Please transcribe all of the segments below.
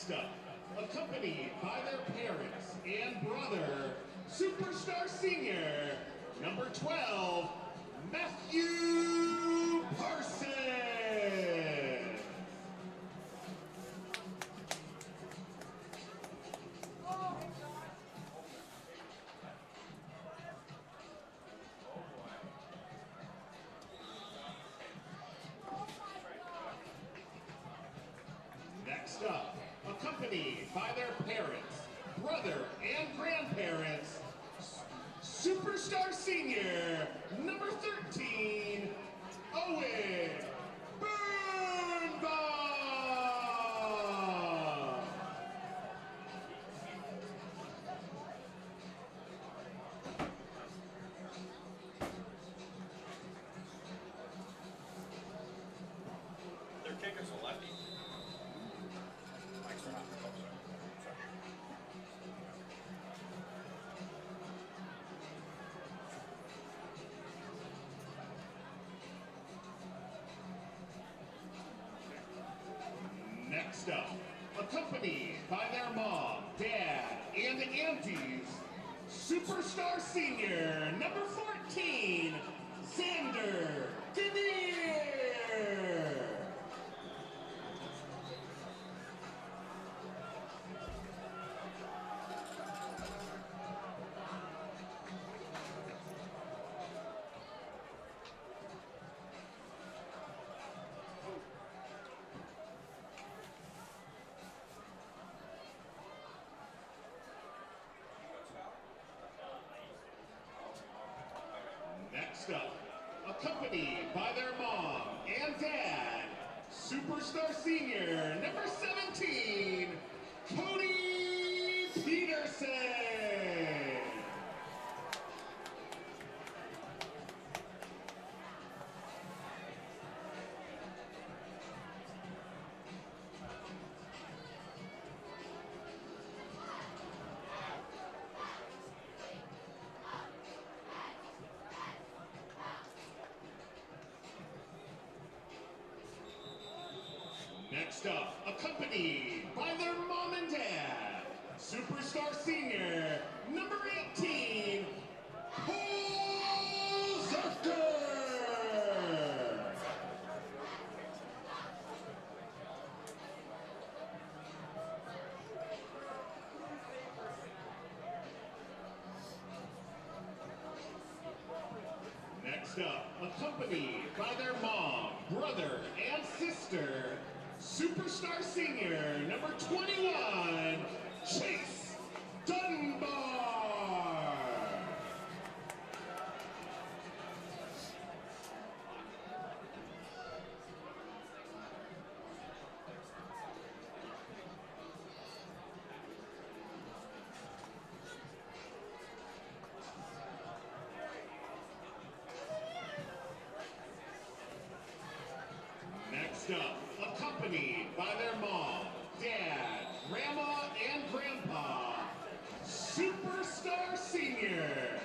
Next up, accompanied by their parents and brother, Superstar Senior, number 12, Matthew Parsons. Next up, accompanied by their parents, brother, and grandparents, Superstar Senior, number 13, Owen Birnbaum. Their kicker's a lefty. Mike's not. Next up, accompanied by their mom, dad, and aunties, Superstar Senior, number 14, Xander Demir. Next up, accompanied by their mom and dad, Superstar Senior, number 17, Cody Peterson. Next up, accompanied by their mom and dad, Superstar Senior, number 18, Paul Zerker. Next up, accompanied by their mom, brother, and sister, Superstar Senior, number 21, Chase Dunbar. Next up, accompanied by their mom, dad, grandma, and grandpa, Superstar Senior,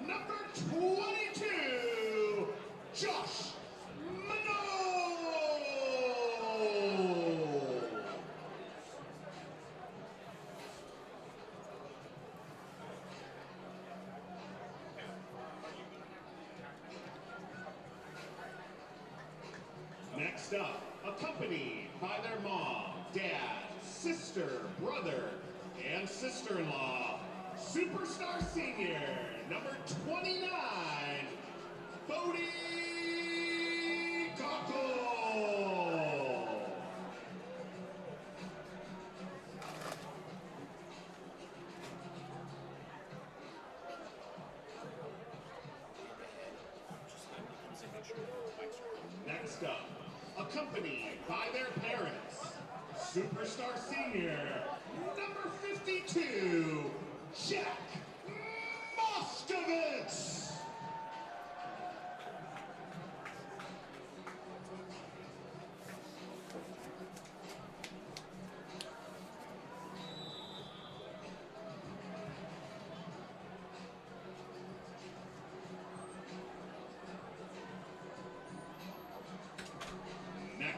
number 22, Josh Minot. Next up, accompanied by their mom, dad, sister, brother, and sister-in-law, Superstar Senior, number 29, Bodie Cockle. Next up, accompanied by their parents, Superstar Senior, number 52, Jack Mostovitz.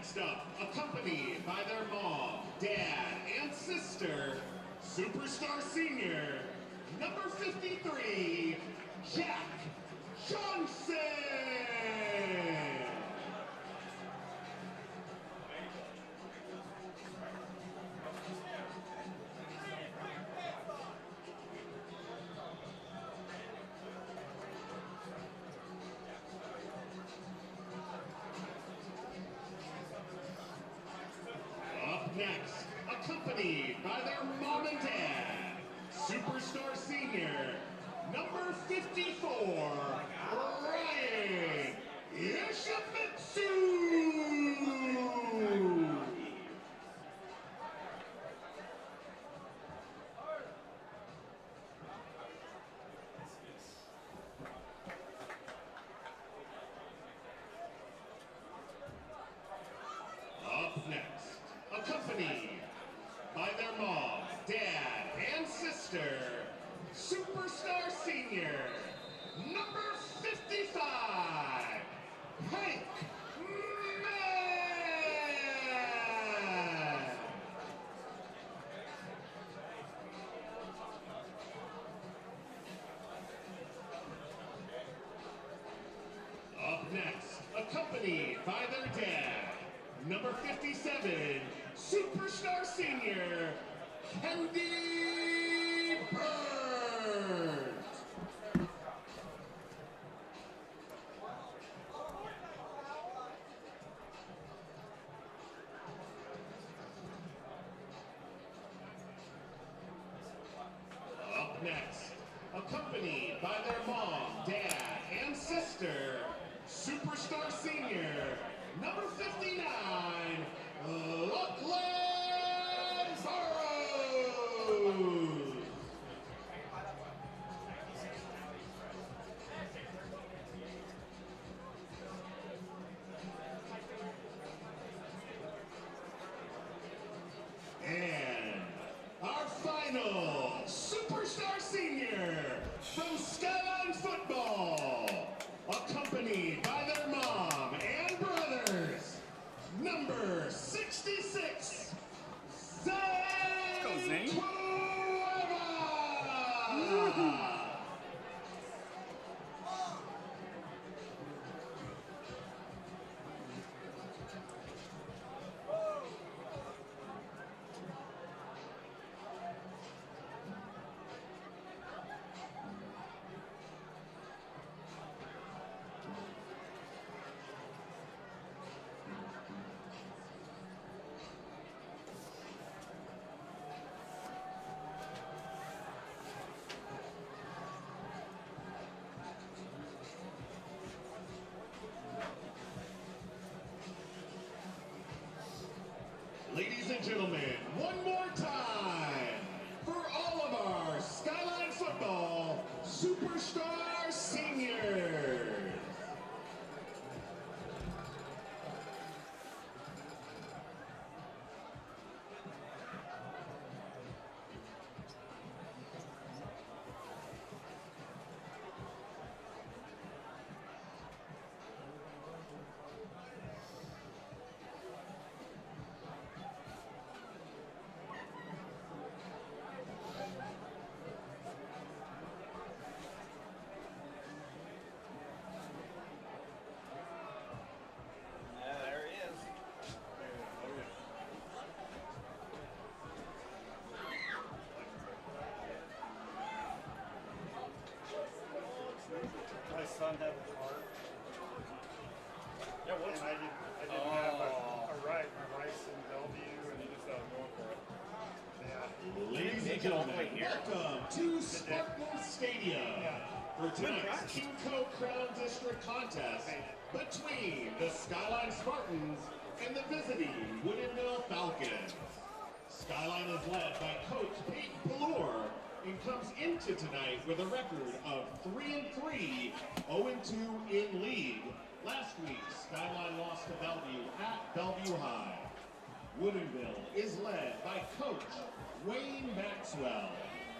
Next up, accompanied by their mom, dad, and sister, Superstar Senior, number 53, Jack Johnson. Up next, accompanied by their mom and dad, Superstar Senior, number 54, Ryan Yoshimitsu. Up next, accompanied by their mom, dad, and sister, Superstar Senior, number 55, Hank Mann. Up next, accompanied by their dad, number 57, Superstar Senior, Candy Burns. Up next, accompanied by their mom, dad, and sister, Superstar Senior, number 59, Lachlan Burrows. And our final Superstar Senior from Skyline Football, accompanied by their mom and brothers, number 66, Zane Cueva. Ladies and gentlemen, one more time for all of our Skyline Football Superstar Seniors. My son had a car. Yeah, what? And I didn't have a ride. My wife's in Bellevue, and he just going for it. Yeah. Ladies and gentlemen, welcome to Sparkman Stadium for tonight's Kingco Crown District contest between the Skyline Spartans and the visiting Woodinville Falcons. Skyline is led by Coach Peyton Pallure and comes into tonight with a record of 3-3, 0-2 in league. Last week, Skyline lost to Bellevue at Bellevue High. Woodinville is led by Coach Wayne Maxwell,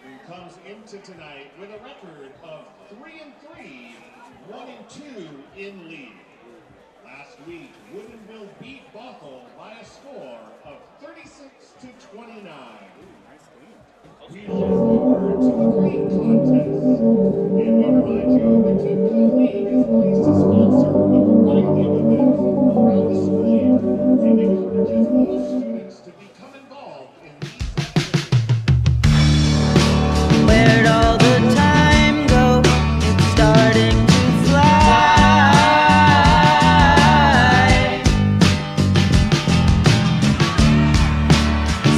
who comes into tonight with a record of 3-3, 1-2 in league. Last Last week, Woodinville beat Bothell by a score of 36-29. We look forward to a great contest. And we remind you that the Kimco League is pleased to sponsor a variety of events throughout the school year and encourages all students to become involved in these activities. Where'd all the time go? It's starting to fly.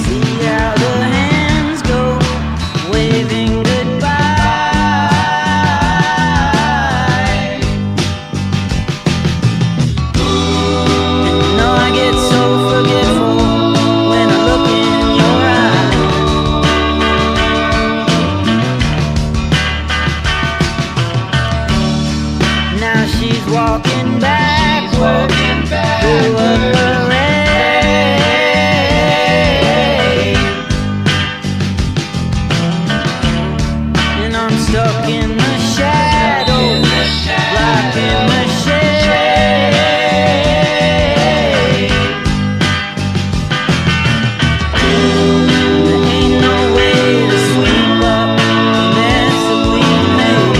See how the hands go, waving goodbye. And know I get so forgetful when I look in your eyes. Now she's walking backward through a parade, and I'm stuck in the shadows, blocking the shade. There ain't no way to sweep up the mess that we made.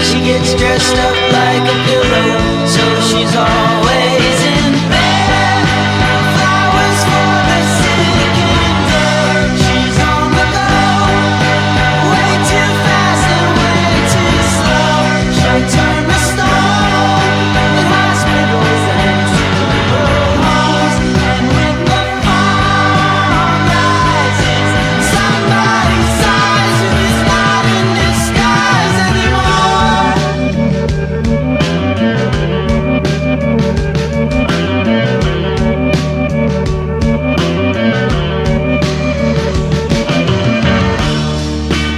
She gets dressed up like a pillow, so she's always in bed. Flowers for the sick and dead. She's on the go, way too fast and way too slow. She'll turn the stone in hospitals and funeral homes. And when the fall rises, somebody sighs who is not in disguise anymore.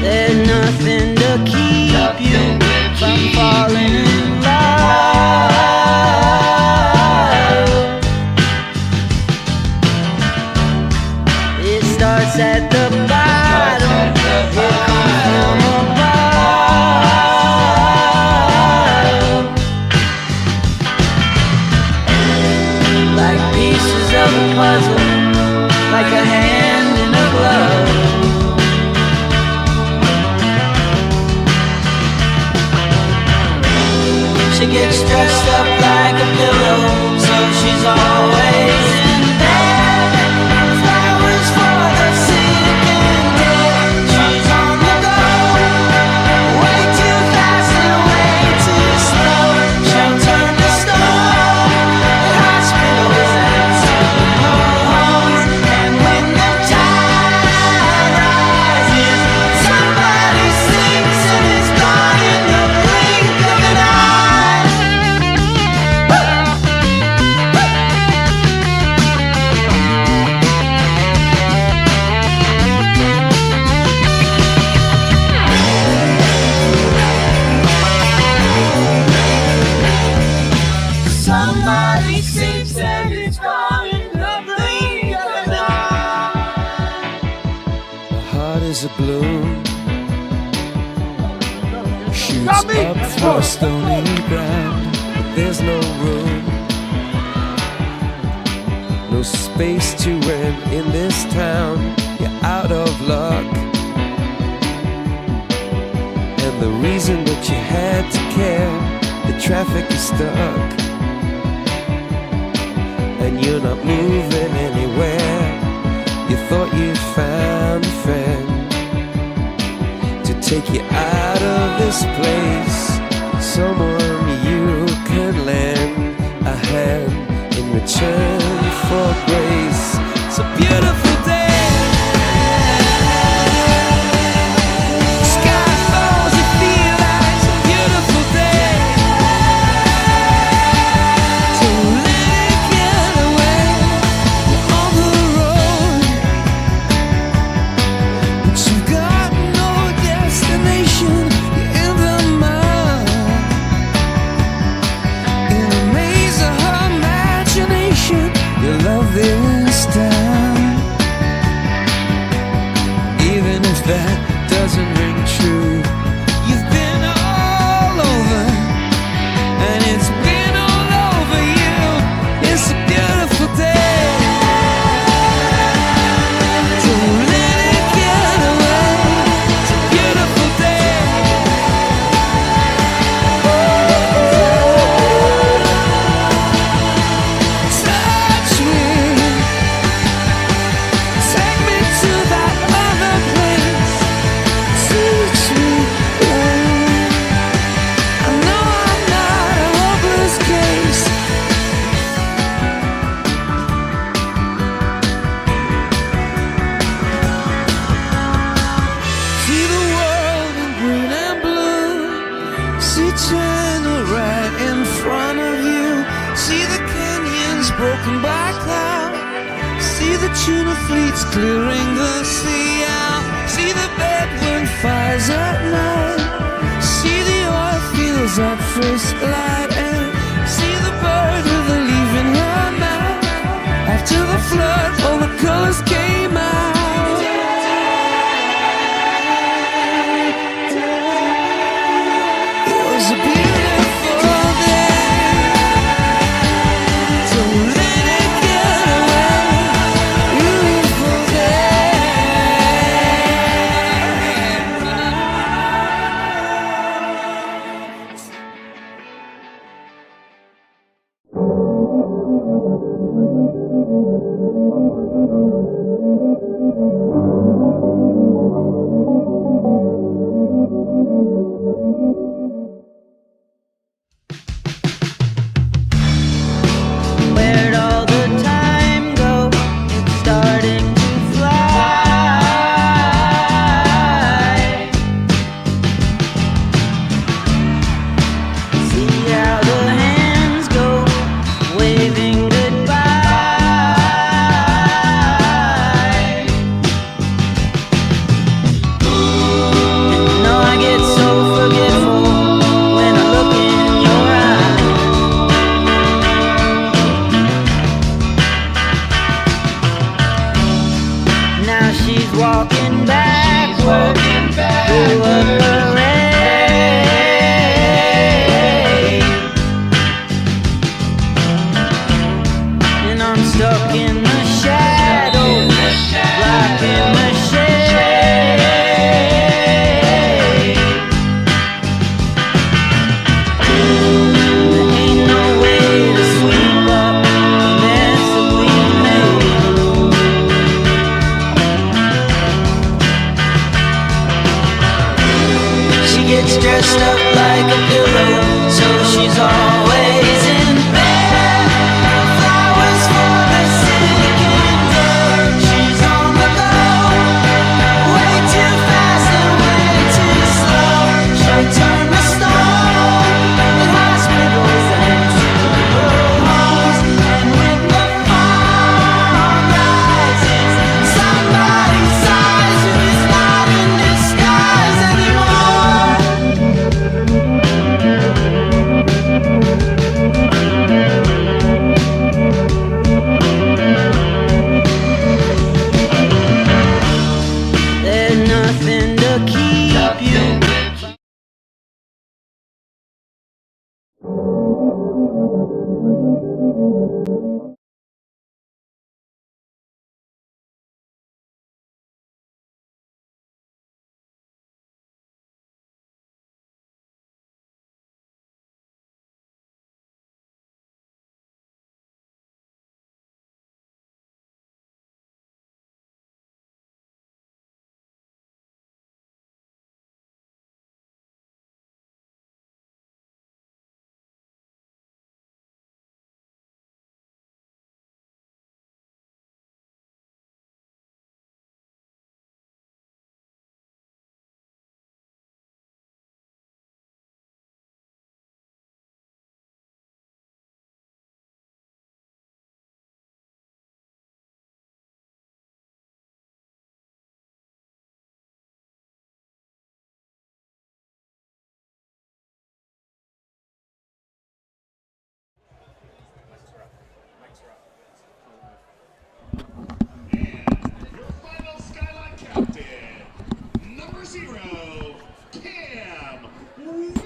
There's nothing to keep you from falling in love. It starts at the bottom, it comes from above. Like pieces of a puzzle, like a hand in a glove. She gets dressed up like a pillow, so she's always in bed. Flowers for the sick and dead. She's on the go, way too fast and way too slow. She'll turn to stone at hospitals and funeral homes. And when the tide rises, somebody sleeps and is gone in the blink of an eye. Somebody sleeps and it's gone in the blink of an eye. My heart is a bloom, shoots up through a stony ground, but there's no room, no space to rent in this town. You're out of luck, and the reason that you had to care, the traffic is stuck, and you're not moving anywhere. You thought you found a friend to take you out of this place, someone you can lend a hand in return for grace. It's a beautiful day. Sky falls, you feel like it's a beautiful day. So let it get away. You're on the road, but you've got no destination. You're in the mud, in a maze of her imagination. You love this town. the tuna fleets clearing the sea out. See the bedroom fires at night. See the oil fields at first light. And see the bird with a leaf in her mouth. After the flood, all the colors came out. It was a beautiful day. Don't let it get away. Beautiful Where'd all the time go? It's starting to fly. See how the hands go, waving goodbye. And I get so forgetful when I look in your eyes. Now she's walking backward through a parade, and I'm stuck in the shadows, blocking the shade. There ain't no way to sweep up the mess that we've made. She gets dressed up like a pillow, so she's always in bed. Flowers for the sick and dirt. She's on the go, way too fast and way too slow. She'll turn the stone in hospitals and funeral homes. And when the fire rises, somebody sighs who is not in disguise anymore. There's nothing to keep you. Your final Skyline captain, number 0, Cam Weir.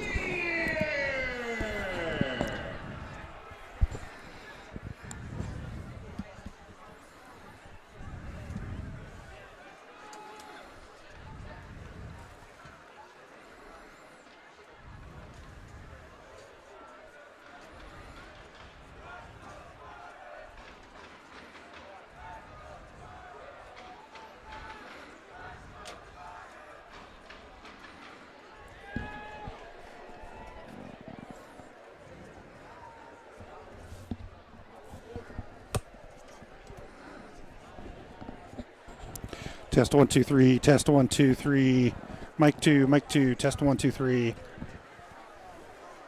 Test 1 2 3. Test 1 2 3. Mic 2. Mic 2. Test 1 2 3.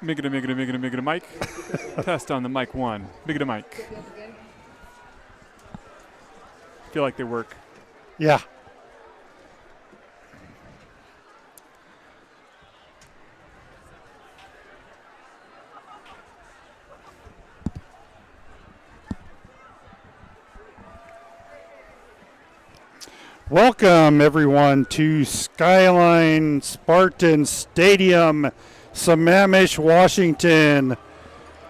Miggity, mic. Test on the mic 1. Miggity, mic. feel like they work. Yeah. Welcome, everyone, to Skyline Spartan Stadium, Sammamish, Washington,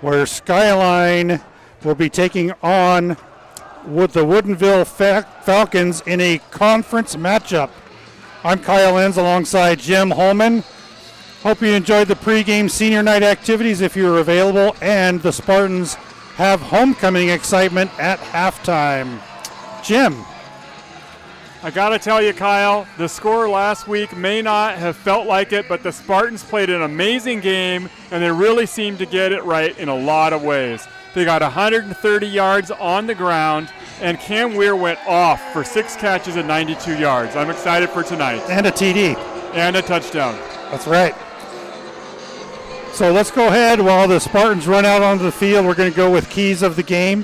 where Skyline will be taking on with the Woodinville Falcons in a conference matchup. I'm Kyle Enns alongside Jim Holman. Hope you enjoyed the pregame senior night activities if you were available, and the Spartans have homecoming excitement at halftime. Jim. I got to tell you, Kyle, the score last week may not have felt like it, but the Spartans played an amazing game, and they really seemed to get it right in a lot of ways. They got 130 yards on the ground, and Cam Weir went off for 6 catches and 92 yards. I'm excited for tonight. And a TD. And a touchdown. That's right. So let's go ahead while the Spartans run out onto the field. We're going to go with keys of the game.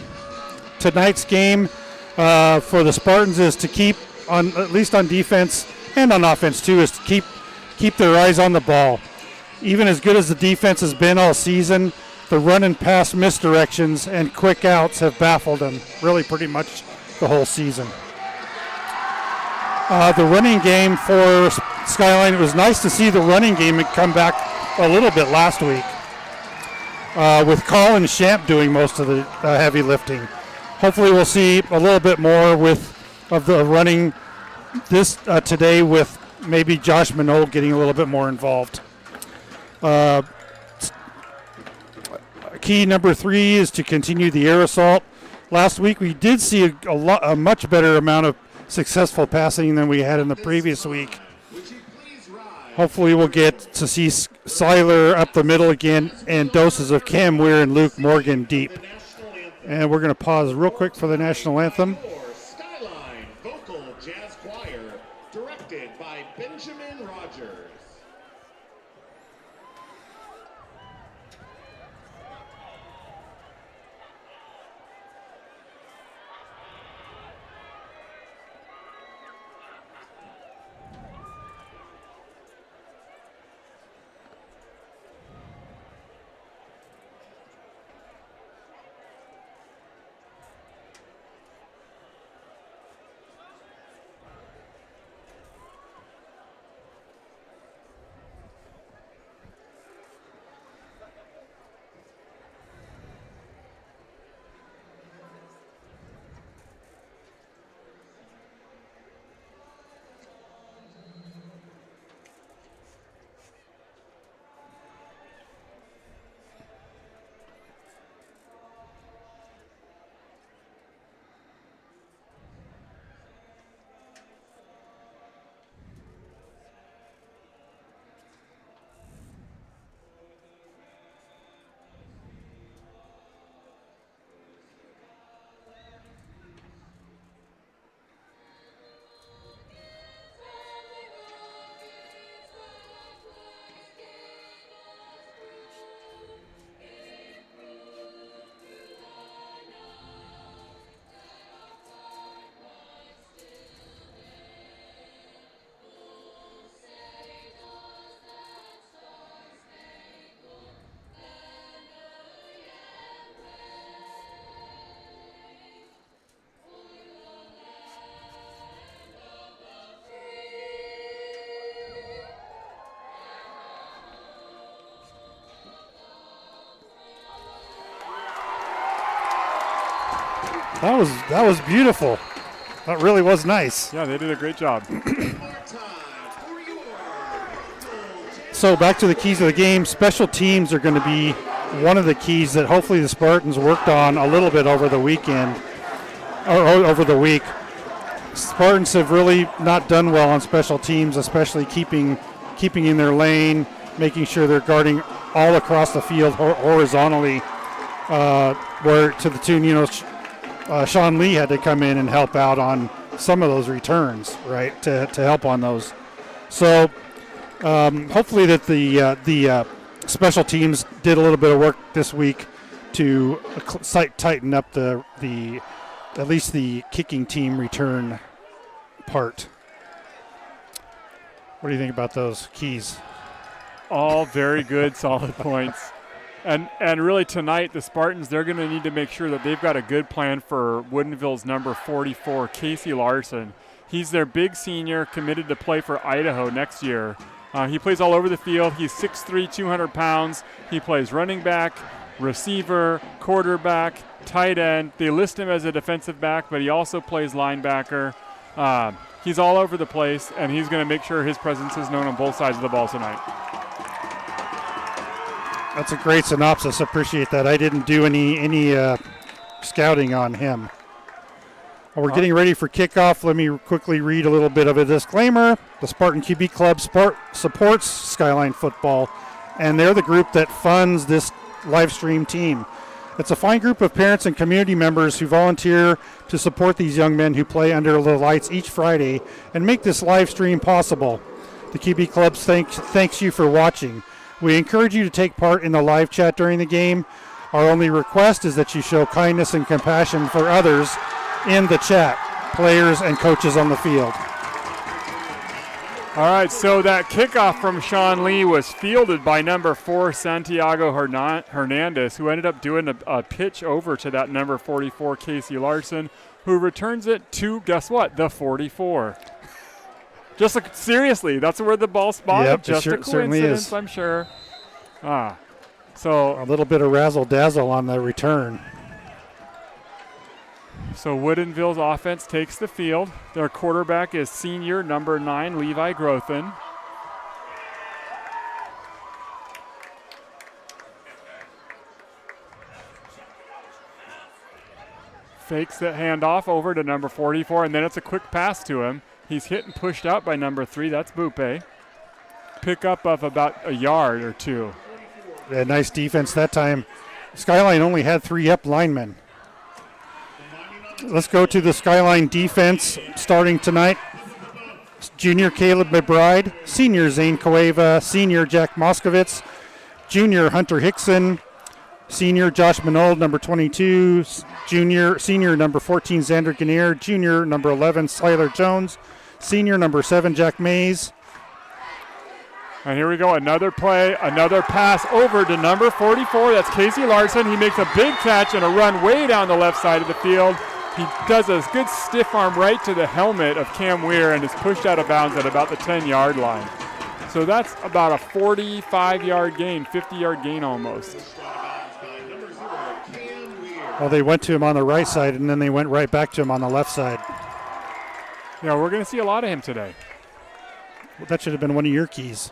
Tonight's game for the Spartans is to keep, on at least on defense and on offense too, is to keep their eyes on the ball. Even as good as the defense has been all season, the run and pass misdirections and quick outs have baffled them really pretty much the whole season. The running game for Skyline, it was nice to see the running game come back a little bit last week with Colin Shamp doing most of the heavy lifting. Hopefully we'll see a little bit more of the running this today, with maybe Josh Minogue getting a little bit more involved. Key number 3 is to continue the air assault. Last week we did see a much better amount of successful passing than we had in the previous week. Hopefully we'll get to see Seiler up the middle again and doses of Cam Weir and Luke Morgan deep. And we're going to pause real quick for the national anthem. Skyline Vocal Jazz Choir, directed by Benjamin Rogers. That was beautiful. That really was nice. Yeah, they did a great job. So back to the keys of the game. Special teams are going to be one of the keys that hopefully the Spartans worked on a little bit over the weekend, or over the week. Spartans have really not done well on special teams, especially keeping in their lane, making sure they're guarding all across the field horizontally, where to the tune, Sean Lee had to come in and help out on some of those returns, right, to help on those. So hopefully that the special teams did a little bit of work this week to tighten up the at least the kicking team return part. What do you think about those keys? All very good, solid points. And really tonight, the Spartans, they're going to need to make sure that they've got a good plan for Woodinville's number 44, Casey Larson. He's their big senior, committed to play for Idaho next year. He plays all over the field. He's 6'3", 200 pounds. He plays running back, receiver, quarterback, tight end. They list him as a defensive back, but he also plays linebacker. He's all over the place, and he's going to make sure his presence is known on both sides of the ball tonight. That's a great synopsis. Appreciate that. I didn't do any scouting on him. Well, we're getting ready for kickoff. Let me quickly read a little bit of a disclaimer. The Spartan QB Club supports Skyline football, and they're the group that funds this live stream team. It's a fine group of parents and community members who volunteer to support these young men who play under the lights each Friday and make this live stream possible. The QB Club thanks you for watching. We encourage you to take part in the live chat during the game. Our only request is that you show kindness and compassion for others in the chat, players and coaches on the field. All right, so that kickoff from Sean Lee was fielded by number 4, Santiago Hernandez, who ended up doing a pitch over to that number 44, Casey Larson, who returns it to, guess what, the 44. Just seriously, that's where the ball spotted. Yep, just a coincidence, I'm sure. So a little bit of razzle-dazzle on the return. So Woodinville's offense takes the field. Their quarterback is senior number 9, Levi Grothin. Fakes the handoff over to number 44, and then it's a quick pass to him. He's hit and pushed out by number 3. That's Bupe. Pickup of about a yard or two. Yeah, nice defense that time. Skyline only had 3 up linemen. Let's go to the Skyline defense starting tonight. Junior Caleb McBride, senior Zane Cueva, senior Jack Moskovitz, junior Hunter Hickson, senior Josh Minold, number 22, senior number 14 Xander Gannier, junior number 11 Slyler Jones, senior number 7 Jack Mays. And here we go, another play, another pass over to number 44. That's Casey Larson. He makes a big catch and a run way down the left side of the field. He does a good stiff arm right to the helmet of Cam Weir and is pushed out of bounds at about the 10-yard line. So that's about a 45-yard gain, 50-yard gain almost. Well, they went to him on the right side, and then they went right back to him on the left side. Yeah, we're going to see a lot of him today. Well, that should have been one of your keys.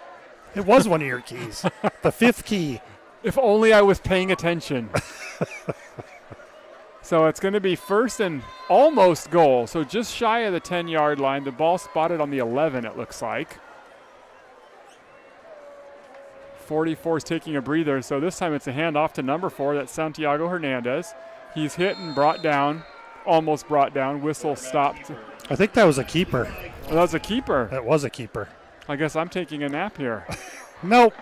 It was one of your keys. The 5th key. If only I was paying attention. So it's going to be first and almost goal. So just shy of the 10-yard line. The ball spotted on the 11, it looks like. 44 is taking a breather. So this time it's a handoff to number 4. That's Santiago Hernandez. He's hit and brought down, almost brought down. Whistle stopped. I think that was a keeper. Well, that was a keeper. That was a keeper. I guess I'm taking a nap here. Nope.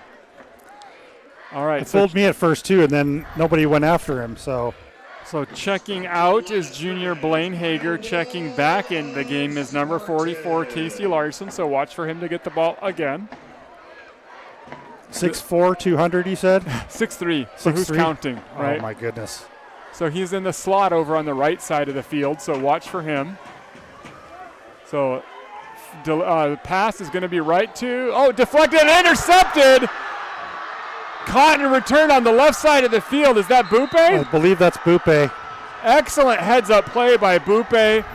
All right. It fooled me at first, too, and then nobody went after him, so. So checking out is junior Blaine Hager. Checking back in the game is number 44, Casey Larson. So watch for him to get the ball again. 6'4", 200, you said? 6'3", so 6'3"? who's counting, right? Oh, my goodness. So he's in the slot over on the right side of the field, so watch for him. So the pass is going to be right to, deflected and intercepted. Caught and returned on the left side of the field. Is that Bupe? I believe that's Bupe. Excellent heads-up play by Bupe.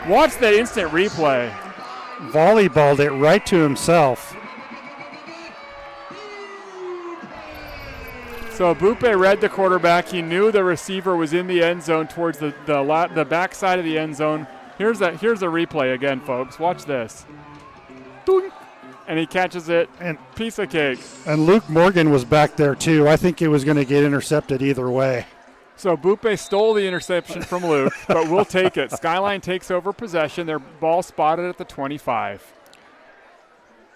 Watch the instant replay. Volleyballed it right to himself. So Bupe read the quarterback. He knew the receiver was in the end zone towards the back side of the end zone. Here's a replay again, folks. Watch this. Doink. And he catches it, and piece of cake. And Luke Morgan was back there, too. I think it was going to get intercepted either way. So Bupe stole the interception from Luke, but we'll take it. Skyline takes over possession. Their ball spotted at the 25.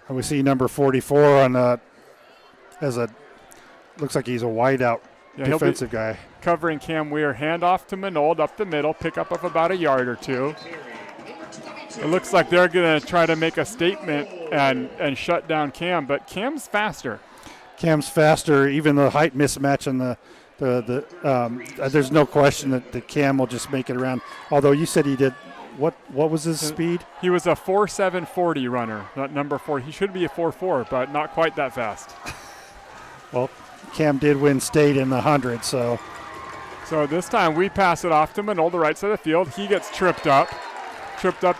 And we see number 44 on looks like he's a wideout. Yeah, he'll be defensive guy. covering Cam Weir. Handoff to Minold up the middle, pick up of about a yard or two. It looks like they're going to try to make a statement and shut down Cam, but Cam's faster. Cam's faster, even the height mismatch and there's no question that Cam will just make it around. Although you said he did, what was his speed? He was a 4.740 runner, not number 4. He should be a 4.4, but not quite that fast. Well, Cam did win state in the 100, so. So this time we pass it off to Minold, the right side of the field. He gets tripped up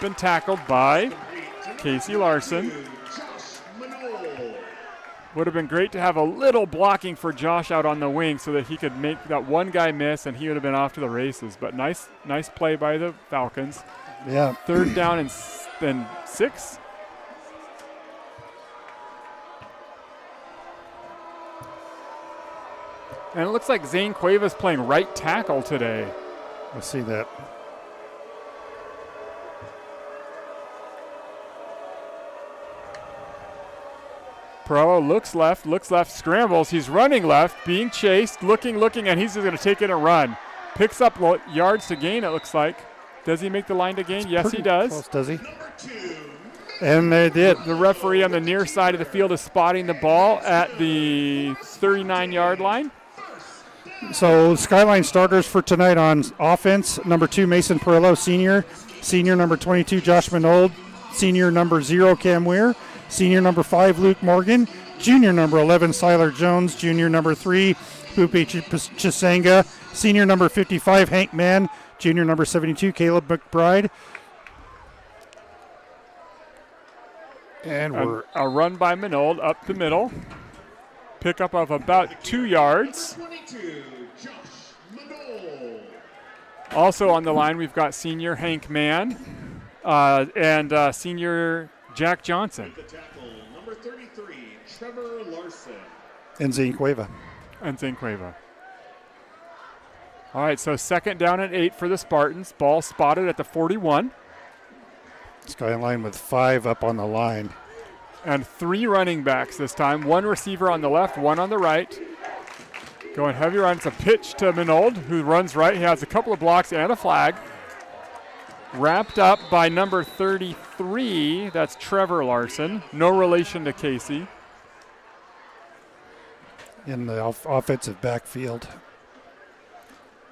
and tackled by Casey Larson. Would have been great to have a little blocking for Josh out on the wing so that he could make that one guy miss and he would have been off to the races. But nice play by the Falcons. Yeah. 3rd down and 6. And it looks like Zane Cuevas playing right tackle today. I see that. Perello looks left, scrambles. He's running left, being chased, looking, and he's just going to take it and run. Picks up yards to gain, it looks like. Does he make the line to gain? Yes, he does. Close, does he? And they did. The referee on the near side of the field is spotting the ball at the 39-yard line. So Skyline starters for tonight on offense: number 2, Mason Perello, senior. Senior number 22, Josh Minold. Senior number 0, Cam Weir. Senior number 5, Luke Morgan. Junior number 11, Siler Jones. Junior number 3, Pupe Chisanga. Senior number 55, Hank Mann. Junior number 72, Caleb McBride. And we're a run by Minold up the middle. Pickup of about 2 yards. Also on the line, we've got senior Hank Mann and senior Jack Johnson. Number 33, Trevor Larson. And Zane Cueva. All right, so 2nd down and 8 for the Spartans. Ball spotted at the 41. Skyline with 5 up on the line. And 3 running backs this time. 1 receiver on the left, 1 on the right. Going heavy run. It's a pitch to Minold, who runs right. He has a couple of blocks and a flag. Wrapped up by number 33. That's Trevor Larson. No relation to Casey. In the offensive backfield.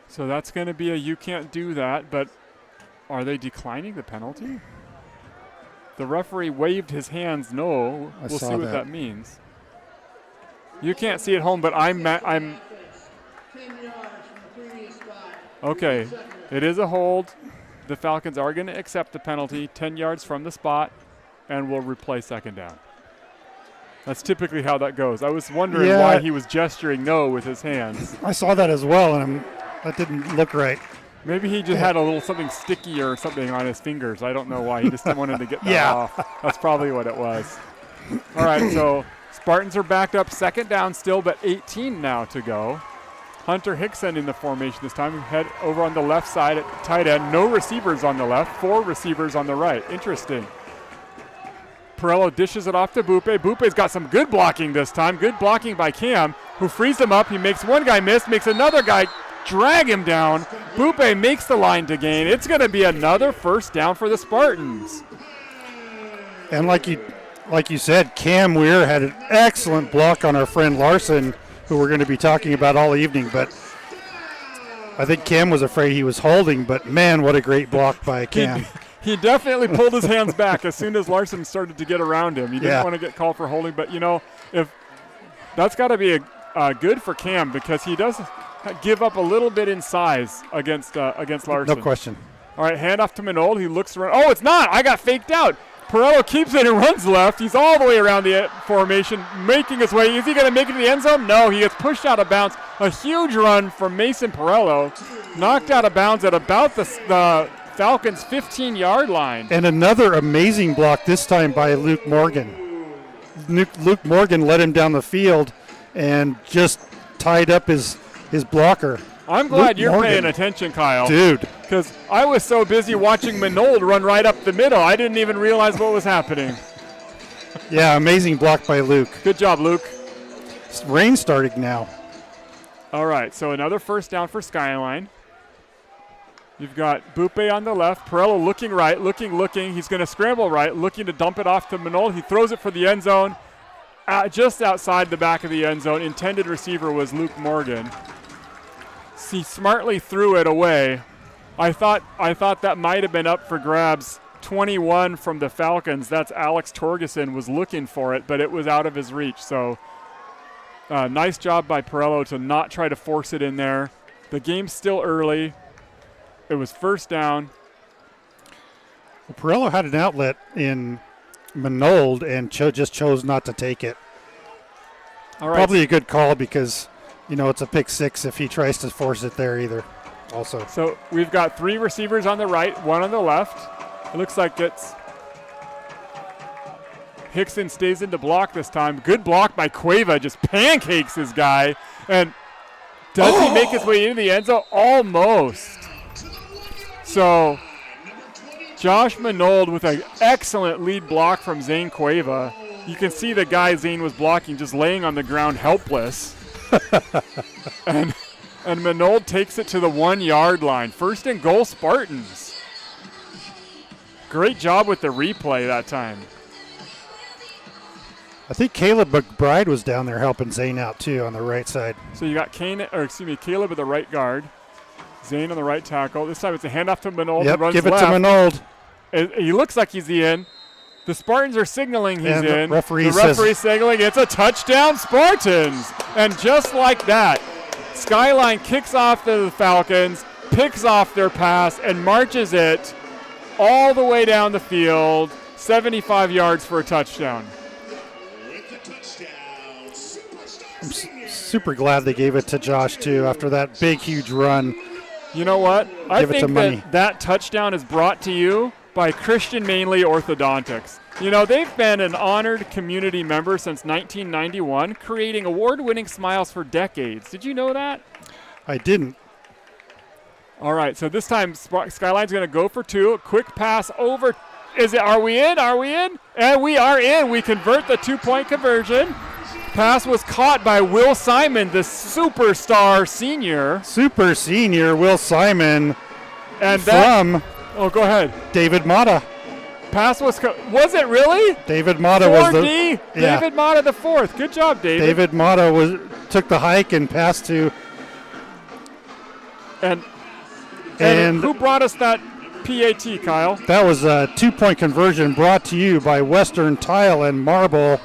So that's going to be a you can't do that, but are they declining the penalty? The referee waved his hands no. We'll see what that means. You can't see at home, but I'm okay. It is a hold. The Falcons are going to accept the penalty, 10 yards from the spot, and will replay 2nd down. That's typically how that goes. I was wondering why he was gesturing no with his hands. I saw that as well, and that didn't look right. Maybe he just had a little something sticky or something on his fingers. I don't know why. He just wanted to get that off. That's probably what it was. All right, so Spartans are backed up 2nd down still, but 18 now to go. Hunter Hickson in the formation this time. Head over on the left side at tight end. No receivers on the left, 4 receivers on the right. Interesting. Perello dishes it off to Bupe. Bupe's got some good blocking this time. Good blocking by Cam, who frees him up. He makes one guy miss, makes another guy drag him down. Bupe makes the line to gain. It's going to be another 1st down for the Spartans. And like you said, Cam Weir had an excellent block on our friend Larson, who we're going to be talking about all evening. But I think Cam was afraid he was holding, but man, what a great block by Cam. He definitely pulled his hands back as soon as Larson started to get around him. He didn't want to get called for holding, but if that's got to be good for Cam, because he does give up a little bit in size against Larson. No question. All right, hand off to Minold. He looks around. Oh, it's not. I got faked out. Perello keeps it and runs left. He's all the way around the formation, making his way. Is he going to make it to the end zone? No, he gets pushed out of bounds. A huge run from Mason Perello, knocked out of bounds at about the Falcons' 15-yard line. And another amazing block this time by Luke Morgan. Luke Morgan led him down the field and just tied up his blocker. I'm glad you're paying attention, Kyle. Dude. Because I was so busy watching Minold run right up the middle, I didn't even realize what was happening. Yeah, amazing block by Luke. Good job, Luke. Rain starting now. All right, so another first down for Skyline. You've got Bupe on the left, Perello looking right, looking. He's going to scramble right, looking to dump it off to Manold. He throws it for the end zone, just outside the back of the end zone. Intended receiver was Luke Morgan. He smartly threw it away. I thought that might have been up for grabs. 21 from the Falcons. That's Alex Torgeson was looking for it, but it was out of his reach. So nice job by Perello to not try to force it in there. The game's still early. It was first down. Well, Perello had an outlet in Manold and just chose not to take it. All right. Probably a good call because, it's a pick six if he tries to force it there either. Also. So we've got 3 receivers on the right, 1 on the left. It looks like it's Hickson stays in to block this time. Good block by Cueva, just pancakes his guy. And does he make his way into the end zone? Almost. So Josh Manold with an excellent lead block from Zane Cueva. You can see the guy Zane was blocking just laying on the ground helpless. and Manold takes it to the 1-yard line. First and goal, Spartans. Great job with the replay that time. I think Caleb McBride was down there helping Zane out too on the right side. So you got Caleb at the right guard. Zane on the right tackle. This time it's a handoff to Manold. Yep, He runs give it left. to Manold. He looks like he's in. The Spartans are signaling he's and in. The referee signaling it's a touchdown, Spartans. And just like that, Skyline kicks off the Falcons, picks off their pass, and marches it all the way down the field, 75 yards for a touchdown. I'm super glad they gave it to Josh too after that big, huge run. You know what? I Give it to think money. that touchdown is brought to you by Christian Mainley Orthodontics. They've been an honored community member since 1991, creating award-winning smiles for decades. Did you know that? I didn't. All right, so this time Skyline's going to go for 2. A quick pass over. Are we in? And we are in. We convert the 2-point conversion. Pass was caught by Will Simon, the superstar senior. Super senior Will Simon And from go ahead. David Mata. Pass was it really? David Mata was the 4D. David Mata the 4th. Good job, David. David Mata took the hike and passed to. And who brought us that PAT, Kyle? That was a 2-point conversion brought to you by Western Tile and Marble,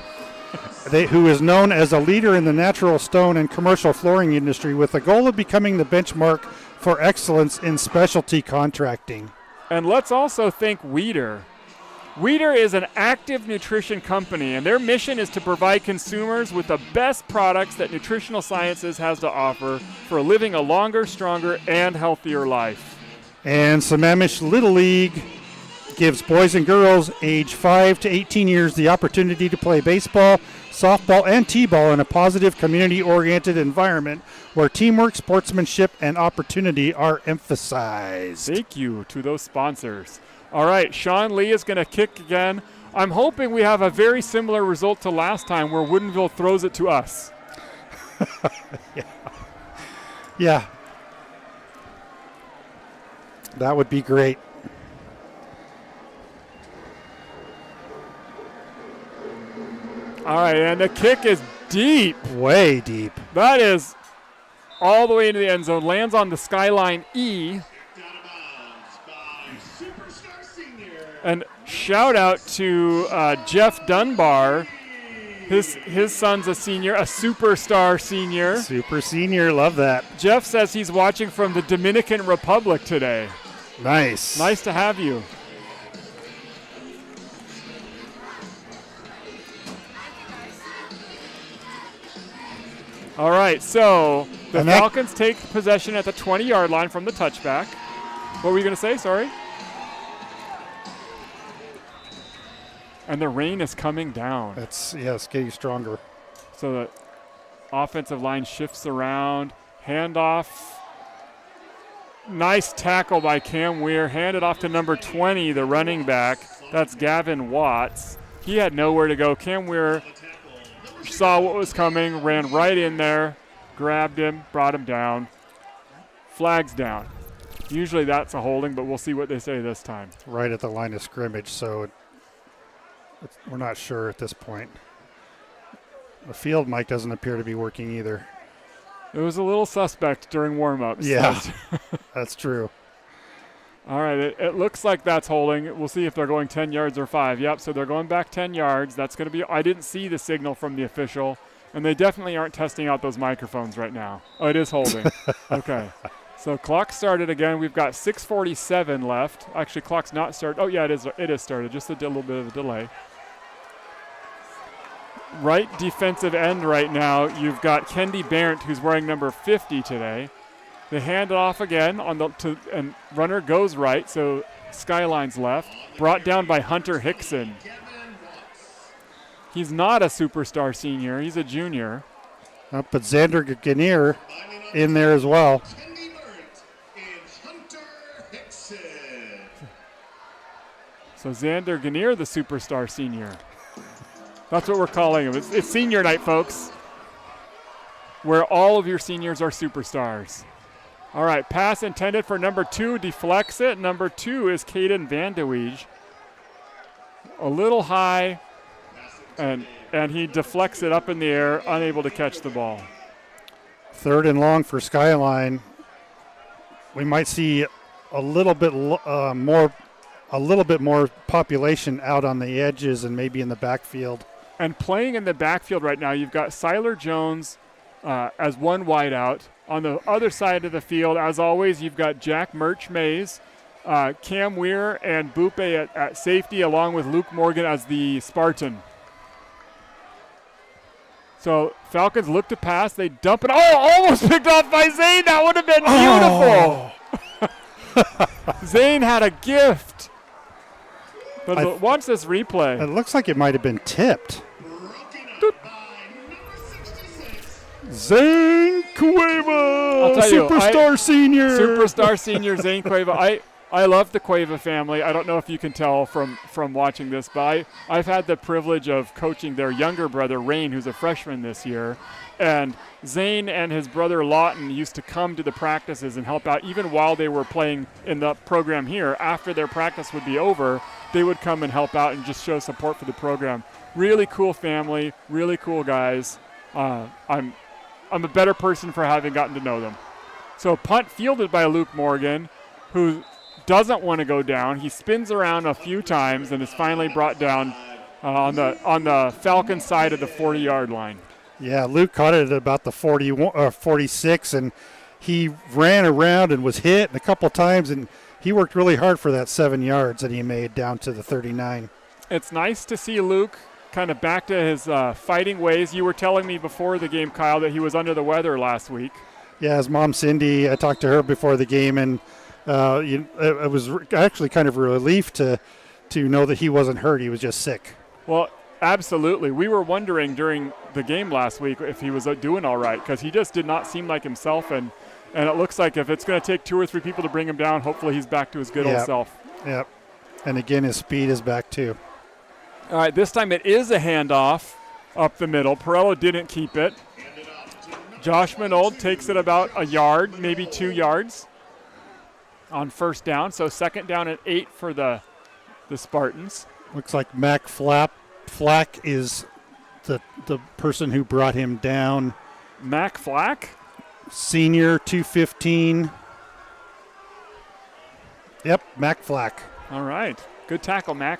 who is known as a leader in the natural stone and commercial flooring industry with the goal of becoming the benchmark for excellence in specialty contracting. And let's also thank Weider. Weider is an active nutrition company, and their mission is to provide consumers with the best products that Nutritional Sciences has to offer for living a longer, stronger, and healthier life. And Sammamish Little League gives boys and girls age 5 to 18 years the opportunity to play baseball, softball, and t-ball in a positive, community-oriented environment where teamwork, sportsmanship, and opportunity are emphasized. Thank you to those sponsors. All right, Sean Lee is going to kick again. I'm hoping we have a very similar result to last time where Woodinville throws it to us. Yeah. That would be great. All right, and the kick is deep. Way deep. That is all the way into the end zone. Lands on the Skyline E. And shout out to Jeff Dunbar. His son's a senior, a superstar senior. Super senior, love that. Jeff says he's watching from the Dominican Republic today. Nice. Nice to have you. All right, so the Falcons take possession at the 20-yard line from the touchback. What were you going to say? Sorry. And the rain is coming down. It's getting stronger. So the offensive line shifts around. Handoff. Nice tackle by Cam Weir. Handed off to number 20, the running back. That's Gavin Watts. He had nowhere to go. Cam Weir saw what was coming, ran right in there, grabbed him, brought him down. Flag's down. Usually that's a holding, but we'll see what they say this time. Right at the line of scrimmage, so we're not sure at this point. The field mic doesn't appear to be working either. It was a little suspect during warm-ups. Yeah, that's true. All right, it looks like that's holding. We'll see if they're going 10 yards or 5. Yep, so they're going back 10 yards. That's going to be – I didn't see the signal from the official, and they definitely aren't testing out those microphones right now. Oh, it is holding. Okay. So clock started again. We've got 6:47 left. Actually, clock's not started. Oh, yeah, it is started. Just a little bit of a delay. Right defensive end right now, you've got Kendi Barrett, who's wearing number 50 today. They hand it off again, and runner goes right, so Skyline's left. Brought down by Hunter Hickson. He's not a superstar senior. He's a junior. But Xander Ganir in there as well. So Xander Ganir, the superstar senior. That's what we're calling him. It's senior night, folks, where all of your seniors are superstars. All right, pass intended for number 2, deflects it. Number 2 is Caden Vandeweege. A little high, and he deflects it up in the air, unable to catch the ball. 3rd and long for Skyline. We might see a little bit more population out on the edges and maybe in the backfield. And playing in the backfield right now, you've got Siler Jones as one wideout. On the other side of the field, as always, you've got Jack Murch-Mays, Cam Weir, and Bupe at safety, along with Luke Morgan as the Spartan. So Falcons look to pass. They dump it. Oh, almost picked off by Zane. That would have been beautiful. Oh. Zane had a gift. But watch this replay. It looks like it might have been tipped. Zane Cueva, superstar senior. Superstar senior Zane Cueva. I love the Cueva family. I don't know if you can tell from watching this, but I've had the privilege of coaching their younger brother, Rain, who's a freshman this year. And Zane and his brother Lawton used to come to the practices and help out even while they were playing in the program here. After their practice would be over, they would come and help out and just show support for the program. Really cool family, really cool guys. I'm a better person for having gotten to know them. So punt fielded by Luke Morgan, who doesn't want to go down. He spins around a few times and is finally brought down on the Falcon side of the 40-yard line. Yeah, Luke caught it at about the 46, and he ran around and was hit a couple times, and he worked really hard for that 7 yards that he made down to the 39. It's nice to see Luke kind of back to his fighting ways. You were telling me before the game, Kyle, that he was under the weather last week. Yeah, his mom, Cindy, I talked to her before the game, and it was actually kind of a relief to know that he wasn't hurt. He was just sick. Well, absolutely. We were wondering during the game last week if he was doing all right, because he just did not seem like himself, and it looks like if it's going to take 2 or 3 people to bring him down, hopefully he's back to his good old self. Yep. And again, his speed is back too. All right, this time it is a handoff up the middle. Perello didn't keep it. Josh Minold takes it about a yard, maybe 2 yards on first down. So 2nd down and 8 for the Spartans. Looks like Mac Flack is the person who brought him down. Mac Flack? Senior, 215. Yep, Mac Flack. All right. Good tackle, Mac.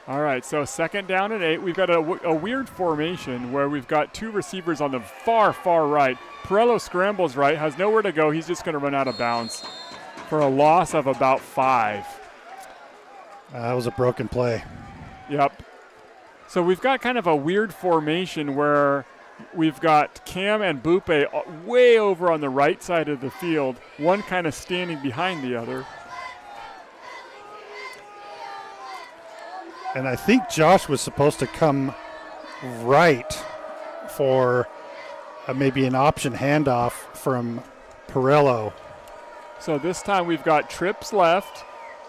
All right, so 2nd down and 8. We've got a weird formation where we've got 2 receivers on the far right. Perello scrambles right, has nowhere to go. He's just going to run out of bounds for a loss of about 5. That was a broken play. Yep. So we've got kind of a weird formation where we've got Cam and Bupe way over on the right side of the field, one kind of standing behind the other. And I think Josh was supposed to come right for maybe an option handoff from Perello. So this time we've got trips left,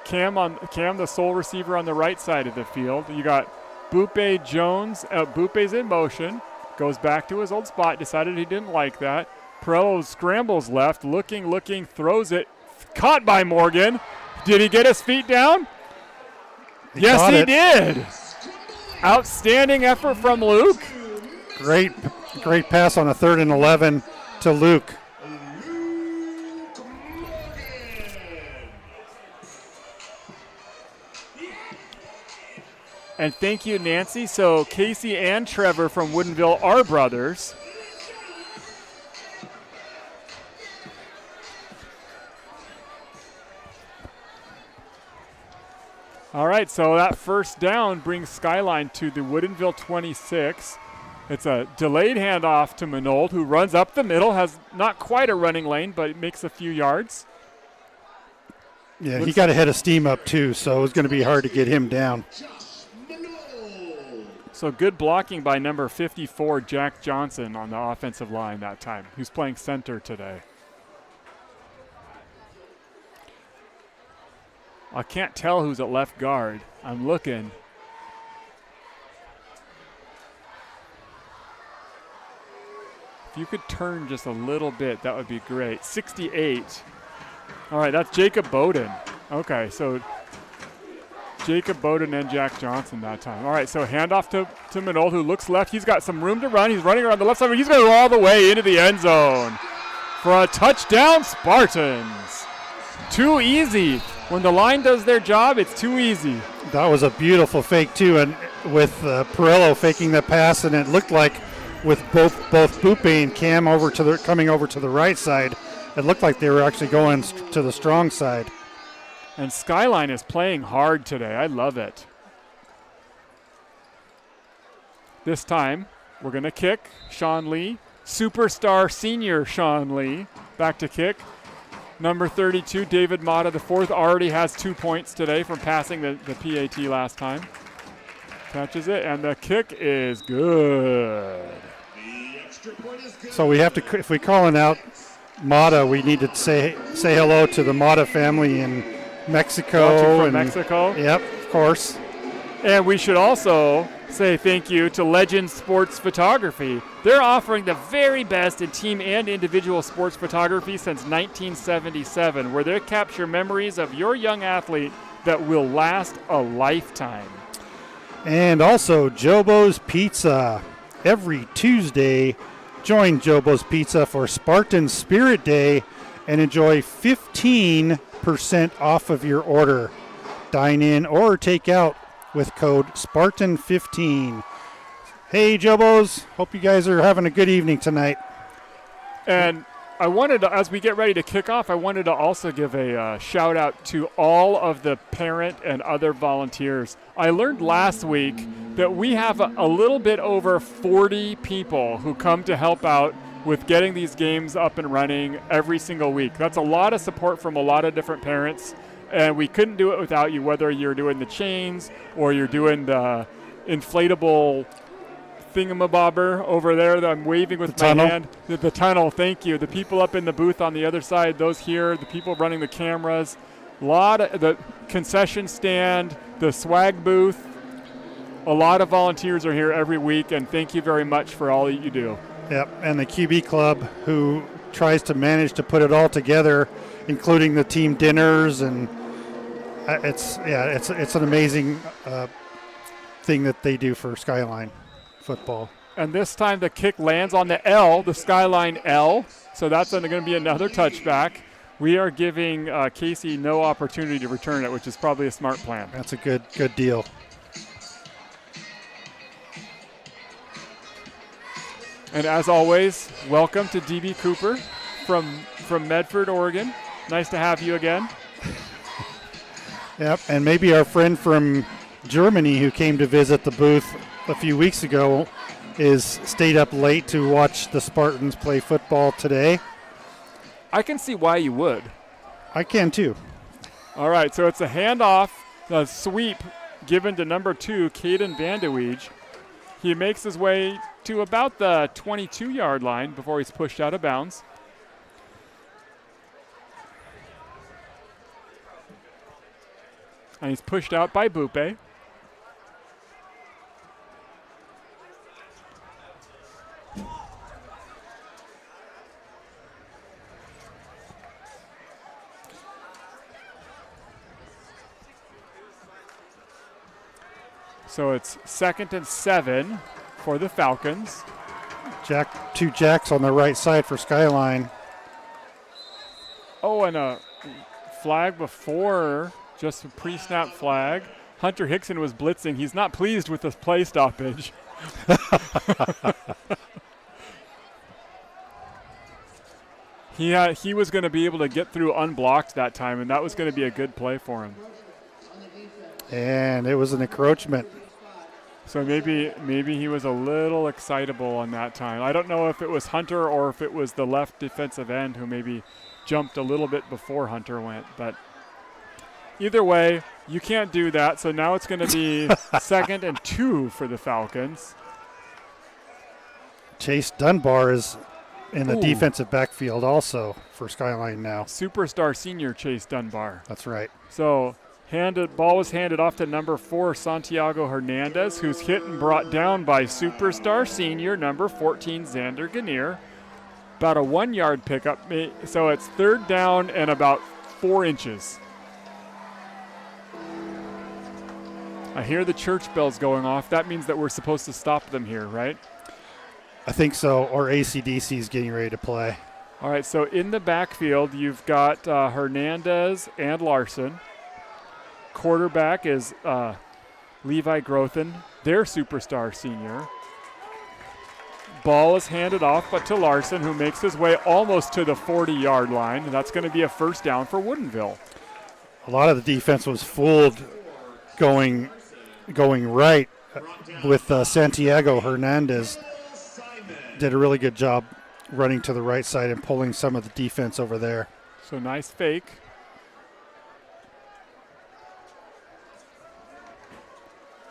Cam the sole receiver on the right side of the field. You got Bupe Jones. Bupe's in motion. Goes back to his old spot, decided he didn't like that. Perello scrambles left, looking, throws it. Caught by Morgan. Did he get his feet down? Yes, he did. Outstanding effort from Luke. Great pass on a 3rd and 11 to Luke. And thank you, Nancy. So Casey and Trevor from Woodinville are brothers. All right, so that first down brings Skyline to the Woodinville 26. It's a delayed handoff to Manold, who runs up the middle, has not quite a running lane, but makes a few yards. Yeah, he got a head of steam up too, so it was going to be hard to get him down. So good blocking by number 54, Jack Johnson, on the offensive line that time, who's playing center today. I can't tell who's at left guard. I'm looking. If you could turn just a little bit, that would be great. 68. All right, that's Jacob Bowden. Okay, so Jacob Bowden and Jack Johnson that time. All right, so handoff to Manold, who looks left. He's got some room to run. He's running around the left side. He's going to go all the way into the end zone for a touchdown, Spartans. Too easy. When the line does their job, it's too easy. That was a beautiful fake too, and with Perello faking the pass, and it looked like with both Bupe and Cam coming over to the right side, it looked like they were actually going to the strong side. And Skyline is playing hard today. I love it. This time, we're going to kick. Sean Lee, superstar senior Sean Lee, back to kick. Number 32, David Mata, the fourth, already has 2 points today from passing the PAT last time. Catches it, and the kick is good. So we have to, if we calling out Mata, we need to say hello to the Mata family in Mexico. Watching from Mexico. Yep, of course. And we should also say thank you to Legend Sports Photography. They're offering the very best in team and individual sports photography since 1977, where they capture memories of your young athlete that will last a lifetime. And also Jobo's Pizza. Every Tuesday, join Jobo's Pizza for Spartan Spirit Day and enjoy 15% off of your order. Dine in or take out with code Spartan15. Hey, Jobos. Hope you guys are having a good evening tonight. And I wanted to, as we get ready to kick off, I wanted to also give a shout out to all of the parent and other volunteers. I learned last week that we have a little bit over 40 people who come to help out with getting these games up and running every single week. That's a lot of support from a lot of different parents, and we couldn't do it without you, whether you're doing the chains or you're doing the inflatable thingamabobber over there that I'm waving with my hand. The tunnel, thank you. The people up in the booth on the other side, those here, the people running the cameras, a lot of the concession stand, the swag booth. A lot of volunteers are here every week, and thank you very much for all that you do. Yep, and the QB Club, who tries to manage to put it all together, including the team dinners, and it's an amazing thing that they do for Skyline football. And this time the kick lands on the L, the Skyline L, so that's going to be another touchback. We are giving Casey no opportunity to return it, which is probably a smart plan. That's a good deal. And as always, welcome to DB Cooper from Medford, Oregon. Nice to have you again. Yep, and maybe our friend from Germany who came to visit the booth a few weeks ago stayed up late to watch the Spartans play football today. I can see why you would. I can too. All right, so it's a handoff, the sweep given to number 2, Caden Vandeweege. He makes his way to about the 22-yard line before he's pushed out of bounds. And he's pushed out by Bupe. So it's 2nd and 7 for the Falcons. Two jacks on the right side for Skyline. Oh, and a flag before, just a pre-snap flag. Hunter Hickson was blitzing. He's not pleased with the play stoppage. He was going to be able to get through unblocked that time, and that was going to be a good play for him. And it was an encroachment. So maybe he was a little excitable on that time. I don't know if it was Hunter or if it was the left defensive end who maybe jumped a little bit before Hunter went. But either way, you can't do that. So now it's going to be 2nd and 2 for the Falcons. Chase Dunbar is in the defensive backfield also for Skyline now. Superstar senior Chase Dunbar. That's right. So ball was handed off to number 4, Santiago Hernandez, who's hit and brought down by superstar senior number 14, Xander Ganir. About a 1-yard pickup. So it's 3rd down and about 4 inches. I hear the church bells going off. That means that we're supposed to stop them here, right? I think so, or ACDC is getting ready to play. All right, so in the backfield, you've got Hernandez and Larson. Quarterback is Levi Grothin, their superstar senior. Ball is handed off but to Larson, who makes his way almost to the 40-yard line. And that's going to be a 1st down for Woodinville. A lot of the defense was fooled going right with Santiago Hernandez. Did a really good job running to the right side and pulling some of the defense over there. So nice fake.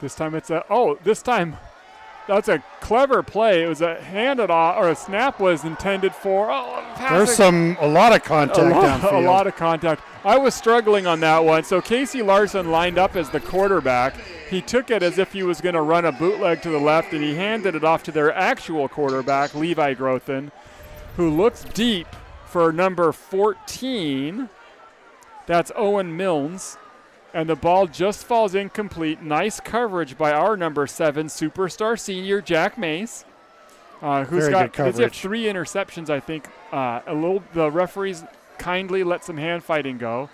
This time that's a clever play. It was a handed off, or a snap was intended for. There's a lot of contact downfield. A lot of contact. I was struggling on that one. So Casey Larson lined up as the quarterback. He took it as if he was going to run a bootleg to the left, and he handed it off to their actual quarterback, Levi Grothin, who looks deep for number 14. That's Owen Milnes. And the ball just falls incomplete. Nice coverage by our number 7 superstar senior, Jack Mace, who's got 3 interceptions, I think. The referees kindly let some hand fighting go.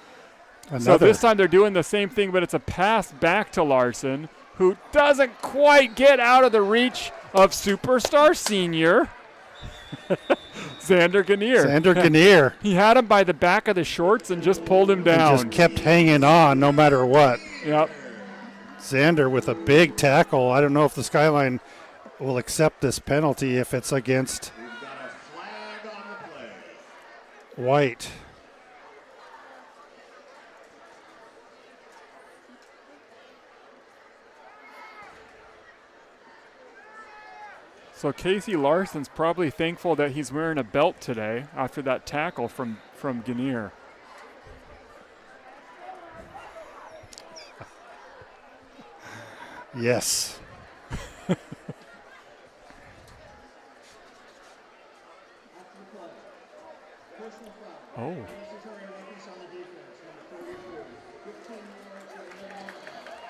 So this time they're doing the same thing, but it's a pass back to Larson, who doesn't quite get out of the reach of superstar senior Xander Ganir. He had him by the back of the shorts and just pulled him down. He just kept hanging on no matter what. Yep. Xander with a big tackle. I don't know if the Skyline will accept this penalty if it's against White. So Casey Larson's probably thankful that he's wearing a belt today after that tackle from Ganir. Yes. Oh.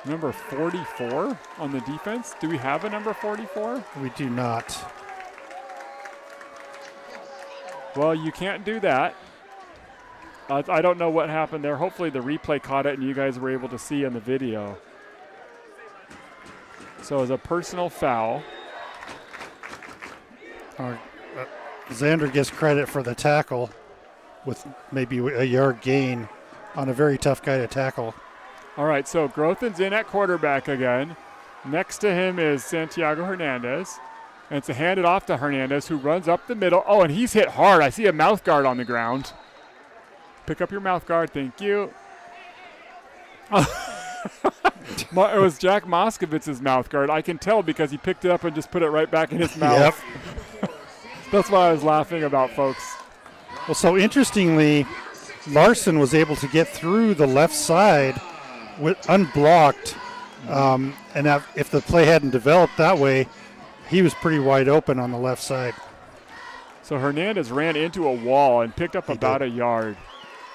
Number 44 on the defense. Do we have a number 44? We do not. Well, you can't do that. I don't know what happened there. Hopefully the replay caught it and you guys were able to see on the video. So it's a personal foul. Xander gets credit for the tackle with maybe a yard gain on a very tough guy to tackle. All right, so Grothin's in at quarterback again. Next to him is Santiago Hernandez. And it's handed off to Hernandez, who runs up the middle. Oh, and he's hit hard. I see a mouth guard on the ground. Pick up your mouth guard. Thank you. It was Jack Moskowitz's mouth guard. I can tell because he picked it up and just put it right back in his mouth. Yep. That's why I was laughing about, folks. Well, so interestingly, Larson was able to get through the left side unblocked, and if the play hadn't developed that way, he was pretty wide open on the left side. So Hernandez ran into a wall and picked up about a yard.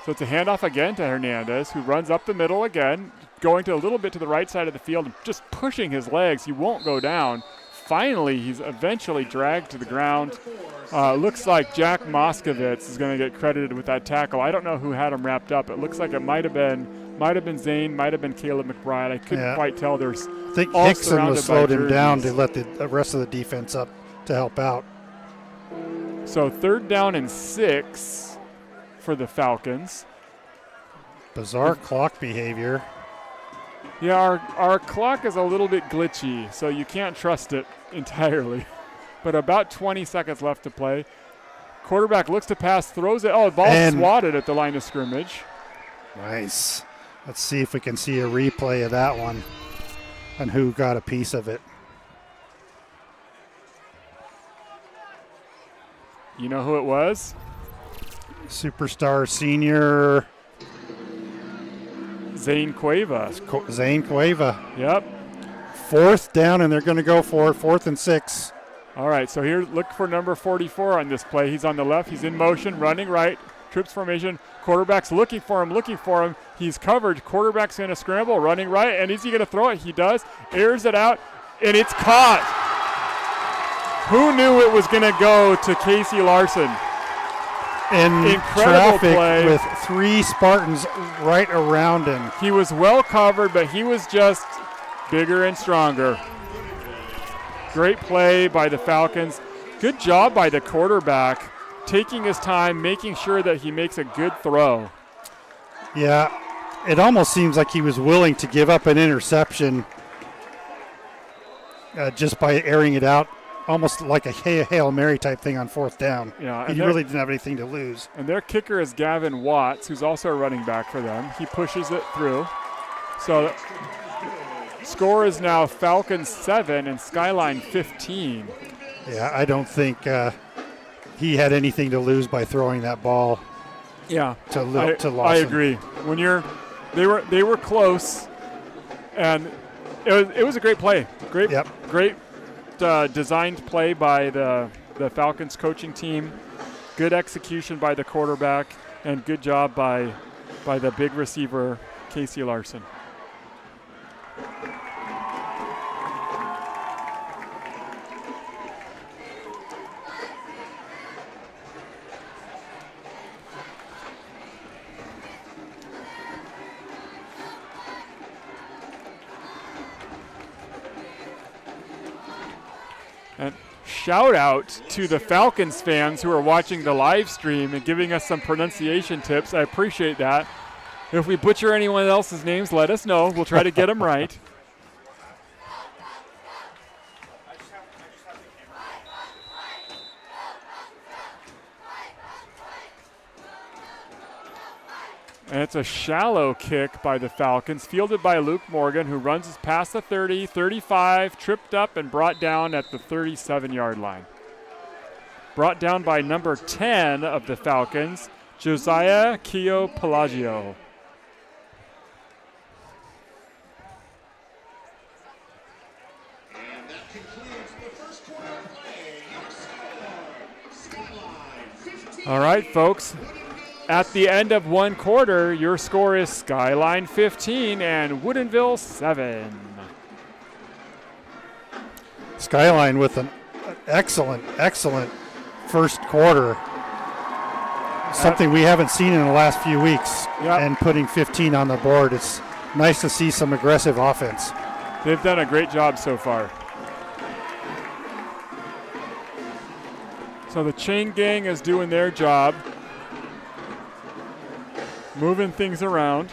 So it's a handoff again to Hernandez, who runs up the middle again, going to a little bit to the right side of the field and just pushing his legs. He won't go down. Finally, he's eventually dragged to the ground. Looks like Jack Moskovitz is going to get credited with that tackle. I don't know who had him wrapped up. It looks like it might have been Zane, might have been Caleb McBride. I couldn't quite tell. There's I think Hickson was slowed him down to let the rest of the defense up to help out. So 3rd down and 6 for the Falcons. Bizarre clock behavior. Yeah, our clock is a little bit glitchy, so you can't trust it entirely. But about 20 seconds left to play. Quarterback looks to pass, throws it. Oh, the ball swatted at the line of scrimmage. Nice. Let's see if we can see a replay of that one and who got a piece of it. You know who it was? Superstar senior Zane Cueva. Zane Cueva. Yep. 4th down, and they're going to go for it. 4th and 6. All right, so here, look for number 44 on this play. He's on the left. He's in motion, running right. Trips formation. Quarterback's looking for him. He's covered. Quarterback's going to scramble, running right. And is he going to throw it? He does. Airs it out, and it's caught. Who knew it was going to go to Casey Larson? In Incredible traffic play. with 3 Spartans right around him. He was well covered, but he was just bigger and stronger. Great play by the Falcons. Good job by the quarterback, taking his time, making sure that he makes a good throw. Yeah, it almost seems like he was willing to give up an interception just by airing it out, almost like a Hail Mary type thing on 4th down. Yeah, he really didn't have anything to lose. And their kicker is Gavin Watts, who's also a running back for them. He pushes it through. So score is now Falcons 7 and Skyline 15. Yeah, I don't think he had anything to lose by throwing that ball. Yeah, to Lawson. I agree. When they were close, and it was a great play. Great designed play by the Falcons coaching team. Good execution by the quarterback, and good job by the big receiver Casey Larson. And shout out to the Falcons fans who are watching the live stream and giving us some pronunciation tips. I appreciate that. If we butcher anyone else's names, let us know. We'll try to get them right. And it's a shallow kick by the Falcons, fielded by Luke Morgan, who runs us past the 30, 35, tripped up and brought down at the 37-yard line. Brought down by number 10 of the Falcons, Josiah Keo Pelagio. And that concludes the first quarter of play. Your score, Skyline 15. All right, folks. At the end of one quarter, your score is Skyline 15 and Woodinville 7. Skyline with an excellent first quarter. Something we haven't seen in the last few weeks. Yep. And putting 15 on the board. It's nice to see some aggressive offense. They've done a great job so far. So the chain gang is doing their job, moving things around.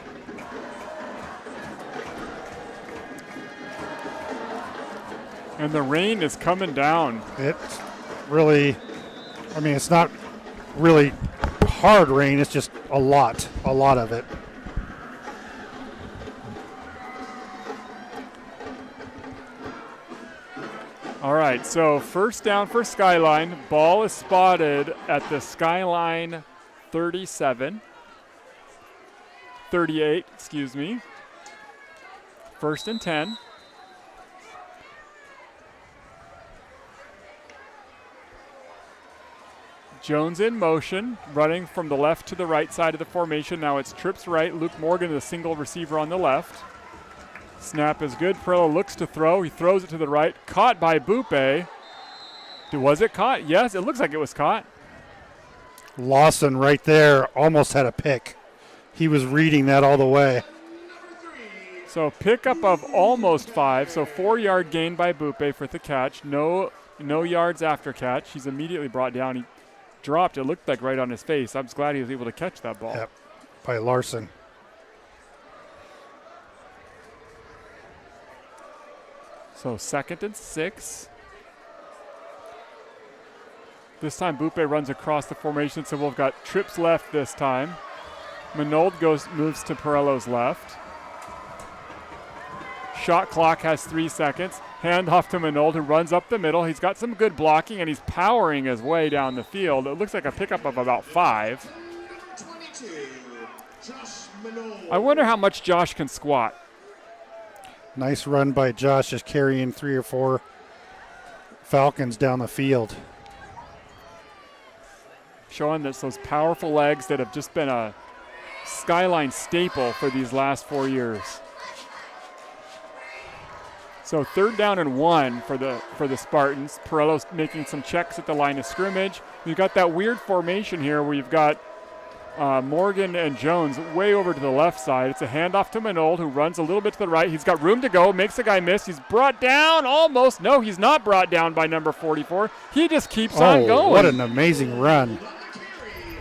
And the rain is coming down. It's really, it's not really hard rain. It's just a lot of it. All right, so first down for Skyline. Ball is spotted at the Skyline 38, excuse me. 1st and 10. Jones in motion, running from the left to the right side of the formation. Now it's trips right. Luke Morgan, the single receiver on the left. Snap is good. Perillo looks to throw. He throws it to the right. Caught by Bupe. Was it caught? Yes, it looks like it was caught. Lawson right there almost had a pick. He was reading that all the way. So pickup of almost 5. So 4-yard gain by Bupe for the catch. No yards after catch. He's immediately brought down. He dropped. It looked like right on his face. I'm just glad he was able to catch that ball. Yep, by Larson. So 2nd and 6. This time Bupe runs across the formation, so we've got trips left this time. Minold moves to Perillo's left. Shot clock has 3 seconds. Hand off to Minold, who runs up the middle. He's got some good blocking, and he's powering his way down the field. It looks like a pickup of about 5. I wonder how much Josh can squat. Nice run by Josh, just carrying 3 or 4 Falcons down the field. Showing that those powerful legs that have just been a Skyline staple for these last 4 years. So 3rd down and 1 for the Spartans. Perillo's making some checks at the line of scrimmage. You've got that weird formation here where you've got Morgan and Jones way over to the left side. It's a handoff to Minold, who runs a little bit to the right. He's got room to go, makes the guy miss. He's brought down almost. No, he's not brought down by number 44. He just keeps on going. What an amazing run.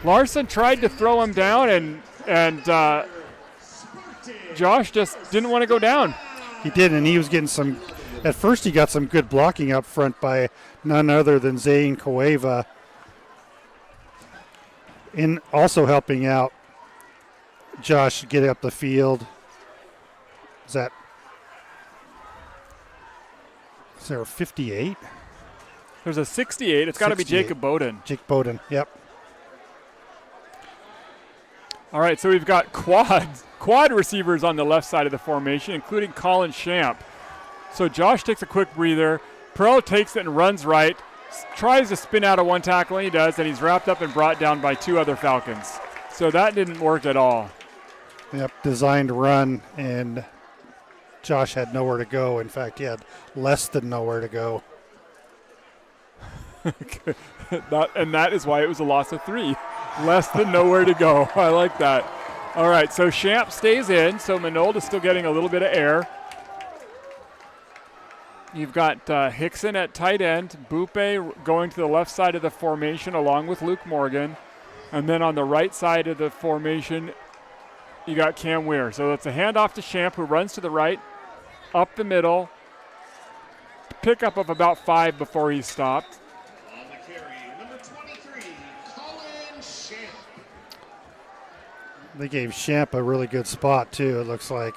Larson tried to throw him down, and Josh just didn't want to go down. He did, and he was getting some – at first he got some good blocking up front by none other than Zane Cueva. And also helping out Josh get up the field. Is there a 58? There's a 68. It's got to be Jacob Bowden. Jake Bowden, yep. All right, so we've got quad receivers on the left side of the formation, including Colin Champ. So Josh takes a quick breather. Perillo takes it and runs right. Tries to spin out of one tackle, and he does, and he's wrapped up and brought down by 2 other Falcons. So that didn't work at all. Yep, designed run, and Josh had nowhere to go. In fact, he had less than nowhere to go. And that is why it was a loss of 3. Less than nowhere to go. I like that. All right, so Champ stays in, so Minold is still getting a little bit of air. You've got Hickson at tight end, Bupe going to the left side of the formation along with Luke Morgan. And then on the right side of the formation, you got Cam Weir. So it's a handoff to Champ, who runs to the right, up the middle, pickup of about 5 before he's stopped. On the carry, number 23, Colin Champ. They gave Champ a really good spot, too, it looks like.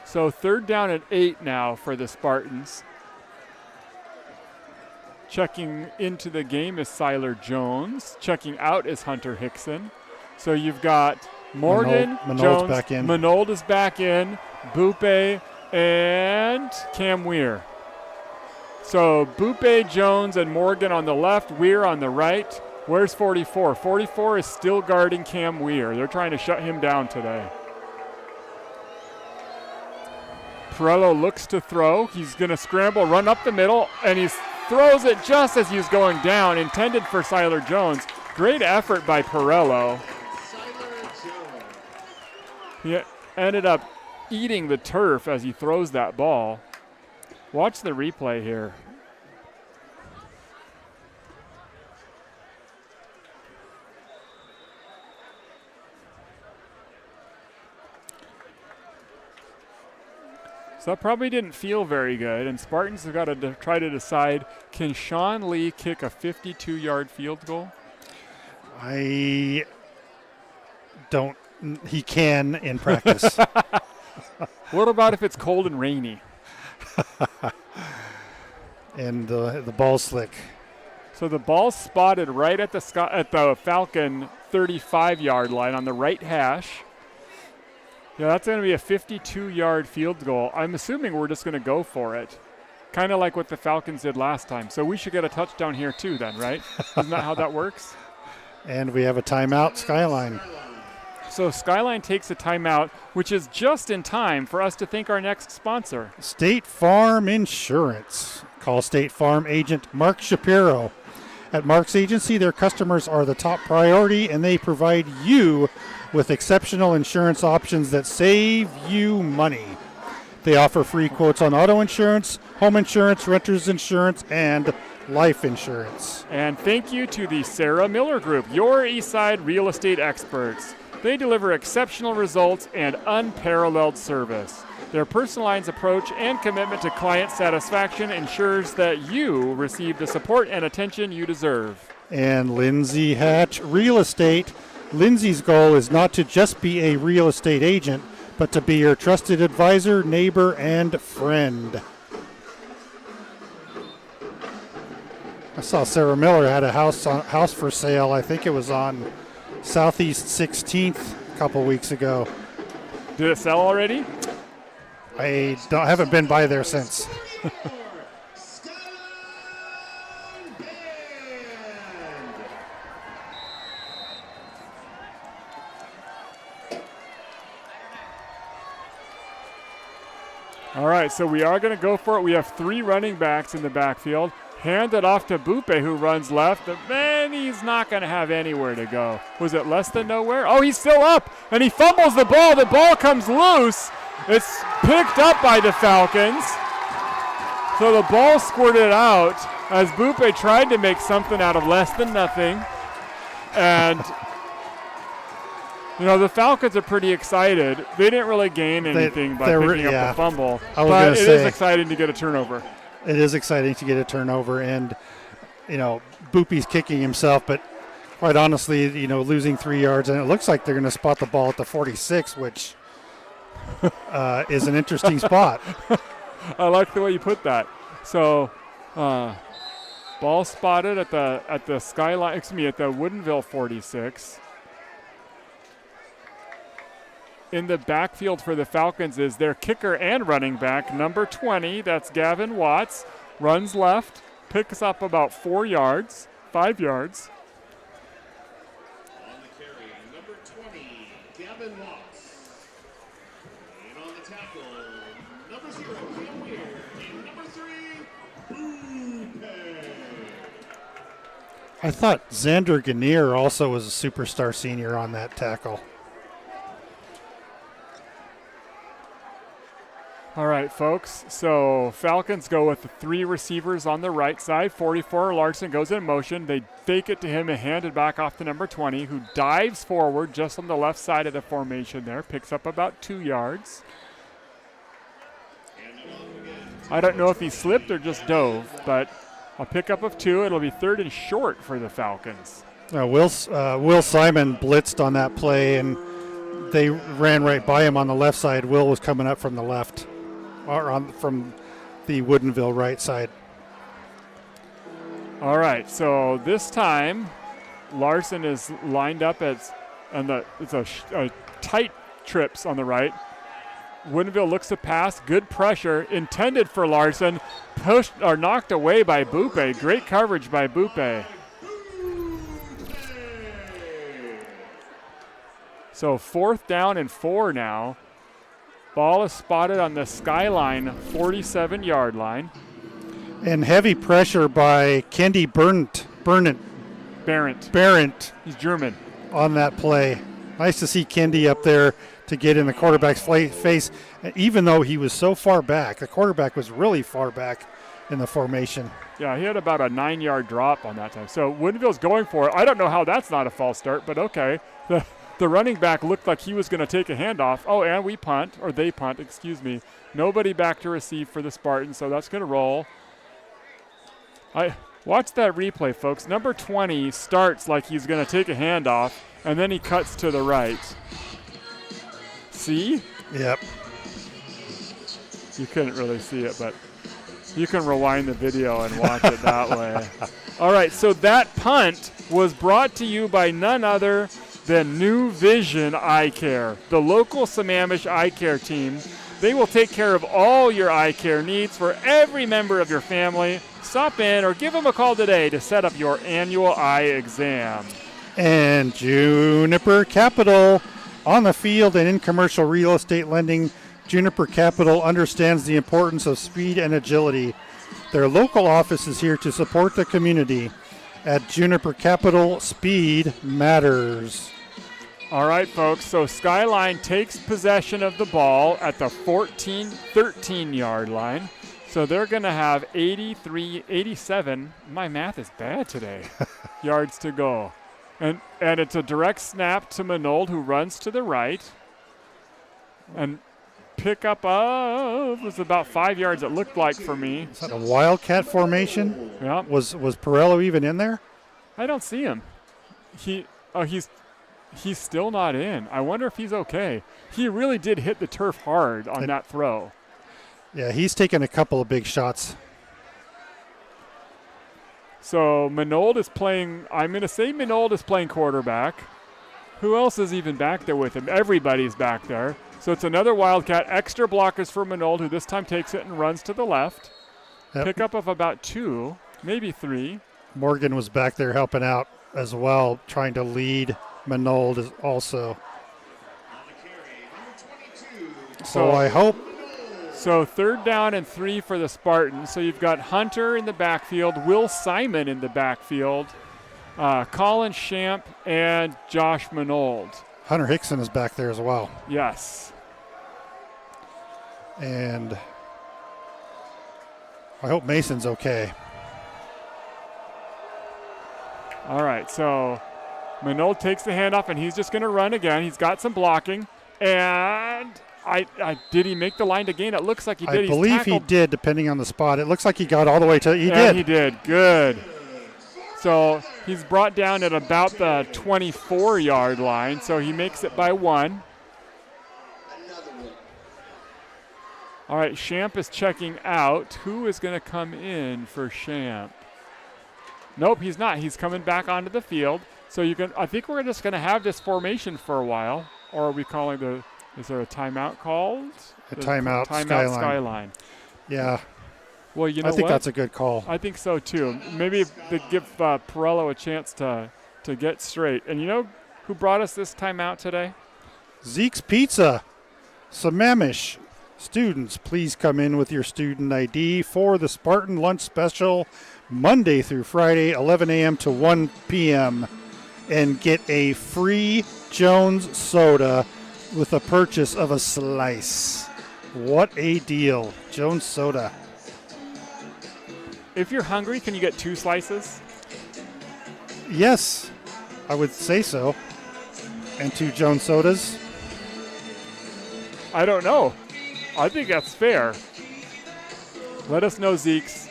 So 3rd down and 8 now for the Spartans. Checking into the game is Siler Jones. Checking out is Hunter Hickson. So you've got Morgan, Minold's Jones, back in. Minold is back in, Bupe, and Cam Weir. So Bupe, Jones, and Morgan on the left, Weir on the right. Where's 44? 44 is still guarding Cam Weir. They're trying to shut him down today. Perillo looks to throw. He's going to scramble, run up the middle, and he throws it just as he's going down, intended for Siler Jones. Great effort by Perillo. He ended up eating the turf as he throws that ball. Watch the replay here. So that probably didn't feel very good, and Spartans have got to try to decide, can Sean Lee kick a 52-yard field goal? I don't. He can in practice. What about if it's cold and rainy? And the ball's slick. So the ball's spotted right at the Falcon 35-yard line on the right hash. Yeah, that's going to be a 52-yard field goal. I'm assuming we're just going to go for it, kind of like what the Falcons did last time. So we should get a touchdown here too then, right? Isn't that how that works? And we have a timeout, Skyline. So Skyline takes a timeout, which is just in time for us to thank our next sponsor. State Farm Insurance. Call State Farm agent Mark Shapiro. At Mark's agency, their customers are the top priority, and they provide you with exceptional insurance options that save you money. They offer free quotes on auto insurance, home insurance, renter's insurance, and life insurance. And thank you to the Sarah Miller Group, your Eastside real estate experts. They deliver exceptional results and unparalleled service. Their personalized approach and commitment to client satisfaction ensures that you receive the support and attention you deserve. And Lindsay Hatch Real Estate. Lindsay's goal is not to just be a real estate agent, but to be your trusted advisor, neighbor, and friend. I saw Sarah Miller had a house for sale. I think it was on Southeast 16th a couple weeks ago. Did it sell already? I haven't been by there since. All right, so we are going to go for it. We have 3 running backs in the backfield. Hand it off to Bupe, who runs left, but then he's not going to have anywhere to go. Was it less than nowhere? Oh, he's still up, and he fumbles the ball. The ball comes loose. It's picked up by the Falcons. So the ball squirted out as Bupe tried to make something out of less than nothing. And, the Falcons are pretty excited. They didn't really gain anything by picking up the fumble. But it is exciting to get a turnover. It is exciting to get a turnover, and, Bupe's kicking himself, but quite honestly, losing 3 yards, and it looks like they're going to spot the ball at the 46, which is an interesting spot. I like the way you put that. So, ball spotted at the Skyline, at the Woodinville 46. In the backfield for the Falcons is their kicker and running back, number 20. That's Gavin Watts. Runs left, picks up about 5 yards. On the carry, number 20, Gavin Watts. And on the tackle, number 0, Cam Weir. And number 3, Bupe. I thought Xander Gannier also was a superstar senior on that tackle. All right, folks. So Falcons go with the 3 receivers on the right side. 44, Larson goes in motion. They fake it to him and hand it back off to number 20, who dives forward just on the left side of the formation there. Picks up about 2 yards. I don't know if he slipped or just dove, but a pickup of 2. It'll be 3rd and short for the Falcons. Will Simon blitzed on that play, and they ran right by him on the left side. Will was coming up from the left. From the Woodinville right side. All right, so this time Larson is lined up it's a tight trips on the right. Woodinville looks to pass, good pressure, intended for Larson, pushed or knocked away by Bupe. Great coverage by Bupe. So 4th down and 4 now. Ball is spotted on the Skyline 47-yard line. And heavy pressure by Kendi Barrent. He's German. On that play. Nice to see Kendi up there to get in the quarterback's face. Even though he was so far back, the quarterback was really far back in the formation. Yeah, he had about a 9-yard drop on that time. So Woodinville's going for it. I don't know how that's not a false start, but okay. The running back looked like he was going to take a handoff. Oh, and we punt, or they punt, excuse me. Nobody back to receive for the Spartans, so that's going to roll. Watch that replay, folks. Number 20 starts like he's going to take a handoff, and then he cuts to the right. See? Yep. You couldn't really see it, but you can rewind the video and watch it that way. All right, so that punt was brought to you by none other than New Vision Eye Care, the local Sammamish eye care team. They will take care of all your eye care needs for every member of your family. Stop in or give them a call today to set up your annual eye exam. And Juniper Capital. On the field and in commercial real estate lending, Juniper Capital understands the importance of speed and agility. Their local office is here to support the community. At Juniper Capital, speed matters. All right, folks, so Skyline takes possession of the ball at the 13-yard line. So they're going to have 87, my math is bad today, yards to go. And it's a direct snap to Manold, who runs to the right. And pick up of was about 5 yards, it looked like for me. Is that a Wildcat formation? Yeah. Was Perello even in there? I don't see him. He's still not in. I wonder if he's okay. He really did hit the turf hard on that throw. Yeah, he's taken a couple of big shots. So Manold is playing, I'm going to say Manold is playing quarterback. Who else is even back there with him? Everybody's back there. So it's another Wildcat. Extra blockers for Manold, who this time takes it and runs to the left. Yep. Pickup of about 2, maybe 3. Morgan was back there helping out as well, trying to lead Manold also. So I hope. So 3rd down and 3 for the Spartans. So you've got Hunter in the backfield, Will Simon in the backfield, Colin Champ, and Josh Manold. Hunter Hickson is back there as well. Yes. And I hope Mason's okay. All right, so Manold takes the handoff, and he's just going to run again. He's got some blocking. And did he make the line to gain? It looks like he did. I believe he did, depending on the spot. It looks like he got all the way to – he did. He did. Good. So he's brought down at about the 24-yard line, so he makes it by 1. All right, Champ is checking out. Who is going to come in for Champ? Nope, he's not. He's coming back onto the field. So I think we're just going to have this formation for a while. Or are we calling is there a timeout called? A timeout Skyline. Yeah. Well, you know I think what? that's a good call. I think so, too. Maybe they give Perello a chance to get straight. And you know who brought us this timeout today? Zeke's Pizza. Sammamish. Students, please come in with your student ID for the Spartan Lunch Special Monday through Friday, 11 a.m. to 1 p.m. and get a free Jones soda with a purchase of a slice. What a deal. Jones soda. If you're hungry, can you get 2 slices? Yes, I would say so. And 2 Jones sodas. I don't know. I think that's fair. Let us know, Zeeks.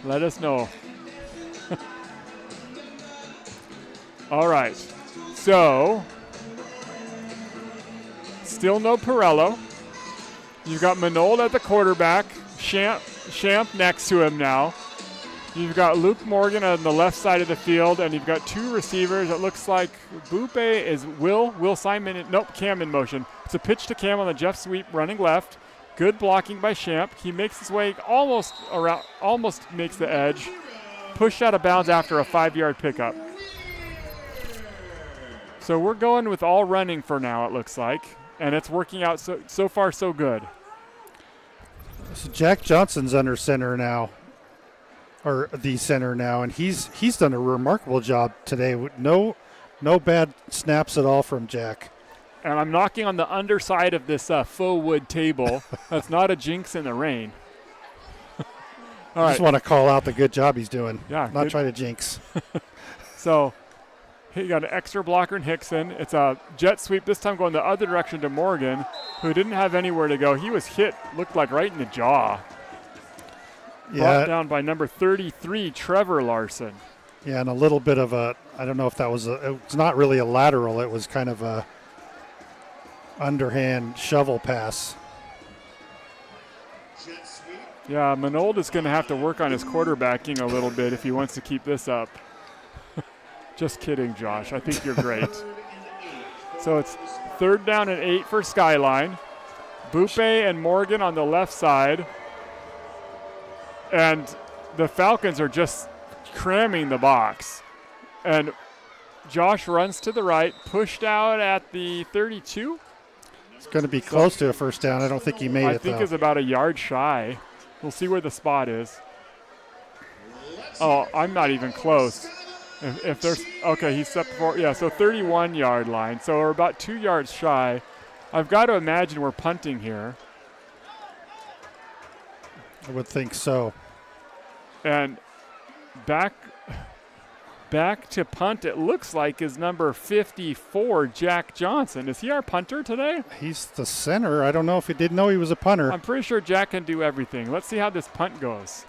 Let us know. All right. So, still no Perello. You've got Manold at the quarterback. Champ next to him now. You've got Luke Morgan on the left side of the field, and you've got 2 receivers. It looks like Bupe is Will Simon. Nope, Cam in motion. It's a pitch to Cam on the jet sweep running left. Good blocking by Champ. He makes his way almost makes the edge. Pushed out of bounds after a 5-yard pickup. So we're going with all running for now, it looks like. And it's working out so far so good. So Jack Johnson's under center now. Or the center now, and he's done a remarkable job today. No bad snaps at all from Jack. And I'm knocking on the underside of this faux wood table. That's not a jinx in the rain. I just want to call out the good job he's doing. Yeah, not try to jinx. So he got an extra blocker in Hickson. It's a jet sweep, this time going the other direction to Morgan, who didn't have anywhere to go. He was hit, looked like right in the jaw. Brought down by number 33, Trevor Larson. Yeah, and a little bit of I don't know if that was it's not really a lateral. It was kind of a underhand shovel pass. Yeah, Manold is going to have to work on his quarterbacking a little bit if he wants to keep this up. Just kidding, Josh. I think you're great. So it's 3rd down and 8 for Skyline. Bupe and Morgan on the left side. And the Falcons are just cramming the box. And Josh runs to the right, pushed out at the 32. It's going to be close to a first down. I don't think he made it, I think though. is about a yard shy. We'll see where the spot is. Oh, I'm not even close. If there's, okay, he's set for, yeah, so 31-yard line. So we're about 2 yards shy. I've got to imagine we're punting here. I would think so. And back to punt, it looks like, is number 54, Jack Johnson. Is he our punter today? He's the center. I don't know if he didn't know he was a punter. I'm pretty sure Jack can do everything. Let's see how this punt goes.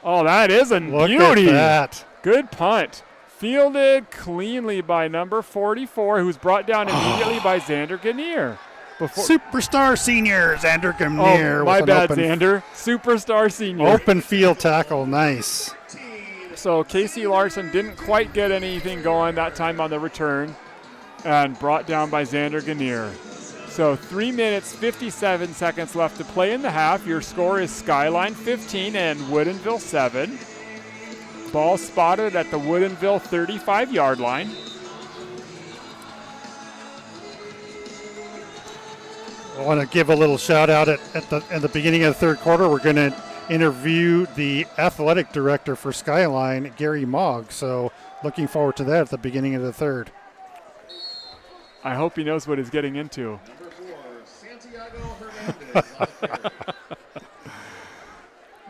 Oh, that is a beauty. Look at that. Good punt. Fielded cleanly by number 44, who's brought down immediately by Xander Gannier. Superstar senior, Xander Gannier. Oh, my bad, Xander. Superstar senior. Open field tackle. Nice. So Casey Larson didn't quite get anything going that time on the return and brought down by Xander Gannier. So 3 minutes, 57 seconds left to play in the half. Your score is Skyline 15 and Woodinville 7. Ball spotted at the Woodinville 35-yard line. I want to give a little shout out at the beginning of the third quarter. We're going to interview the athletic director for Skyline, Gary Mogg. So looking forward to that at the beginning of the third. I hope he knows what he's getting into.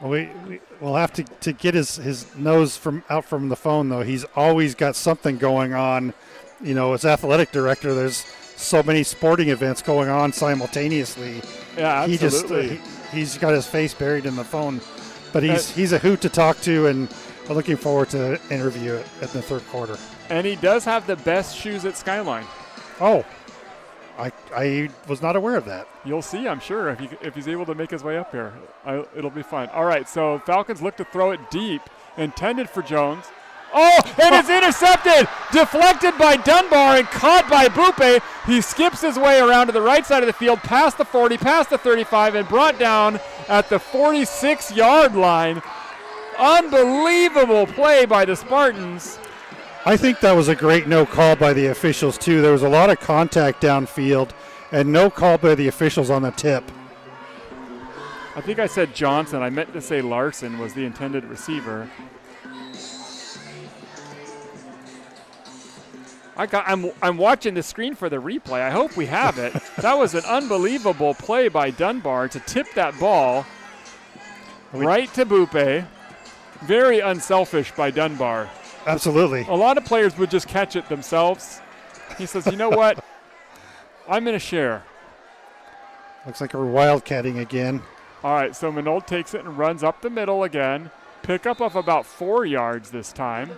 We'll have to get his nose out from the phone, though. He's always got something going on. You know, as athletic director, there's so many sporting events going on simultaneously. Yeah, absolutely. He's got his face buried in the phone. But he's a hoot to talk to, and I'm looking forward to the interview at the third quarter. And he does have the best shoes at Skyline. Oh, I was not aware of that. You'll see, I'm sure, if he's able to make his way up here. It'll be fun. All right, so Falcons look to throw it deep, intended for Jones. Oh, and it's intercepted! Deflected by Dunbar and caught by Bupe. He skips his way around to the right side of the field, past the 40, past the 35, and brought down at the 46-yard line. Unbelievable play by the Spartans. I think that was a great no call by the officials, too. There was a lot of contact downfield and no call by the officials on the tip. I think I said Johnson. I meant to say Larson was the intended receiver. I'm watching the screen for the replay. I hope we have it. That was an unbelievable play by Dunbar to tip that ball right to Bupe. Very unselfish by Dunbar. Absolutely. A lot of players would just catch it themselves. He says, you know what? I'm going to share. Looks like we're wildcatting again. All right, so Minold takes it and runs up the middle again. Pickup of about 4 yards this time.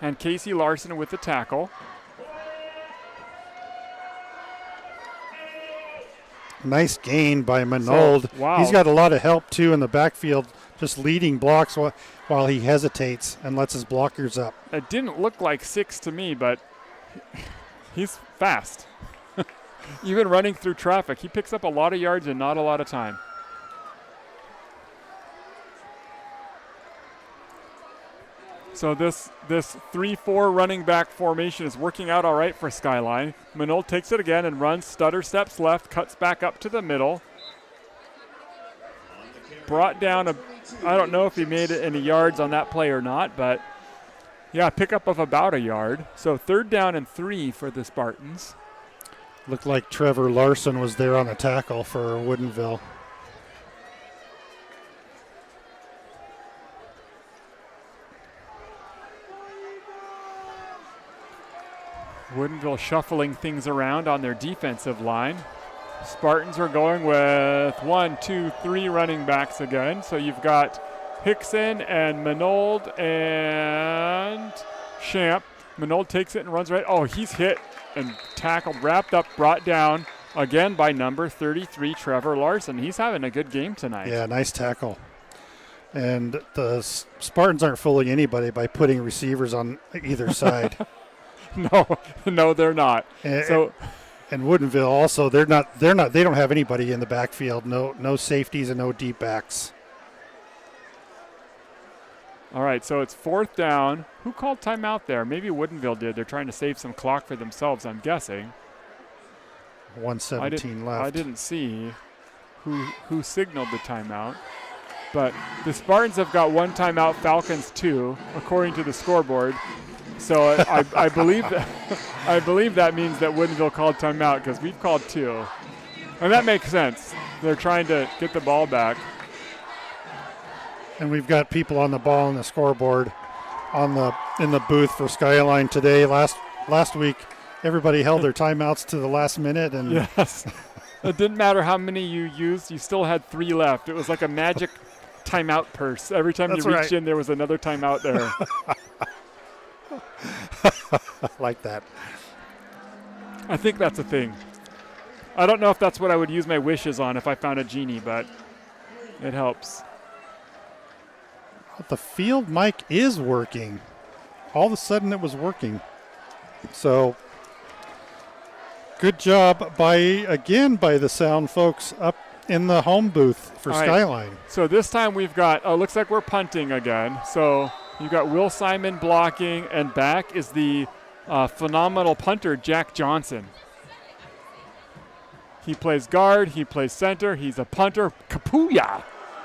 And Casey Larson with the tackle. Nice gain by Minold. So, wow. He's got a lot of help, too, in the backfield, just leading blocks while he hesitates and lets his blockers up. It didn't look like 6 to me, but he's fast. Even running through traffic, he picks up a lot of yards in not a lot of time. So this 3-4 running back formation is working out all right for Skyline. Minold takes it again and runs, stutter steps left, cuts back up to the middle. Brought down I don't know if he made it any yards on that play or not, but yeah, pickup of about a yard. So 3rd down and 3 for the Spartans. Looked like Trevor Larson was there on the tackle for Woodinville. Woodinville shuffling things around on their defensive line. Spartans are going with 1, 2, 3 running backs again. So you've got Hickson and Minold and Champ. Minold takes it and runs right. Oh, he's hit and tackled, wrapped up, brought down again by number 33, Trevor Larson. He's having a good game tonight. Yeah, nice tackle. And the Spartans aren't fooling anybody by putting receivers on either side. No, they're not. And Woodinville also, they don't have anybody in the backfield. No safeties and no deep backs. All right, so it's 4th down. Who called timeout there? Maybe Woodinville did. They're trying to save some clock for themselves, I'm guessing. 1:17 left. I didn't see who signaled the timeout. But the Spartans have got 1 timeout, Falcons 2, according to the scoreboard. So I believe that means that Woodinville called timeout because we've called 2. And that makes sense. They're trying to get the ball back. And we've got people on the ball on the scoreboard in the booth for Skyline today. Last week, everybody held their timeouts to the last minute. And yes. It didn't matter how many you used. You still had 3 left. It was like a magic timeout purse. Every time you reached in, there was another timeout there. Like that. I think that's a thing. I don't know if that's what I would use my wishes on if I found a genie, but it helps. The field mic is working. All of a sudden it was working. So good job by the sound folks up in the home booth for Skyline. Right. So this time we've got, looks like we're punting again. So you've got Will Simon blocking, and back is the phenomenal punter, Jack Johnson. He plays guard, he plays center, he's a punter, Kapuya.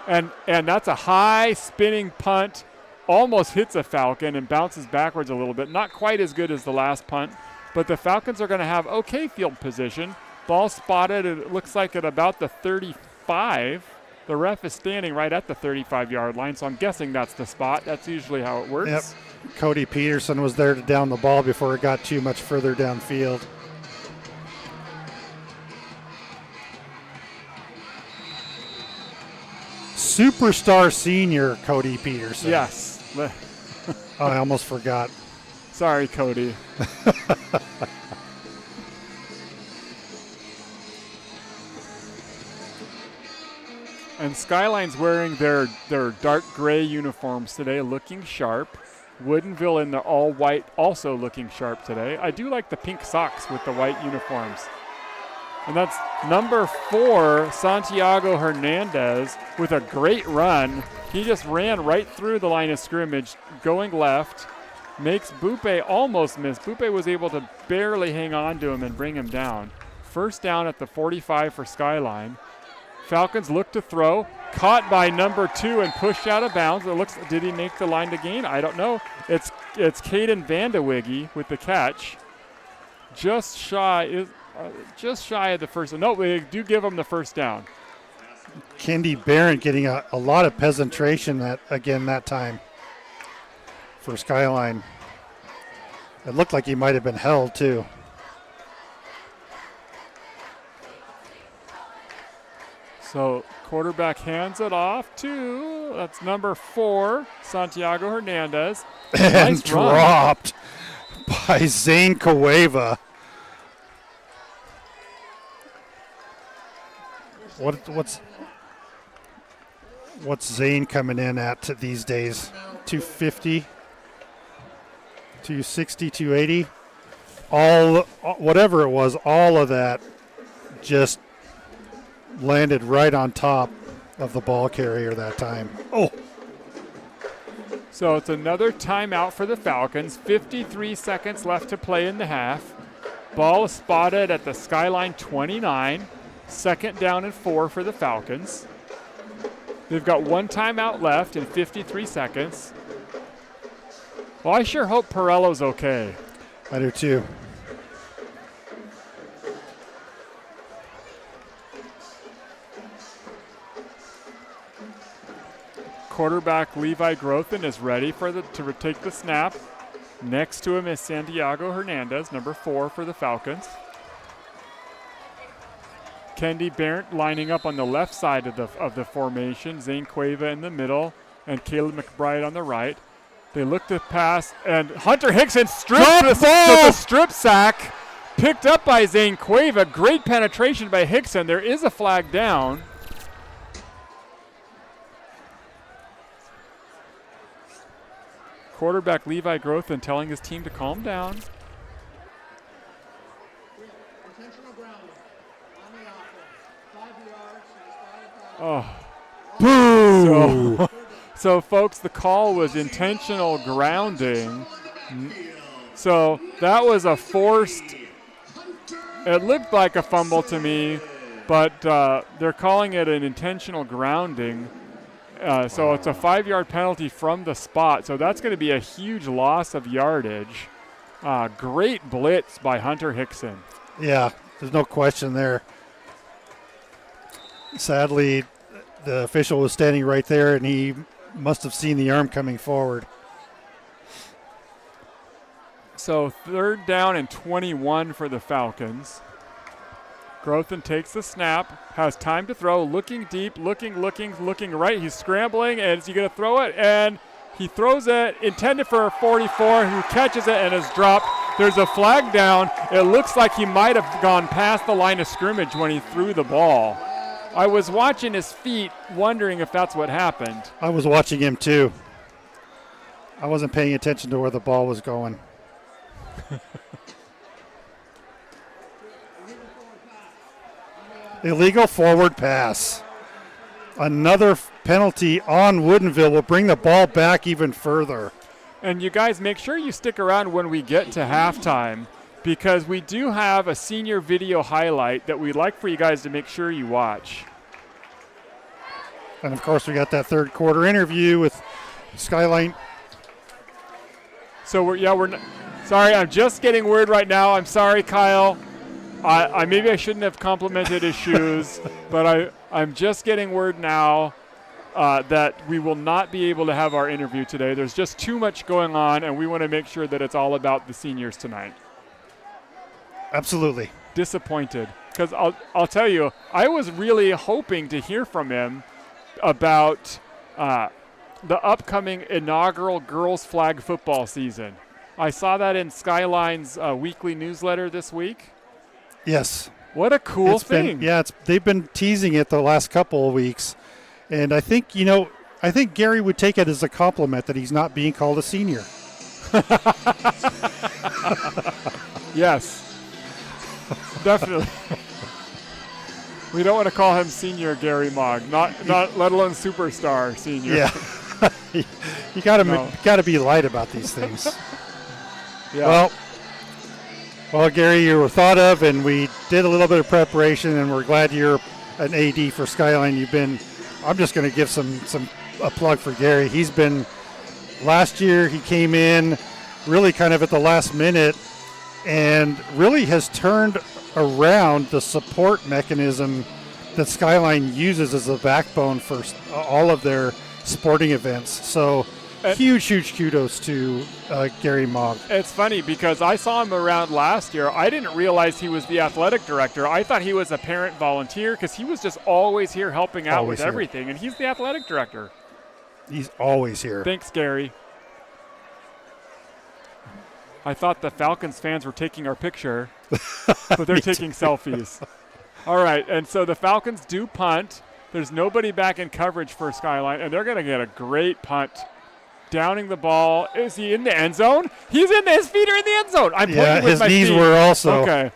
And that's a high spinning punt, almost hits a Falcon and bounces backwards a little bit. Not quite as good as the last punt, but the Falcons are going to have okay field position. Ball spotted, it looks like at about the 35. The ref is standing right at the 35-yard line, so I'm guessing that's the spot. That's usually how it works. Yep. Cody Peterson was there to down the ball before it got too much further downfield. Superstar senior Cody Peterson. Yes. Oh, I almost forgot. Sorry, Cody. And Skyline's wearing their dark gray uniforms today, looking sharp. Woodinville in the all white, also looking sharp today. I do like the pink socks with the white uniforms. And that's number 4, Santiago Hernandez, with a great run. He just ran right through the line of scrimmage, going left, makes Bupe almost miss. Bupe was able to barely hang on to him and bring him down. First down at the 45 for Skyline. Falcons look to throw, caught by number 2 and pushed out of bounds. It looks, did he make the line to gain? I don't know. It's Caden Vandewiggy with the catch. Just shy of the first. No, we do give him the first down. Kendi Barron getting a lot of penetration that time for Skyline. It looked like he might have been held too. So quarterback hands it off to, that's number 4, Santiago Hernandez. And nice dropped by Zane Cueva. What's Zane coming in at these days? 250, 260, 280. Whatever it was, all of that just landed right on top of the ball carrier that time. Oh. So it's another timeout for the Falcons. 53 seconds left to play in the half. Ball is spotted at the Skyline 29. Second down and 4 for the Falcons. They've got 1 timeout left in 53 seconds. Well, I sure hope Perello's okay. I do too. Quarterback Levi Grothin is ready to take the snap. Next to him is Santiago Hernandez, number 4 for the Falcons. Kendi Barron lining up on the left side of the formation. Zane Cueva in the middle and Caleb McBride on the right. They look to pass, and Hunter Hickson stripped the strip sack. Picked up by Zane Cueva. Great penetration by Hickson. There is a flag down. Quarterback Levi Grothin telling his team to calm down. Oh. Boo! So, folks, the call was intentional grounding. So that was a forced, it looked like a fumble to me, but they're calling it an intentional grounding. So it's a 5-yard penalty from the spot. So that's going to be a huge loss of yardage. Great blitz by Hunter Hickson. Yeah, there's no question there. Sadly, the official was standing right there, and he must have seen the arm coming forward. So 3rd down and 21 for the Falcons. Grothin takes the snap, has time to throw, looking deep, looking right. He's scrambling, and is he going to throw it? And he throws it, intended for 44, who catches it and is dropped. There's a flag down. It looks like he might have gone past the line of scrimmage when he threw the ball. I was watching his feet, wondering if that's what happened. I was watching him too. I wasn't paying attention to where the ball was going. Illegal forward pass. Another penalty on Woodinville will bring the ball back even further. And you guys, make sure you stick around when we get to halftime, because we do have a senior video highlight that we'd like for you guys to make sure you watch. And, of course, we got that third quarter interview with Skyline. So, sorry, I'm just getting word right now. I'm sorry, Kyle. Maybe I shouldn't have complimented his shoes, but I'm just getting word now that we will not be able to have our interview today. There's just too much going on, and we want to make sure that it's all about the seniors tonight. Absolutely. Disappointed, because I'll tell you, I was really hoping to hear from him about the upcoming inaugural girls flag football season. I saw that in Skyline's weekly newsletter this week. Yes. What a cool thing. They've been teasing it the last couple of weeks. And I think Gary would take it as a compliment that he's not being called a senior. Yes. Definitely. We don't want to call him Senior Gary Mogg, not let alone superstar senior. Yeah. you gotta be light about these things. Yeah. Well, Gary, you were thought of, and we did a little bit of preparation, and we're glad you're an AD for Skyline. I'm just going to give a plug for Gary. He's been, last year he came in really kind of at the last minute and really has turned around the support mechanism that Skyline uses as a backbone for all of their sporting events. So huge kudos to Gary Mogg. It's funny because I saw him around last year. I didn't realize he was the athletic director. I thought he was a parent volunteer because he was just always here helping out with everything, and he's the athletic director. He's always here. Thanks, Gary. I thought the Falcons fans were taking our picture, but they're taking selfies. All right, and so the Falcons do punt. There's nobody back in coverage for Skyline, and they're going to get a great punt. Downing the ball. Is he in the end zone? His feet are in the end zone. I'm pointing with my feet. His knees were also. Okay.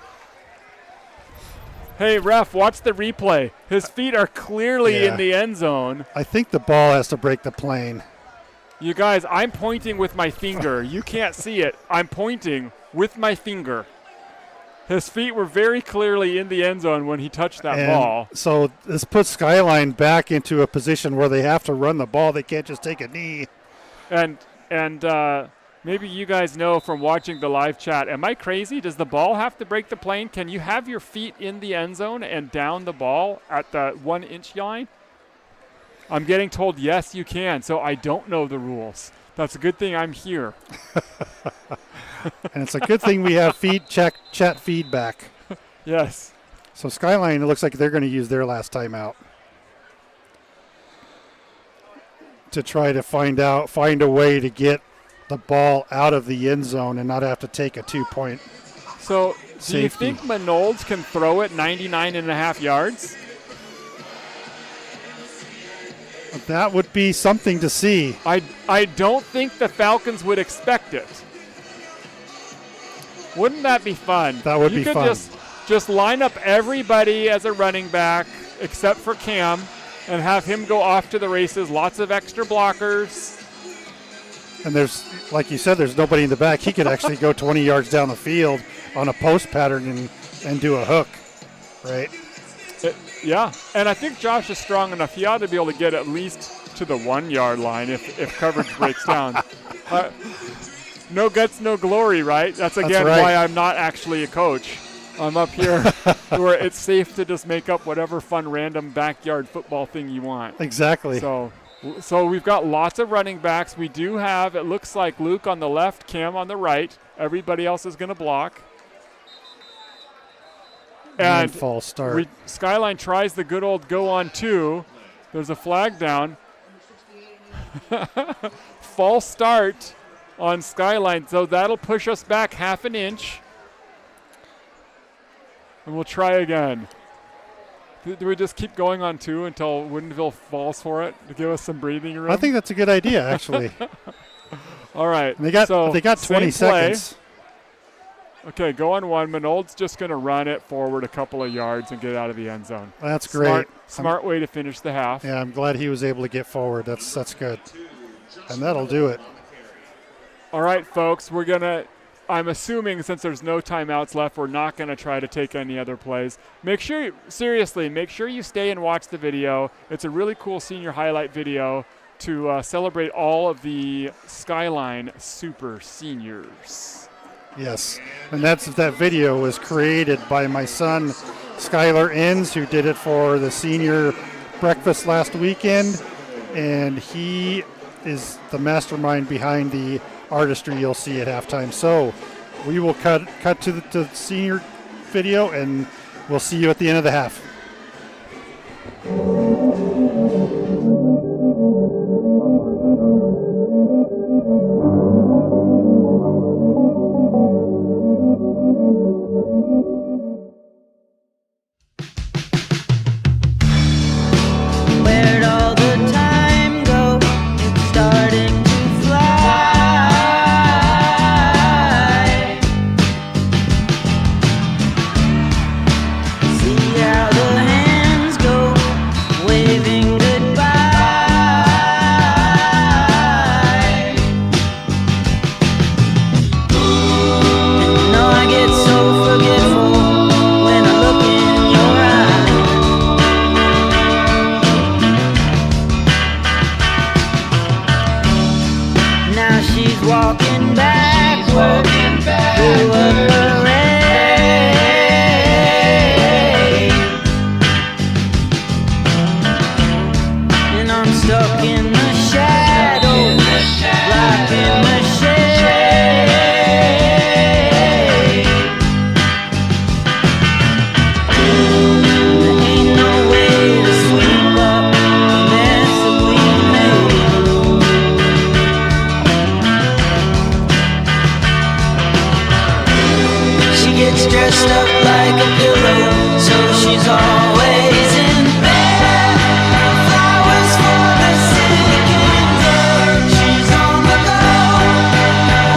Hey, ref, watch the replay. His feet are clearly in the end zone. I think the ball has to break the plane. You guys, I'm pointing with my finger. You can't see it. I'm pointing with my finger. His feet were very clearly in the end zone when he touched that ball. So this puts Skyline back into a position where they have to run the ball. They can't just take a knee. And maybe you guys know from watching the live chat, am I crazy? Does the ball have to break the plane? Can you have your feet in the end zone and down the ball at the 1-inch line? I'm getting told yes, you can, so I don't know the rules. That's a good thing I'm here. And it's a good thing we have chat feedback. Yes. So Skyline, it looks like they're going to use their last timeout to try to find a way to get the ball out of the end zone and not have to take a 2-point So safety. Do you think Manolds can throw it 99.5 yards? That would be something to see. I don't think the Falcons would expect it. Wouldn't that be fun? That would be fun. You could just line up everybody as a running back except for Cam, and have him go off to the races. Lots of extra blockers. And there's, like you said, there's nobody in the back. He could actually go 20 yards down the field on a post pattern and do a hook, right? Yeah, and I think Josh is strong enough. He ought to be able to get at least to the 1 yard line if coverage breaks down. No guts, no glory, right? That's again right. why I'm not actually a coach. I'm up here where it's safe to just make up whatever fun random backyard football thing you want. Exactly. So we've got lots of running backs. We do have, it looks like Luke on the left, Cam on the right. Everybody else is going to block. And false start. Skyline tries the good old go on 2. There's a flag down. False start on Skyline, so that'll push us back half an inch. And we'll try again. Do we just keep going on 2 until Woodinville falls for it to give us some breathing room? I think that's a good idea, actually. All right. They got 20 seconds. Okay, go on 1. Minold's just going to run it forward a couple of yards and get out of the end zone. That's great. Smart way to finish the half. Yeah, I'm glad he was able to get forward. That's good. And that'll do it. All right, folks, we're going to, I'm assuming since there's no timeouts left, we're not going to try to take any other plays. Make sure you stay and watch the video. It's a really cool senior highlight video to celebrate all of the Skyline Super Seniors. Yes, and that video was created by my son, Skylar Enns, who did it for the senior breakfast last weekend, and he is the mastermind behind the artistry you'll see at halftime. So we will cut to the senior video, and we'll see you at the end of the half. Where'd all the time go? It's starting to fly. See how the hands go, waving goodbye. And you know I get so forgetful when I look in your eyes. Now she's walking backward through a parade, and I'm stuck in the shadows, blocking the shade. There ain't no way to sweep up the mess that we made. She gets dressed up like a pillow, so she's always in bed. Flowers for the sick and dead. She's on the go,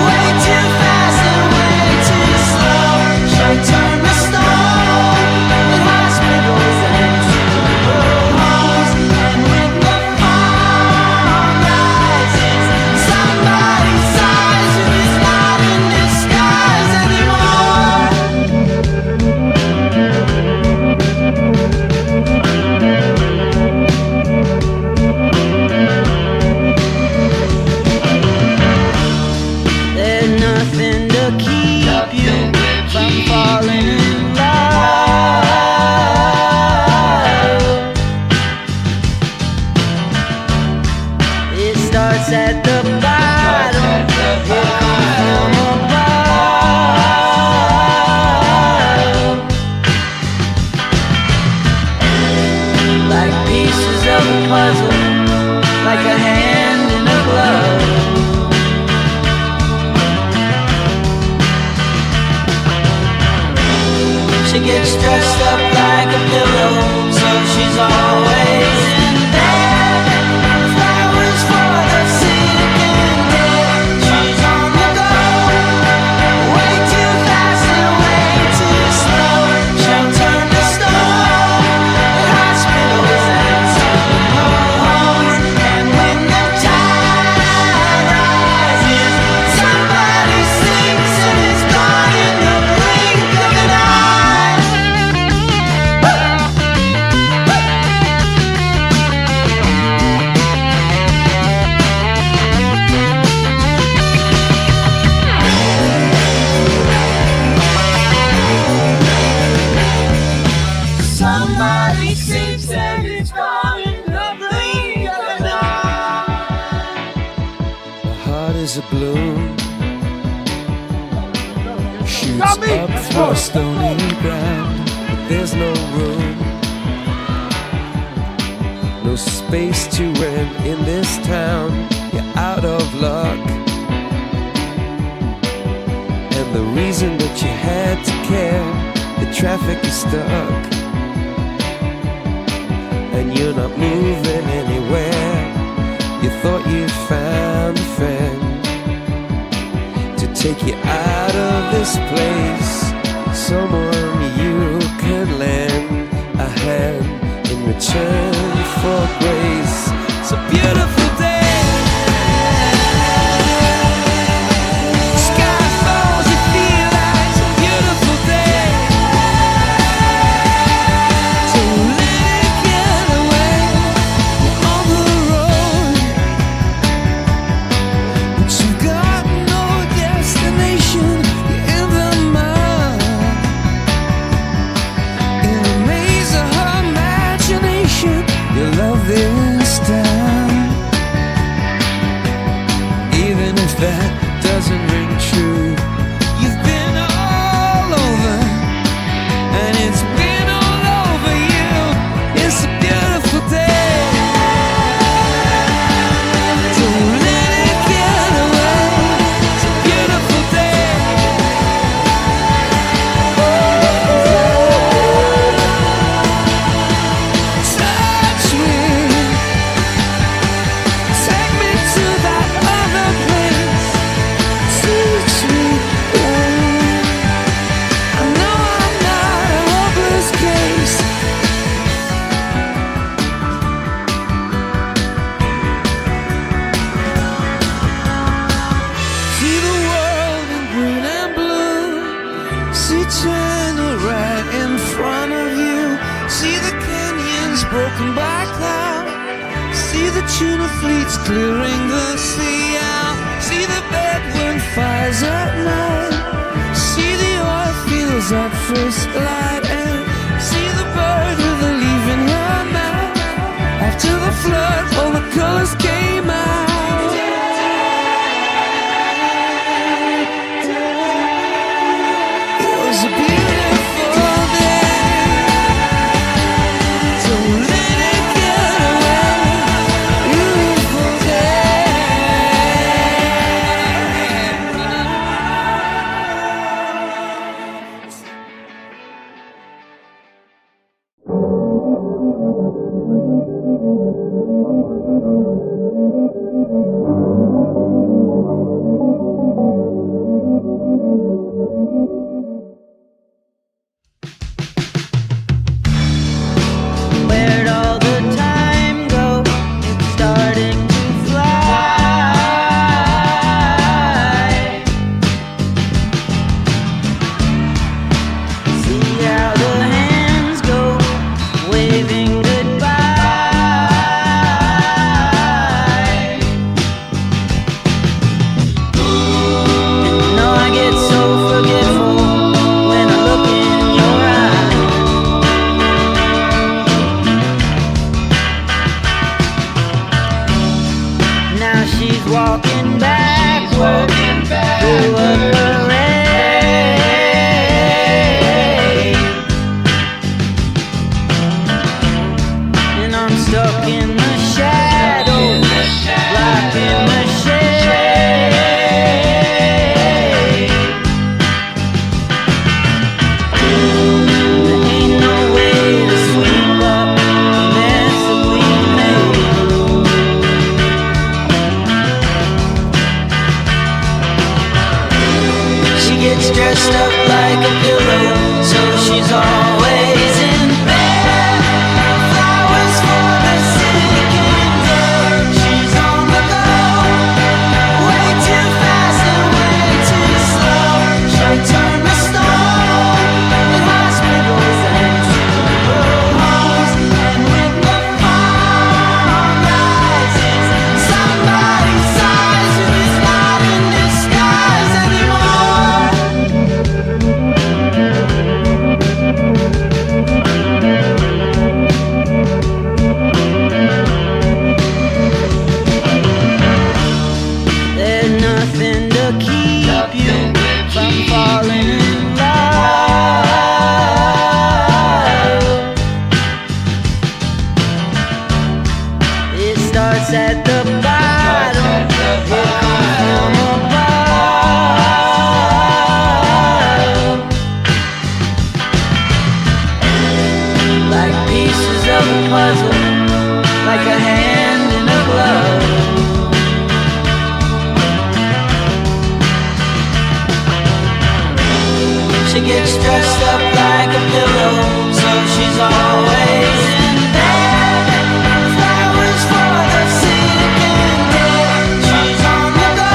way too fast and way too slow. She'll turn the stone in hospitals and funeral homes. And when the fire rises, somebody sighs who is not in disguise anymore. There's nothing to keep you from falling in love. It starts at the bottom, it comes from above. Like pieces of a puzzle, like a hand in a glove. She gets dressed up like a pillow, so she's always in bed. Flowers for the sick and dead. She's on the go, way too fast and way too slow. She'll turn to stone at hospitals and somebody sleeps and it's coming up the other night. My heart is a bloom, shoots up from stony ground, but there's no room, no space to rent in this town. You're out of luck, and the reason that you had to care, the traffic is stuck, and you're not moving anywhere. You thought you'd found a friend to take you out of this place, someone you can lend a hand in return for grace. It's a beautiful day. Sky falls, you feel like it's a beautiful day. Don't let it get away. You're on the road, but you've got no destination. You're in the mud, in a maze of her imagination. You love this town, even if that doesn't ring true. You've been all over, and it's been all over you. It's a beautiful day. Don't let it get away. It's a beautiful day. Touch me, take me to that other place. Teach me, I know I'm not a hopeless case. See the world in green and blue. See China right in front of you. See the canyons broken by cloud. See the tuna fleets clearing the sea out. See the bedroom fires at night. See the oil fields at first light. And see the bird with a leaf in her mouth. After the flood, all the colors came out. It was a beautiful day. Don't let it get away. Beautiful Where'd all the time go? It's starting to fly. See how the hands go, waving goodbye. And you know I get so forgetful when I look in your eyes. Now she's walking backward through a parade, and I'm stuck in the shadows, blocking the shade. There ain't no way to sweep up the mess that we made. She gets dressed up like a pillow, so she's always in bed. Flowers for the sick of a puzzle, like a hand in a glove. She gets dressed up like a pillow, so she's always in bed. Flowers for the sick and dead. She's on the go,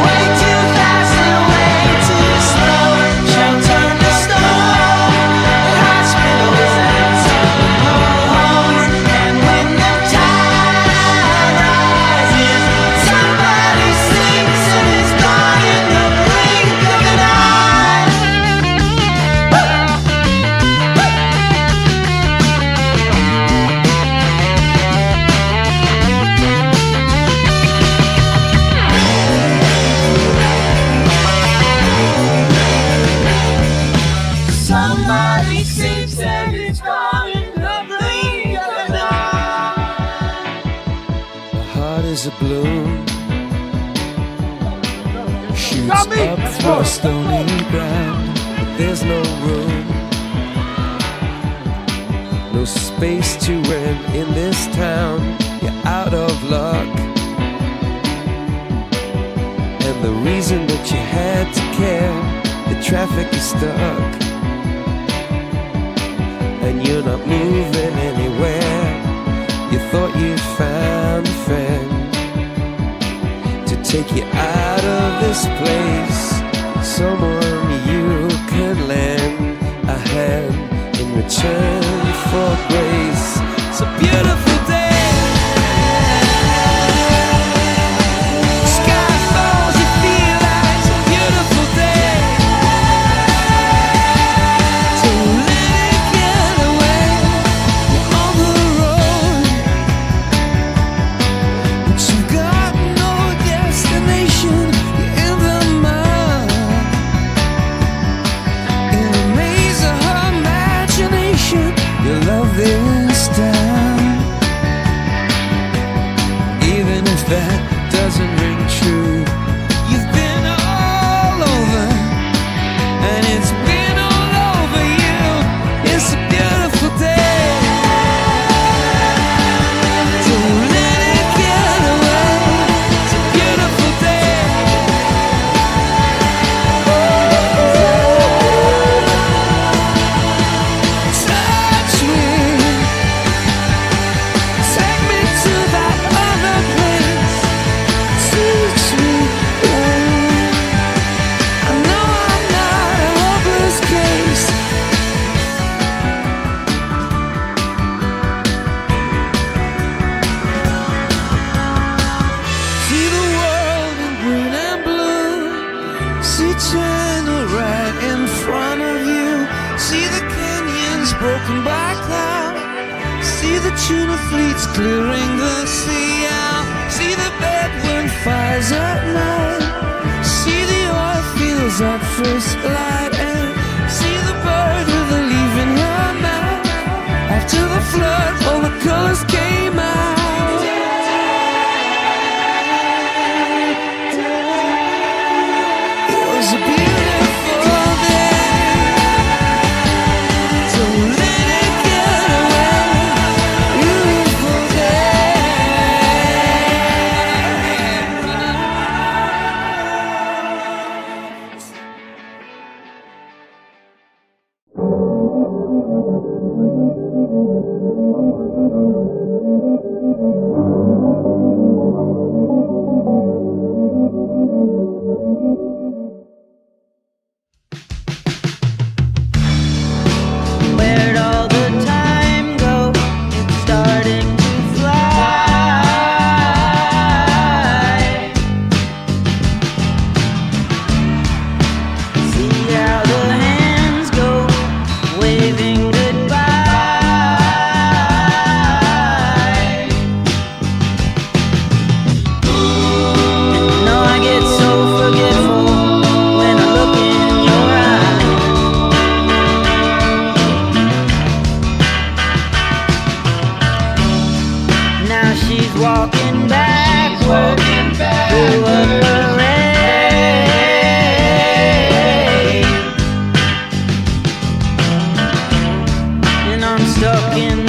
way too fast and way too slow. She'll turn to stone at hospitals and funeral homes. And when the tide rises, somebody sleeps and is gone in the blink of an eye. Somebody sleeps and it's gone in the blink of an eye. My heart is a bloom, shoots up through a stony ground, but there's no room, no space to rent in this town. You're out of luck, and the reason that you had to care, the traffic is stuck, and you're not moving anywhere. You thought you'd found a friend to take you out of this place, someone you can lend a hand in return for grace. It's a beautiful day. Sky falls, you feel like it's a beautiful day. So let it get away. You're on the road, but you've got no destination. You're in the mud, in a maze of her imagination. You love this town, even if that doesn't ring true. You've been all over, and it's been all over you. It's a beautiful day. So let it get away. It's a beautiful day. Touch me, take me to that other place. Teach me, I know I'm not a hopeless case. See the world in green and blue. See China right in front of you. See the canyons broken by cloud. See the tuna fleets clearing the sea out. See the bedroom fires at night. See the oil fields at first light. And see the bird with a leaf in her mouth. After the flood, all the colors came out. It was a beautiful day. So let it get away. Beautiful Where'd all the time go? It's starting to fly. See how the hands go, waving goodbye. No, I get so forgetful when I look in your eyes. Now she's walking backward through a parade, and I'm stuck in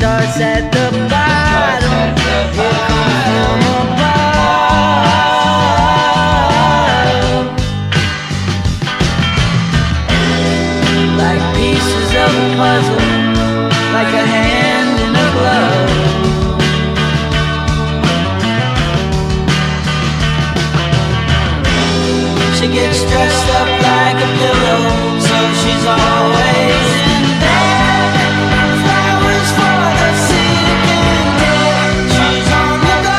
starts at the bottom. He'll come from above. Like pieces of a puzzle, like a hand in a glove. She gets dressed up like a pillow, so she's always in bed. Flowers for the sick and dead. She's on the go,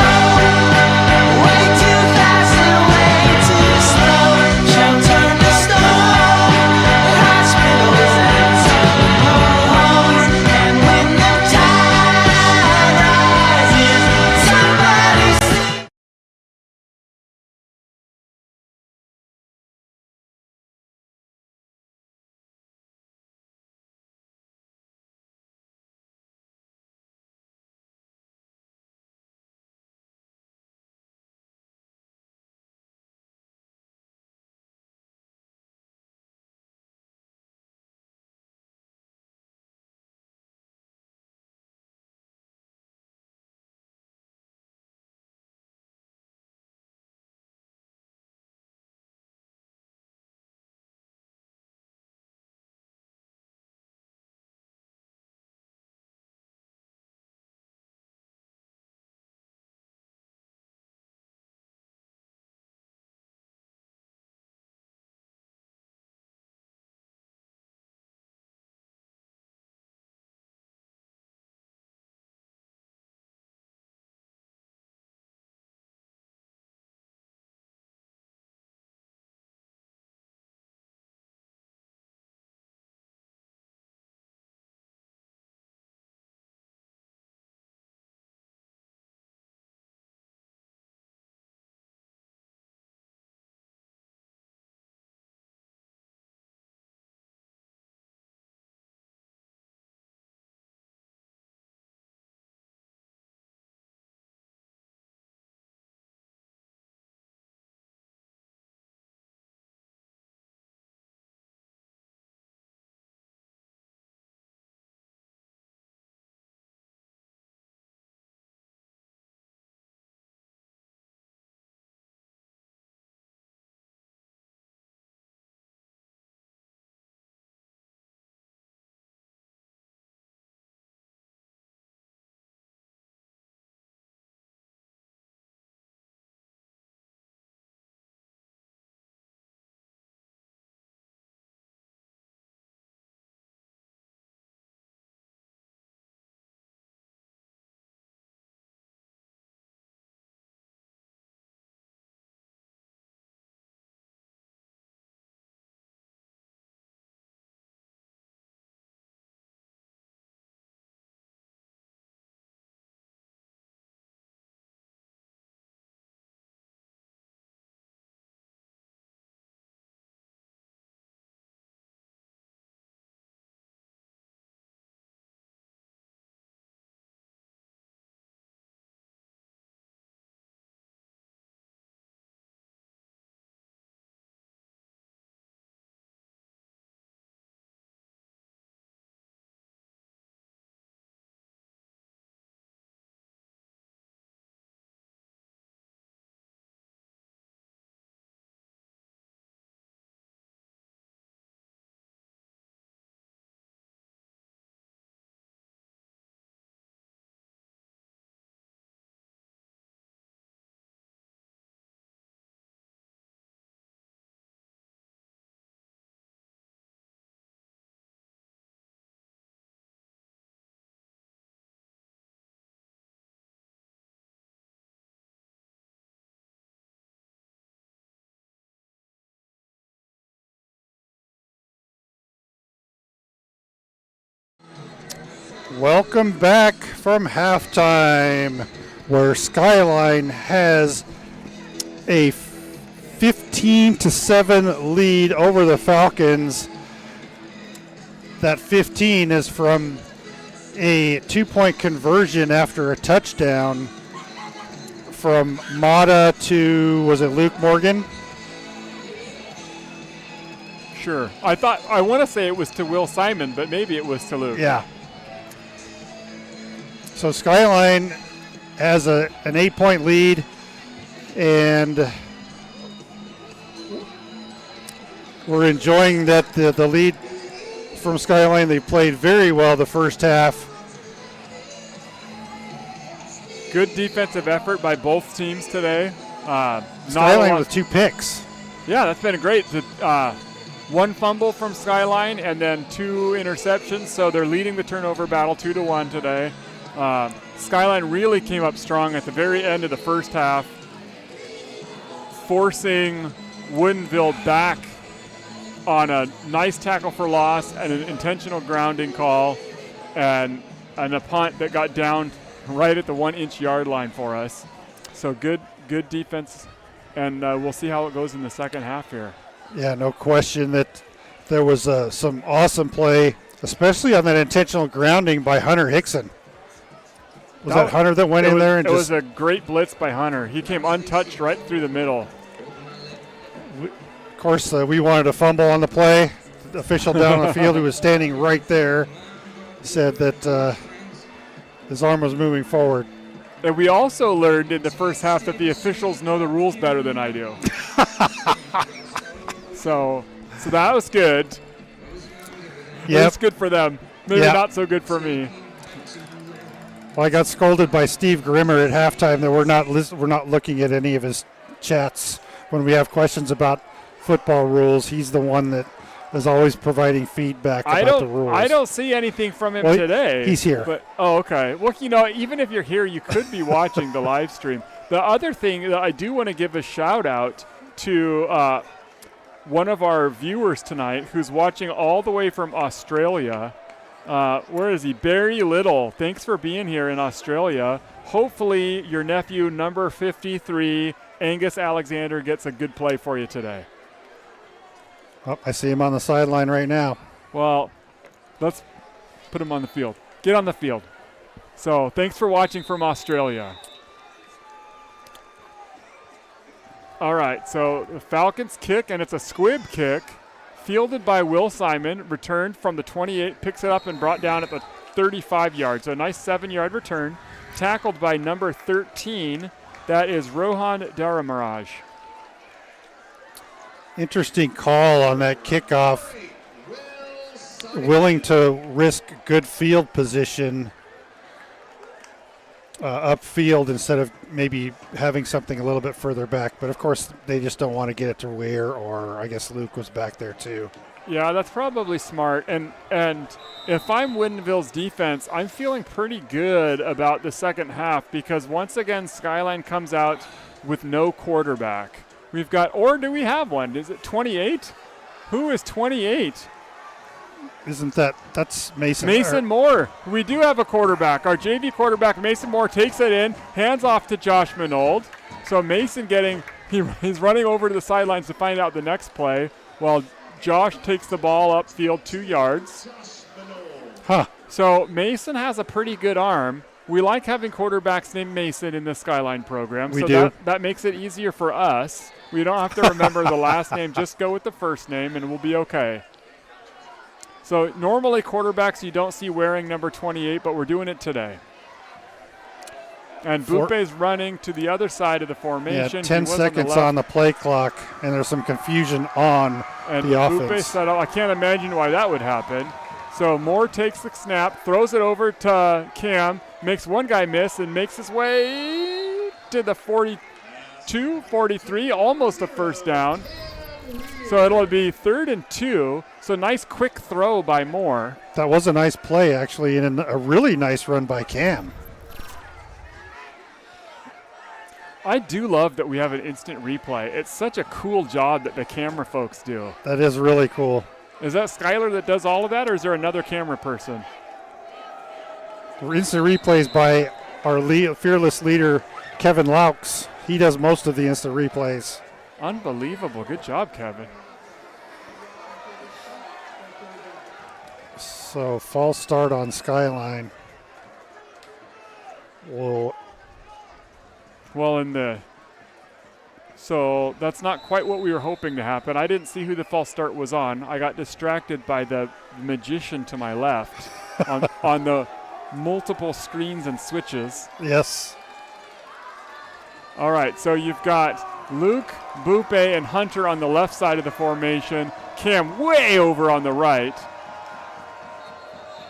way too fast and way too slow. She'll turn to stone at hospitals and homes. And when the tide rises, somebody sings. Welcome back from halftime, where Skyline has a 15-7 lead over the Falcons. That 15 is from a 2-point conversion after a touchdown from Mata to, was it Luke Morgan? Sure. I want to say it was to Will Simon, but maybe it was to Luke. Yeah. So Skyline has an 8-point lead, and we're enjoying that the lead from Skyline. They played very well the first half. Good defensive effort by both teams today. Skyline with 2 picks. Yeah, that's been great. One fumble from Skyline and then 2 interceptions, so they're leading the turnover battle 2-1 today. Skyline really came up strong at the very end of the first half, forcing Woodinville back on a nice tackle for loss and an intentional grounding call and a punt that got down right at the 1-inch yard line for us. So good defense, and we'll see how it goes in the second half here. Yeah, no question that there was some awesome play, especially on that intentional grounding by Hunter Hickson. Was that Hunter that went in there? It was a great blitz by Hunter. He came untouched right through the middle. Of course, we wanted a fumble on the play. The official down on the field, who was standing right there, said that his arm was moving forward. And we also learned in the first half that the officials know the rules better than I do. So that was good. Yeah, it's good for them. Maybe not so good for me. Well, I got scolded by Steve Grimmer at halftime that we're not looking at any of his chats when we have questions about football rules. He's the one that is always providing feedback about the rules. I don't see anything from him today. He's here. But, okay. Well, even if you're here, you could be watching the live stream. The other thing that I do want to give a shout out to one of our viewers tonight who's watching all the way from Australia. Where is he? Barry Little. Thanks for being here in Australia. Hopefully your nephew, number 53, Angus Alexander, gets a good play for you today. Oh, I see him on the sideline right now. Well, let's put him on the field. Get on the field. So thanks for watching from Australia. All right, so the Falcons kick, and it's a squib kick. Fielded by Will Simon, returned from the 28, picks it up and brought down at the 35 yards. So a nice 7-yard return. Tackled by number 13. That is Rohan Daramaraj. Interesting call on that kickoff. Willing to risk good field position upfield instead of maybe having something a little bit further back. But, of course, they just don't want to get it to Ware, or I guess Luke was back there too. Yeah, that's probably smart. And if I'm Woodinville's defense, I'm feeling pretty good about the second half because, once again, Skyline comes out with no quarterback. We've got, or do we have one? Is it 28? Who is 28? That's Mason? Mason Moore. We do have a quarterback. Our JV quarterback, Mason Moore, takes it in, hands off to Josh Minold. So Mason he's running over to the sidelines to find out the next play while Josh takes the ball upfield 2 yards. So Mason has a pretty good arm. We like having quarterbacks named Mason in the Skyline program. We do. That makes it easier for us. We don't have to remember the last name. Just go with the first name and we'll be okay. So normally quarterbacks you don't see wearing number 28, but we're doing it today. And Bupe's running to the other side of the formation. Yeah, 10 seconds on the play clock, and there's some confusion on the offense. Bupe set up. I can't imagine why that would happen. So Moore takes the snap, throws it over to Cam, makes one guy miss, and makes his way to the 42, 43, almost a first down. So it'll be 3rd and 2. So nice quick throw by Moore. That was a nice play, actually, and a really nice run by Cam. I do love that we have an instant replay. It's such a cool job that the camera folks do. That is really cool. Is that Skylar that does all of that, or is there another camera person? Instant replays by our fearless leader, Kevin Laux. He does most of the instant replays. Unbelievable. Good job, Kevin. So false start on Skyline. Whoa. Well, so that's not quite what we were hoping to happen. I didn't see who the false start was on. I got distracted by the magician to my left on the multiple screens and switches. Yes. All right, so you've got Luke, Bupe, and Hunter on the left side of the formation. Cam way over on the right.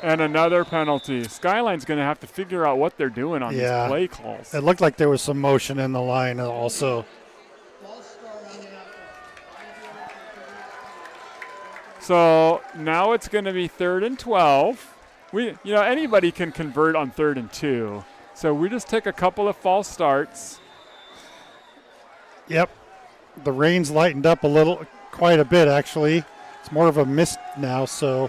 And another penalty. Skyline's going to have to figure out what they're doing on these play calls. It looked like there was some motion in the line also. So now it's going to be 3rd and 12. Anybody can convert on 3rd and 2. So we just took a couple of false starts. Yep. The rain's lightened up quite a bit actually. It's more of a mist now, So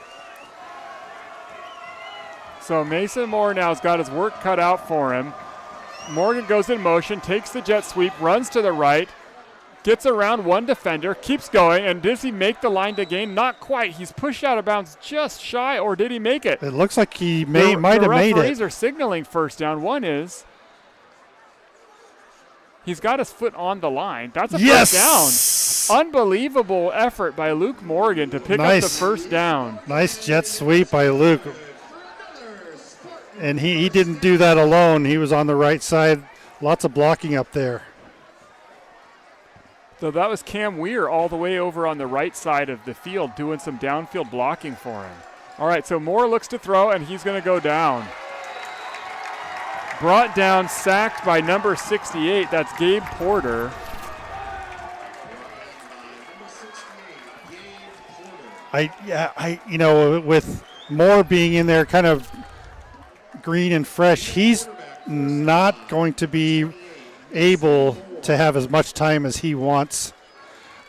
Mason Moore now has got his work cut out for him. Morgan goes in motion, takes the jet sweep, runs to the right, gets around one defender, keeps going, and does he make the line to gain? Not quite. He's pushed out of bounds just shy, or did he make it? It looks like he might have made it. The referees are signaling first down. One is. He's got his foot on the line. That's a first down. Unbelievable effort by Luke Morgan to pick up the first down. Nice jet sweep by Luke. And he didn't do that alone. He was on the right side. Lots of blocking up there. So that was Cam Weir all the way over on the right side of the field doing some downfield blocking for him. All right, so Moore looks to throw, and he's going to go down. Brought down, sacked by number 68. That's Gabe Porter. With Moore being in there kind of green and fresh, he's not going to be able to have as much time as he wants.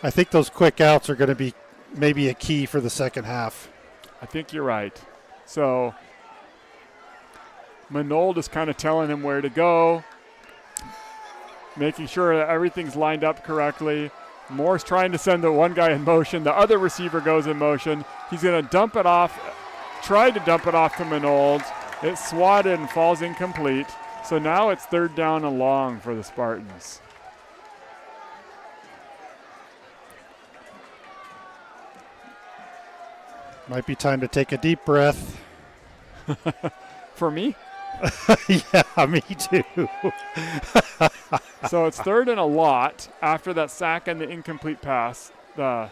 I think those quick outs are going to be maybe a key for the second half. I think you're right. So Manold is kind of telling him where to go, making sure that everything's lined up correctly. Moore's trying to send the one guy in motion. The other receiver goes in motion. He's going to dump it off, tried to dump it off to Manold. It's swatted and falls incomplete. So now it's 3rd down and long for the Spartans. Might be time to take a deep breath. For me? Yeah, me too. So it's 3rd and a lot after that sack and the incomplete pass. It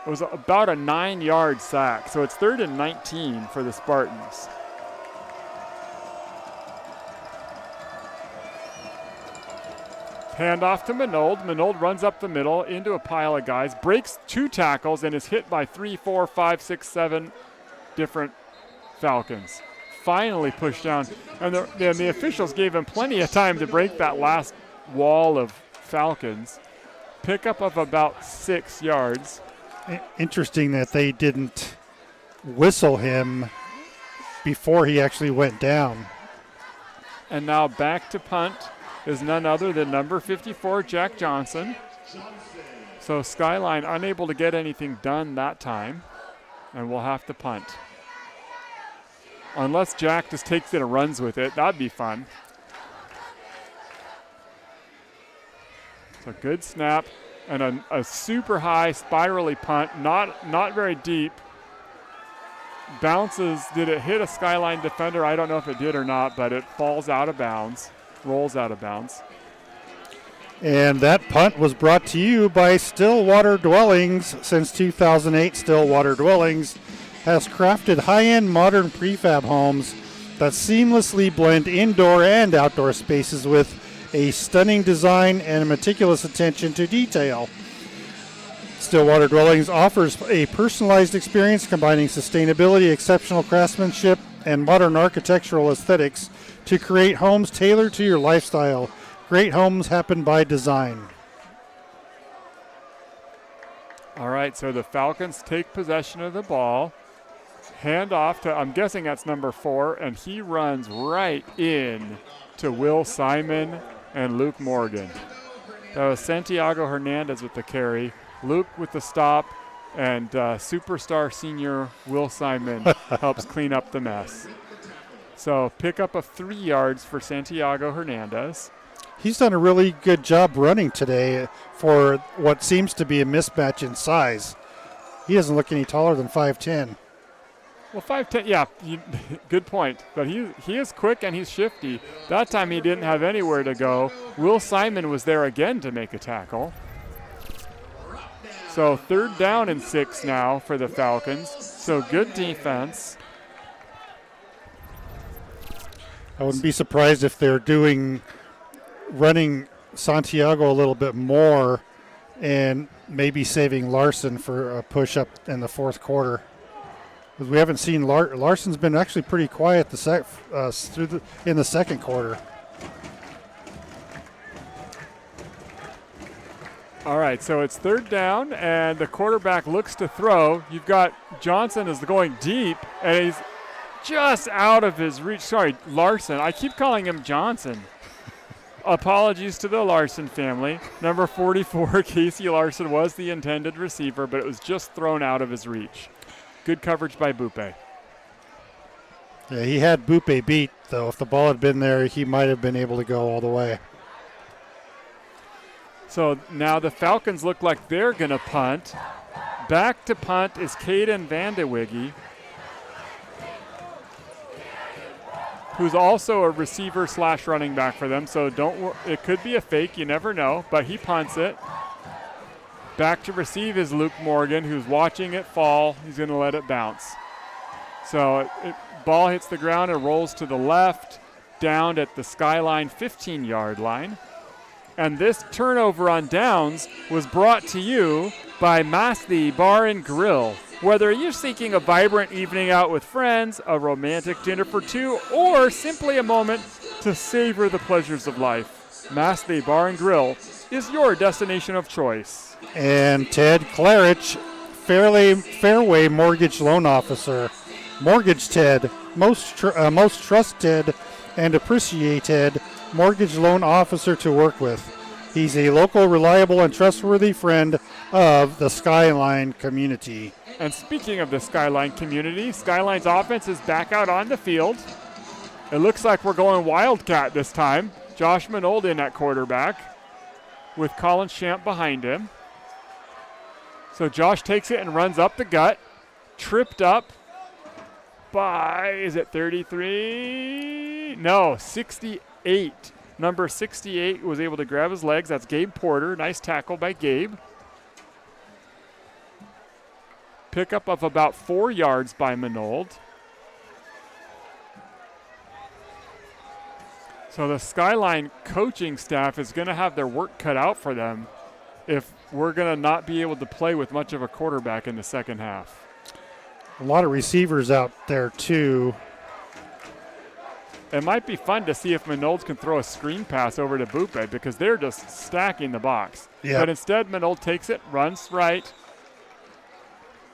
was about a 9-yard sack. So it's 3rd and 19 for the Spartans. Handoff to Manold. Manold runs up the middle into a pile of guys, breaks 2 tackles, and is hit by 3, 4, 5, 6, 7 different Falcons. Finally pushed down. And the officials gave him plenty of time to break that last wall of Falcons. Pickup of about 6 yards. Interesting that they didn't whistle him before he actually went down. And now back to punt is none other than number 54, Jack Johnson. So Skyline unable to get anything done that time, and we'll have to punt. Unless Jack just takes it and runs with it, that'd be fun. So good snap and a super high spirally punt, not very deep. Bounces, did it hit a Skyline defender? I don't know if it did or not, but it falls out of bounds, rolls out of bounds. And that punt was brought to you by Stillwater Dwellings. Since 2008, Stillwater Dwellings has crafted high-end modern prefab homes that seamlessly blend indoor and outdoor spaces with a stunning design and meticulous attention to detail. Stillwater Dwellings offers a personalized experience combining sustainability, exceptional craftsmanship, and modern architectural aesthetics to create homes tailored to your lifestyle. Great homes happen by design. All right, so the Falcons take possession of the ball. Hand off to, I'm guessing that's number 4, and he runs right in to Will Simon and Luke Morgan. That was Santiago Hernandez with the carry, Luke with the stop, and superstar senior Will Simon helps clean up the mess. So pick up of 3 yards for Santiago Hernandez. He's done a really good job running today for what seems to be a mismatch in size. He doesn't look any taller than 5'10". Well, 5'10", yeah, good point. But he is quick and he's shifty. That time he didn't have anywhere to go. Will Simon was there again to make a tackle. So 3rd down and 6 now for the Falcons. So good defense. I wouldn't be surprised if they're running Santiago a little bit more and maybe saving Larson for a push-up in the 4th quarter. Because we haven't seen Larson's been actually pretty quiet in the 2nd quarter. All right, so it's 3rd down, and the quarterback looks to throw. You've got Johnson is going deep, and he's just out of his reach. Sorry, Larson. I keep calling him Johnson. Apologies to the Larson family. Number 44, Casey Larson, was the intended receiver, but it was just thrown out of his reach. Good coverage by Bupe. Yeah, he had Bupe beat, though. If the ball had been there, he might have been able to go all the way. So now the Falcons look like they're going to punt. Back to punt is Caden Vandewigge, who's also a receiver / running back for them. So it could be a fake. You never know. But he punts it. Back to receive is Luke Morgan, who's watching it fall. He's going to let it bounce. So ball hits the ground and rolls to the left, down at the Skyline 15-yard line. And this turnover on downs was brought to you by Masthi Bar and Grill. Whether you're seeking a vibrant evening out with friends, a romantic dinner for two, or simply a moment to savor the pleasures of life, Masthi Bar and Grill is your destination of choice. And Ted Clarich, Fairway Mortgage Loan Officer. Mortgage Ted, most trusted and appreciated mortgage loan officer to work with. He's a local, reliable, and trustworthy friend of the Skyline community. And speaking of the Skyline community, Skyline's offense is back out on the field. It looks like we're going Wildcat this time. Josh Manold in at quarterback with Colin Champ behind him. So Josh takes it and runs up the gut. Tripped up by, is it 33? No, 68. Number 68 was able to grab his legs. That's Gabe Porter. Nice tackle by Gabe. Pickup of about 4 yards by Manold. So the Skyline coaching staff is going to have their work cut out for them if we're going to not be able to play with much of a quarterback in the second half. A lot of receivers out there, too. It might be fun to see if Manold can throw a screen pass over to Bupe because they're just stacking the box. Yep. But instead, Manold takes it, runs right,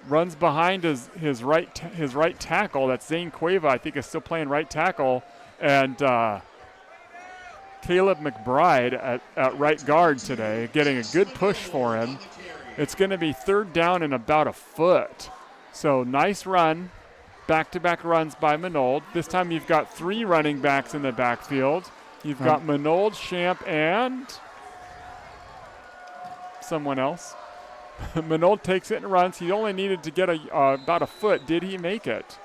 runs behind his right tackle. That's Zane Cueva, I think, is still playing right tackle. And Caleb McBride at right guard today, getting a good push for him. It's going to be 3rd down and about a foot. So nice run. Back-to-back runs by Manold. This time you've got 3 running backs in the backfield. You've got Manold, Champ, and someone else. Manold takes it and runs. He only needed to get about a foot. Did he make it?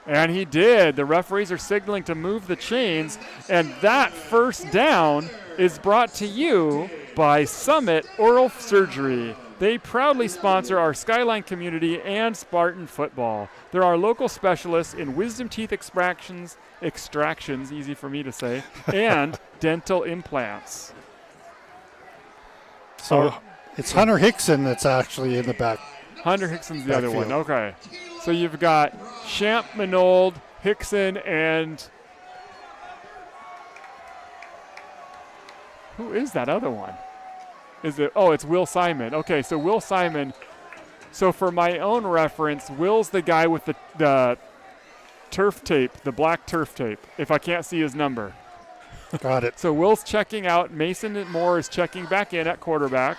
And he did. The referees are signaling to move the chains. And that 1st down is brought to you by Summit Oral Surgery. They proudly sponsor our Skyline community and Spartan football. They're our local specialists in wisdom teeth extractions, easy for me to say, and dental implants. So it's Hunter Hickson that's actually in the back. Hunter Hickson's the other one. Okay. So you've got Champ, Manold, Hickson, and who is that other one? Is it? Oh, it's Will Simon. Okay, so Will Simon. So for my own reference, Will's the guy with the turf tape, the black turf tape, if I can't see his number. Got it. So Will's checking out. Mason Moore is checking back in at quarterback.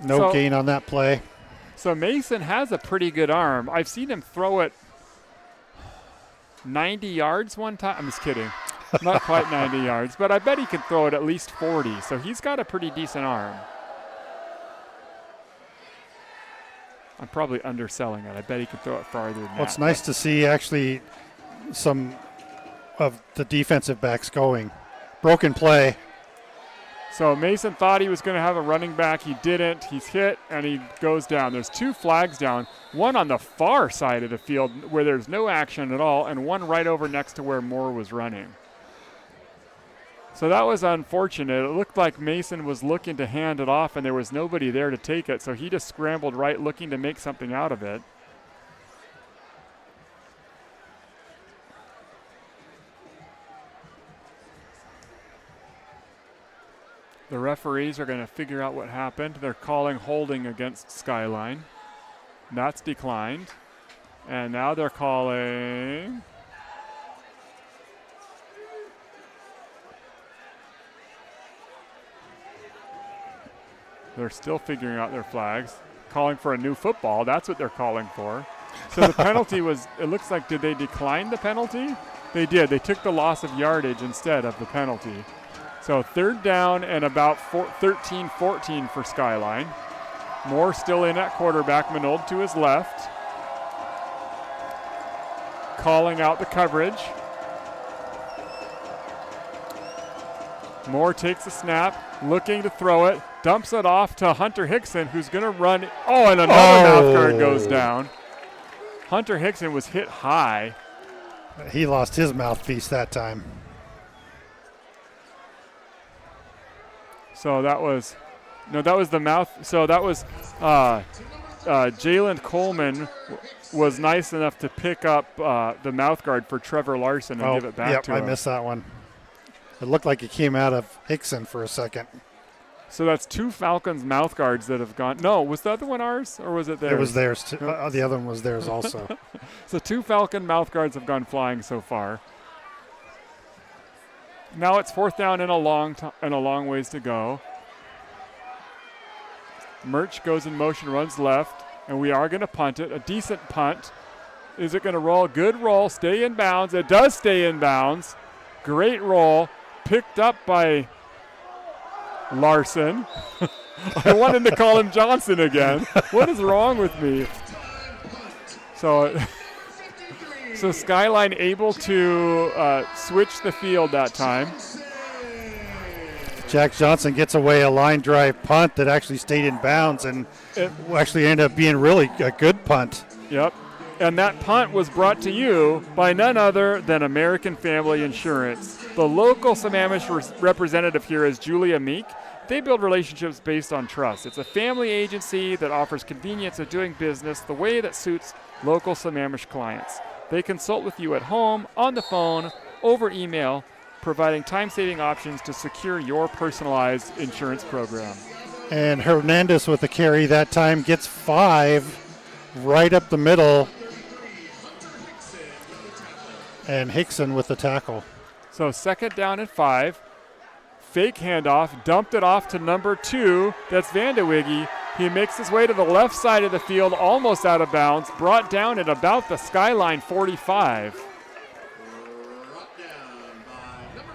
No gain on that play. So Mason has a pretty good arm. I've seen him throw it 90 yards one time. I'm just kidding. Not quite 90 yards, but I bet he can throw it at least 40. So he's got a pretty decent arm. I'm probably underselling it. I bet he could throw it farther than that. Well, it's nice to see actually some of the defensive backs going. Broken play. So Mason thought he was going to have a running back. He didn't. He's hit, and he goes down. There's 2 flags down, one on the far side of the field where there's no action at all, and one right over next to where Moore was running. So that was unfortunate. It looked like Mason was looking to hand it off, and there was nobody there to take it, so he just scrambled right looking to make something out of it. The referees are going to figure out what happened. They're calling holding against Skyline. That's declined. And now they're calling... They're still figuring out their flags. Calling for a new football. That's what they're calling for. So the penalty was, it looks like, did they decline the penalty? They did. They took the loss of yardage instead of the penalty. So 3rd down and about 13-14 for Skyline. Moore still in at quarterback. Minold to his left. Calling out the coverage. Moore takes a snap, looking to throw it, dumps it off to Hunter Hickson, who's going to run. Oh, and another mouth guard goes down. Hunter Hickson was hit high. He lost his mouthpiece that time. So that was, no, that was the mouth. So that was Jalen Coleman was nice enough to pick up the mouth guard for Trevor Larson and give it back to him. I missed that one. It looked like it came out of Hickson for a second. So that's 2 Falcons mouth guards that have gone. No, was the other one ours or was it theirs? It was theirs. Too. The other one was theirs also. So 2 Falcon mouth guards have gone flying so far. Now it's 4th down and a long ways to go. Murch goes in motion, runs left, and we are going to punt it. A decent punt. Is it going to roll? Good roll. Stay in bounds. It does stay in bounds. Great roll. Picked up by Larson. I wanted to call him Johnson again. What is wrong with me? So Skyline able to switch the field that time. Jack Johnson gets away a line drive punt that actually stayed in bounds and it actually ended up being really a good punt. Yep. And that punt was brought to you by none other than American Family Insurance. The local Sammamish representative here is Julia Meek. They build relationships based on trust. It's a family agency that offers convenience of doing business the way that suits local Sammamish clients. They consult with you at home, on the phone, over email, providing time-saving options to secure your personalized insurance program. And Hernandez with the carry that time gets 5 right up the middle. And Hickson with the tackle. So 2nd down and 5. Fake handoff, dumped it off to number 2. That's Vandewigge. He makes his way to the left side of the field, almost out of bounds, brought down at about the Skyline 45. Brought down by number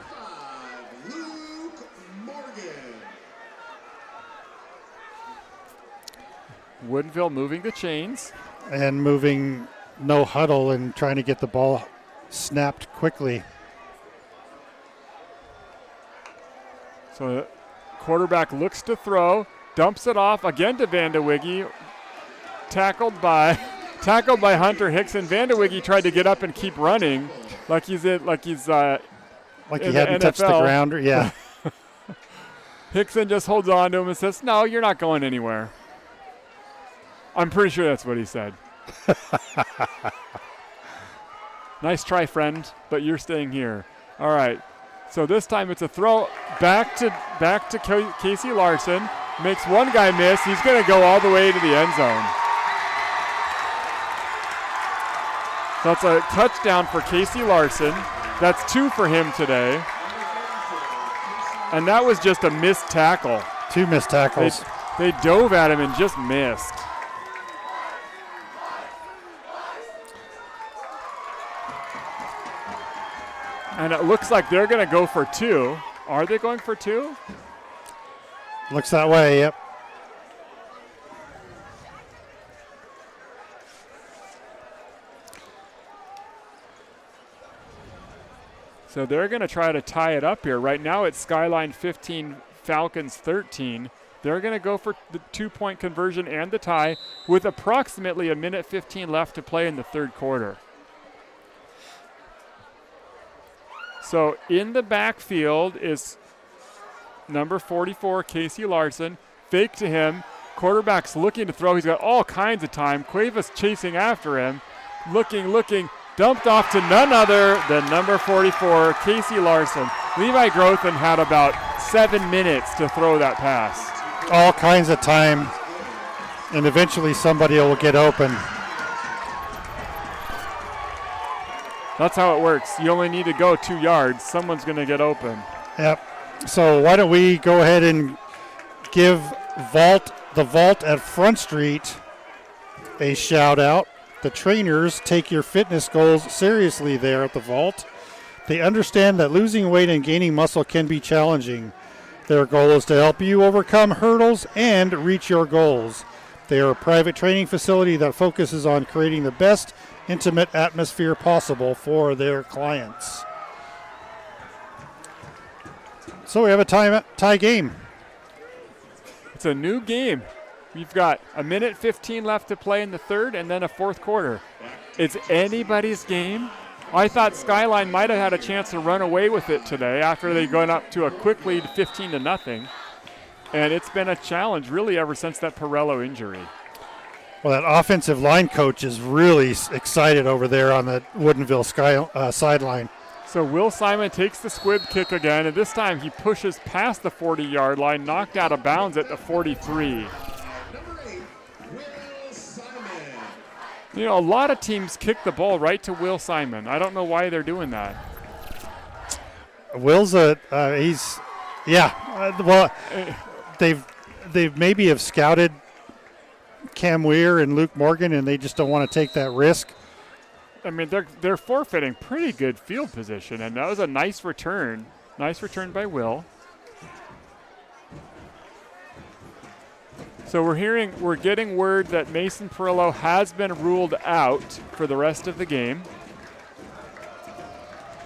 5, Luke Morgan. Woodinville moving the chains. And moving no huddle and trying to get the ball snapped quickly. So the quarterback looks to throw, dumps it off again to Vandewigge. Tackled by Hunter Hickson. Vandewigge tried to get up and keep running like he hadn't touched the ground. Yeah. Hickson just holds on to him and says, "No, you're not going anywhere." I'm pretty sure that's what he said. Nice try, friend, but you're staying here. All right. So this time it's a throw back to Casey Larson. Makes one guy miss. He's going to go all the way to the end zone. So it's a touchdown for Casey Larson. That's 2 for him today. And that was just a missed tackle. 2 missed tackles. They dove at him and just missed. And it looks like they're going to go for 2. Are they going for 2? Looks that way, yep. So they're going to try to tie it up here. Right now it's Skyline 15, Falcons 13. They're going to go for the 2-point conversion and the tie with approximately 1:15 left to play in the third quarter. So in the backfield is number 44, Casey Larson. Fake to him. Quarterback's looking to throw. He's got all kinds of time. Cuevas chasing after him. Looking. Dumped off to none other than number 44, Casey Larson. Levi Grothin had about 7 minutes to throw that pass. All kinds of time, and eventually somebody will get open. That's how it works. You only need to go 2 yards. Someone's going to get open. Yep. So why don't we go ahead and give the Vault at Front Street a shout out. The trainers take your fitness goals seriously there at the Vault. They understand that losing weight and gaining muscle can be challenging. Their goal is to help you overcome hurdles and reach your goals. They are a private training facility that focuses on creating the best intimate atmosphere possible for their clients. So we have a tie game. It's a new game. We've got 1:15 left to play in the third and then a fourth quarter. It's anybody's game. I thought Skyline might have had a chance to run away with it today after they gone up to a quick lead 15-0. And it's been a challenge really ever since that Pirello injury. Well, that offensive line coach is really excited over there on the Woodinville sideline. So Will Simon takes the squib kick again, and this time he pushes past the 40-yard line, knocked out of bounds at the 43. You know, a lot of teams kick the ball right to Will Simon. I don't know why they're doing that. Will's they've maybe have scouted Cam Weir and Luke Morgan, and they just don't want to take that risk. I mean, they're forfeiting pretty good field position, and that was a nice return. Nice return by Will. So we're getting word that Mason Perillo has been ruled out for the rest of the game.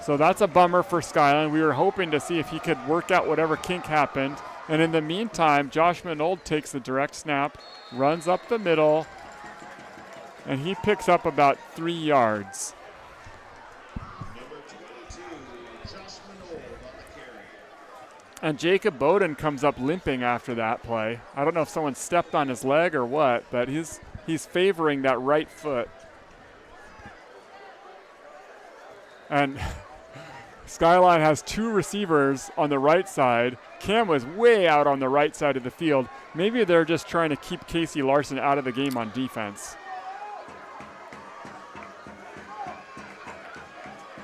So that's a bummer for Skyline. We were hoping to see if he could work out whatever kink happened. And in the meantime, Josh Minold takes the direct snap, runs up the middle, and he picks up about 3 yards. And Jacob Bowden comes up limping after that play. I don't know if someone stepped on his leg or what, but he's favoring that right foot. And Skyline has 2 receivers on the right side. Cam was way out on the right side of the field. Maybe they're just trying to keep Casey Larson out of the game on defense.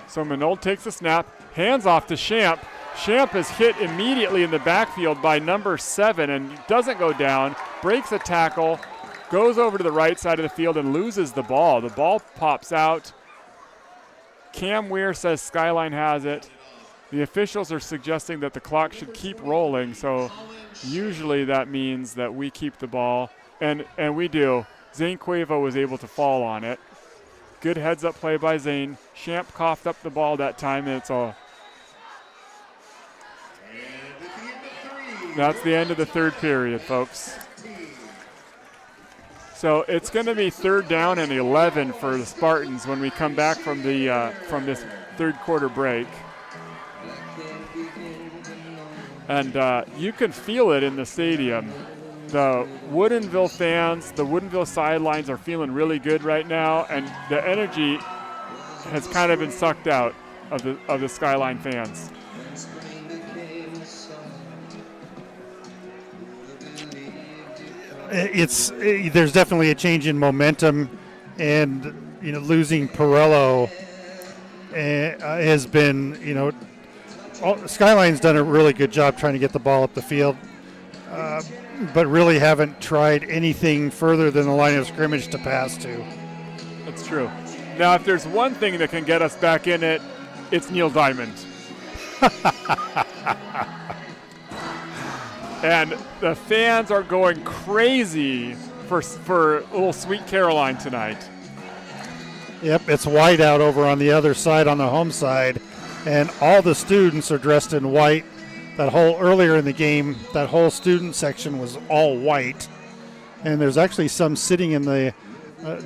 So Minold takes a snap, hands off to Champ. Champ is hit immediately in the backfield by number 7 and doesn't go down, breaks a tackle, goes over to the right side of the field and loses the ball. The ball pops out. Cam Weir says Skyline has it. The officials are suggesting that the clock should keep rolling, so usually that means that we keep the ball, and we do. Zane Cueva was able to fall on it. Good heads-up play by Zane. Champ coughed up the ball that time, and it's all. That's the end of the third period, folks. So it's going to be 3rd down and 11 for the Spartans when we come back from this third quarter break. And you can feel it in the stadium. The Woodinville fans, the Woodinville sidelines are feeling really good right now, and the energy has kind of been sucked out of the Skyline fans. There's definitely a change in momentum, and losing Perillo has been Skyline's done a really good job trying to get the ball up the field, but really haven't tried anything further than the line of scrimmage to pass to. That's true. Now, if there's one thing that can get us back in it, it's Neil Diamond. And the fans are going crazy for little Sweet Caroline tonight. Yep, it's white out over on the other side on the home side. and all the students are dressed in white. Earlier in the game, that whole student section was all white. And there's actually some sitting in the,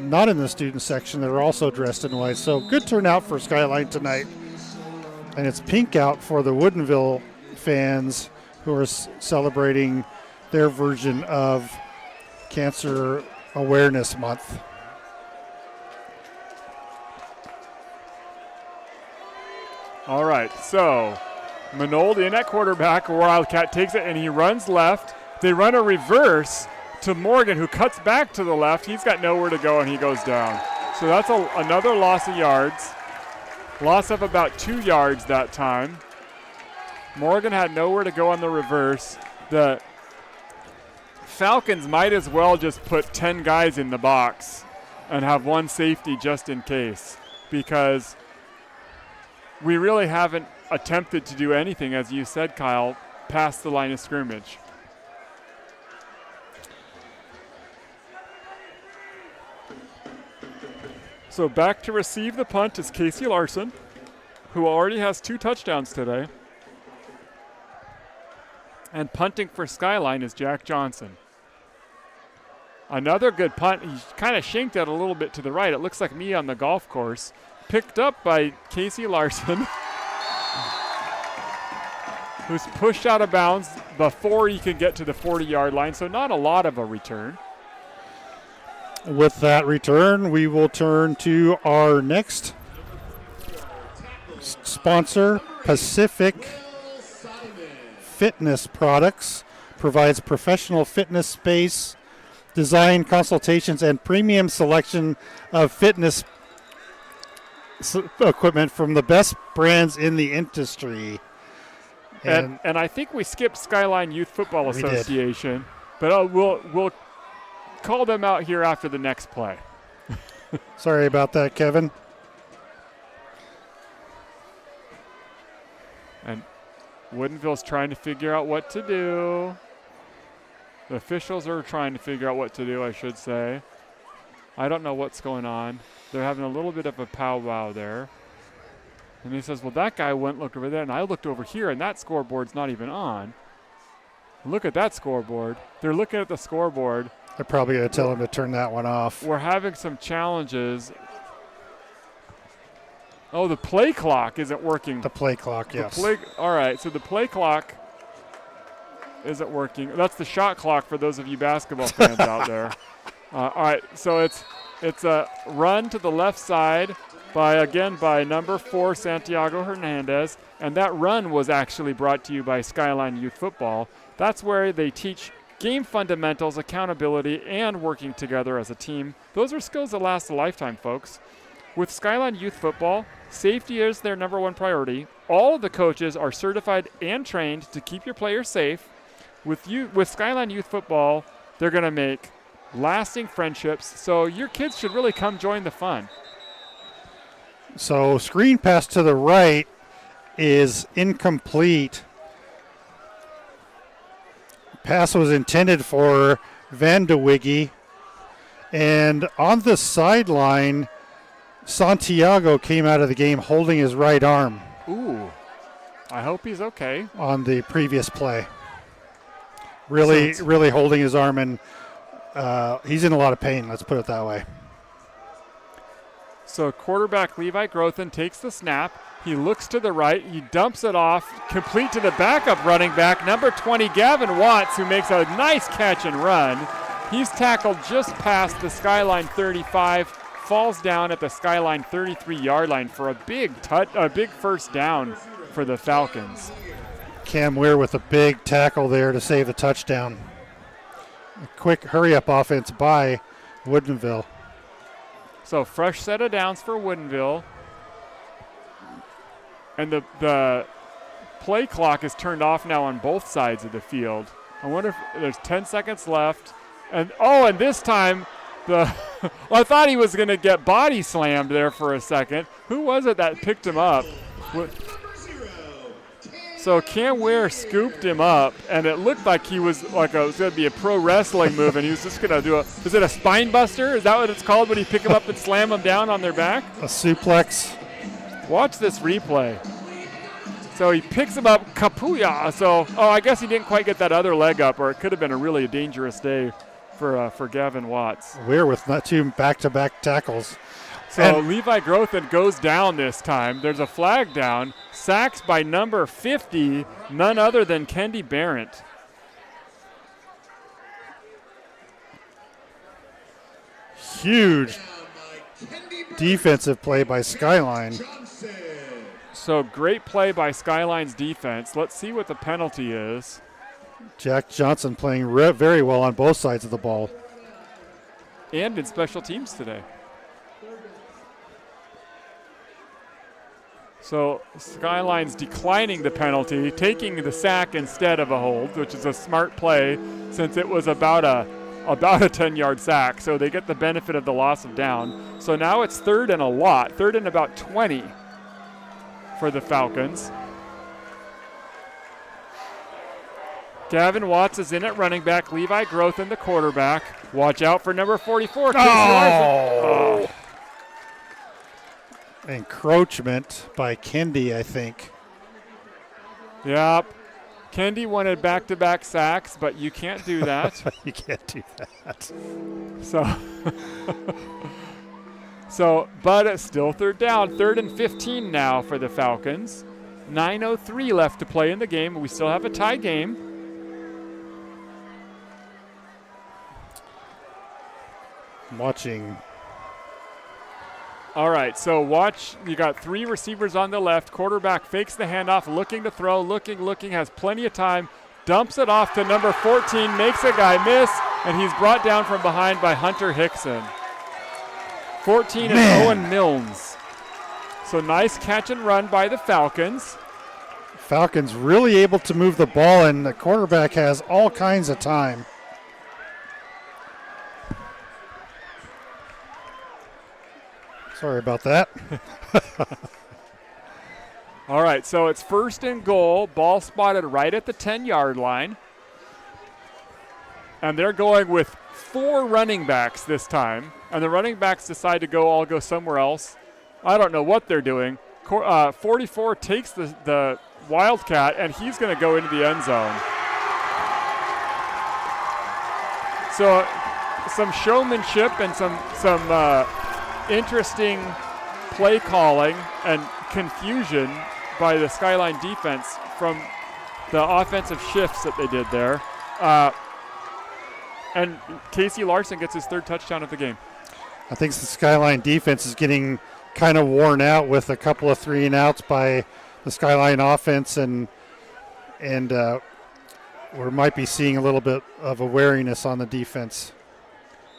not in the student section, that are also dressed in white. So good turnout for Skyline tonight. And it's pink out for the Woodinville fans who are celebrating their version of Cancer Awareness Month. All right, so Manold in at quarterback. Wildcat takes it and he runs left. They run a reverse to Morgan, who cuts back to the left. He's got nowhere to go and he goes down. So that's another loss of yards. Loss of about 2 yards that time. Morgan had nowhere to go on the reverse. The Falcons might as well just put 10 guys in the box and have one safety just in case, because we really haven't attempted to do anything, as you said, Kyle, past the line of scrimmage. So back to receive the punt is Casey Larson, who already has 2 touchdowns today. And punting for Skyline is Jack Johnson. Another good punt. He kind of shanked it a little bit to the right. It looks like me on the golf course. Picked up by Casey Larson, who's pushed out of bounds before he can get to the 40-yard line, so not a lot of a return. With that return, we will turn to our next sponsor, Pacific Fitness Products. Provides professional fitness space, design consultations, and premium selection of fitness equipment from the best brands in the industry. And I think we skipped Skyline Youth Football Association, but we'll call them out here after the next play. Sorry about that, Kevin. And Woodinville's trying to figure out what to do. The officials are trying to figure out what to do, I should say. I don't know what's going on. They're having a little bit of a powwow there. And he says, well, that guy looked over there, and I looked over here, and that scoreboard's not even on. Look at that scoreboard. They're looking at the scoreboard. They're probably going to tell him to turn that one off. We're having some challenges. Oh, the play clock isn't working. The play clock, yes. All right, so the play clock isn't working. That's the shot clock for those of you basketball fans out there. All right, so it's a run to the left side by number 4, Santiago Hernandez, and that run was actually brought to you by Skyline Youth Football. That's where they teach game fundamentals, accountability, and working together as a team. Those are skills that last a lifetime, folks. With Skyline Youth Football, safety is their number 1 priority. All of the coaches are certified and trained to keep your players safe. With Skyline Youth Football, they're going to make lasting friendships, so your kids should really come join the fun. So screen pass to the right is incomplete. Pass was intended for Van de Wiggy. And on the sideline, Santiago came out of the game holding his right arm. Ooh, I hope he's okay. On the previous play. Really holding his arm, and he's in a lot of pain, let's put it that way. So quarterback Levi Grothin takes the snap. He looks to the right. He dumps it off, complete to the backup running back, number 20, Gavin Watts, who makes a nice catch and run. He's tackled just past the Skyline 35, falls down at the Skyline 33-yard line for a big first down for the Falcons. Cam Weir with a big tackle there to save the touchdown. A quick hurry-up offense by Woodinville. So fresh set of downs for Woodinville. And the play clock is turned off now on both sides of the field. I wonder if there's 10 seconds left. And this time, I thought he was going to get body slammed there for a second. Who was it that picked him up? So Cam Ware scooped him up, and it looked like he was like it was going to be a pro wrestling move, and he was just going to do is it a spine buster? Is that what it's called when you pick him up and slam him down on their back? A suplex. Watch this replay. So he picks him up, Kapuya. So, I guess he didn't quite get that other leg up, or it could have been a really dangerous day for Gavin Watts. We're with not 2 back-to-back tackles. So Levi Grothin goes down this time. There's a flag down. Sacks by number 50, none other than Kendi Barrett. Huge defensive play by Skyline. So great play by Skyline's defense. Let's see what the penalty is. Jack Johnson playing very well on both sides of the ball. And in special teams today. So Skyline's declining the penalty, taking the sack instead of a hold, which is a smart play since it was about a 10-yard sack. So they get the benefit of the loss of down. So now it's third and a lot, third and about 20 for the Falcons. Gavin Watts is in at running back. Levi Grothin, the quarterback. Watch out for number 44. Oh! Encroachment by Kendi, I think. Yep. Kendi wanted back-to-back sacks, but you can't do that. You can't do that. But it's still third down. 3rd and 15 now for the Falcons. 9:03 left to play in the game. We still have a tie game. I'm watching. All right, so watch. You got 3 receivers on the left. Quarterback fakes the handoff, looking to throw, looking, has plenty of time. Dumps it off to number 14, makes a guy miss, and he's brought down from behind by Hunter Hickson. 14 is Owen Milnes. So nice catch and run by the Falcons. Falcons really able to move the ball, and the quarterback has all kinds of time. Sorry about that. All right, so it's 1st and goal. Ball spotted right at the 10-yard line. And they're going with 4 running backs this time. And the running backs decide to all go somewhere else. I don't know what they're doing. 44 takes the Wildcat, and he's going to go into the end zone. So some showmanship and some interesting play calling and confusion by the Skyline defense from the offensive shifts that they did there. And Casey Larson gets his 3rd touchdown of the game. I think the Skyline defense is getting kind of worn out with a couple of 3-and-outs by the Skyline offense, and we might be seeing a little bit of a wariness on the defense.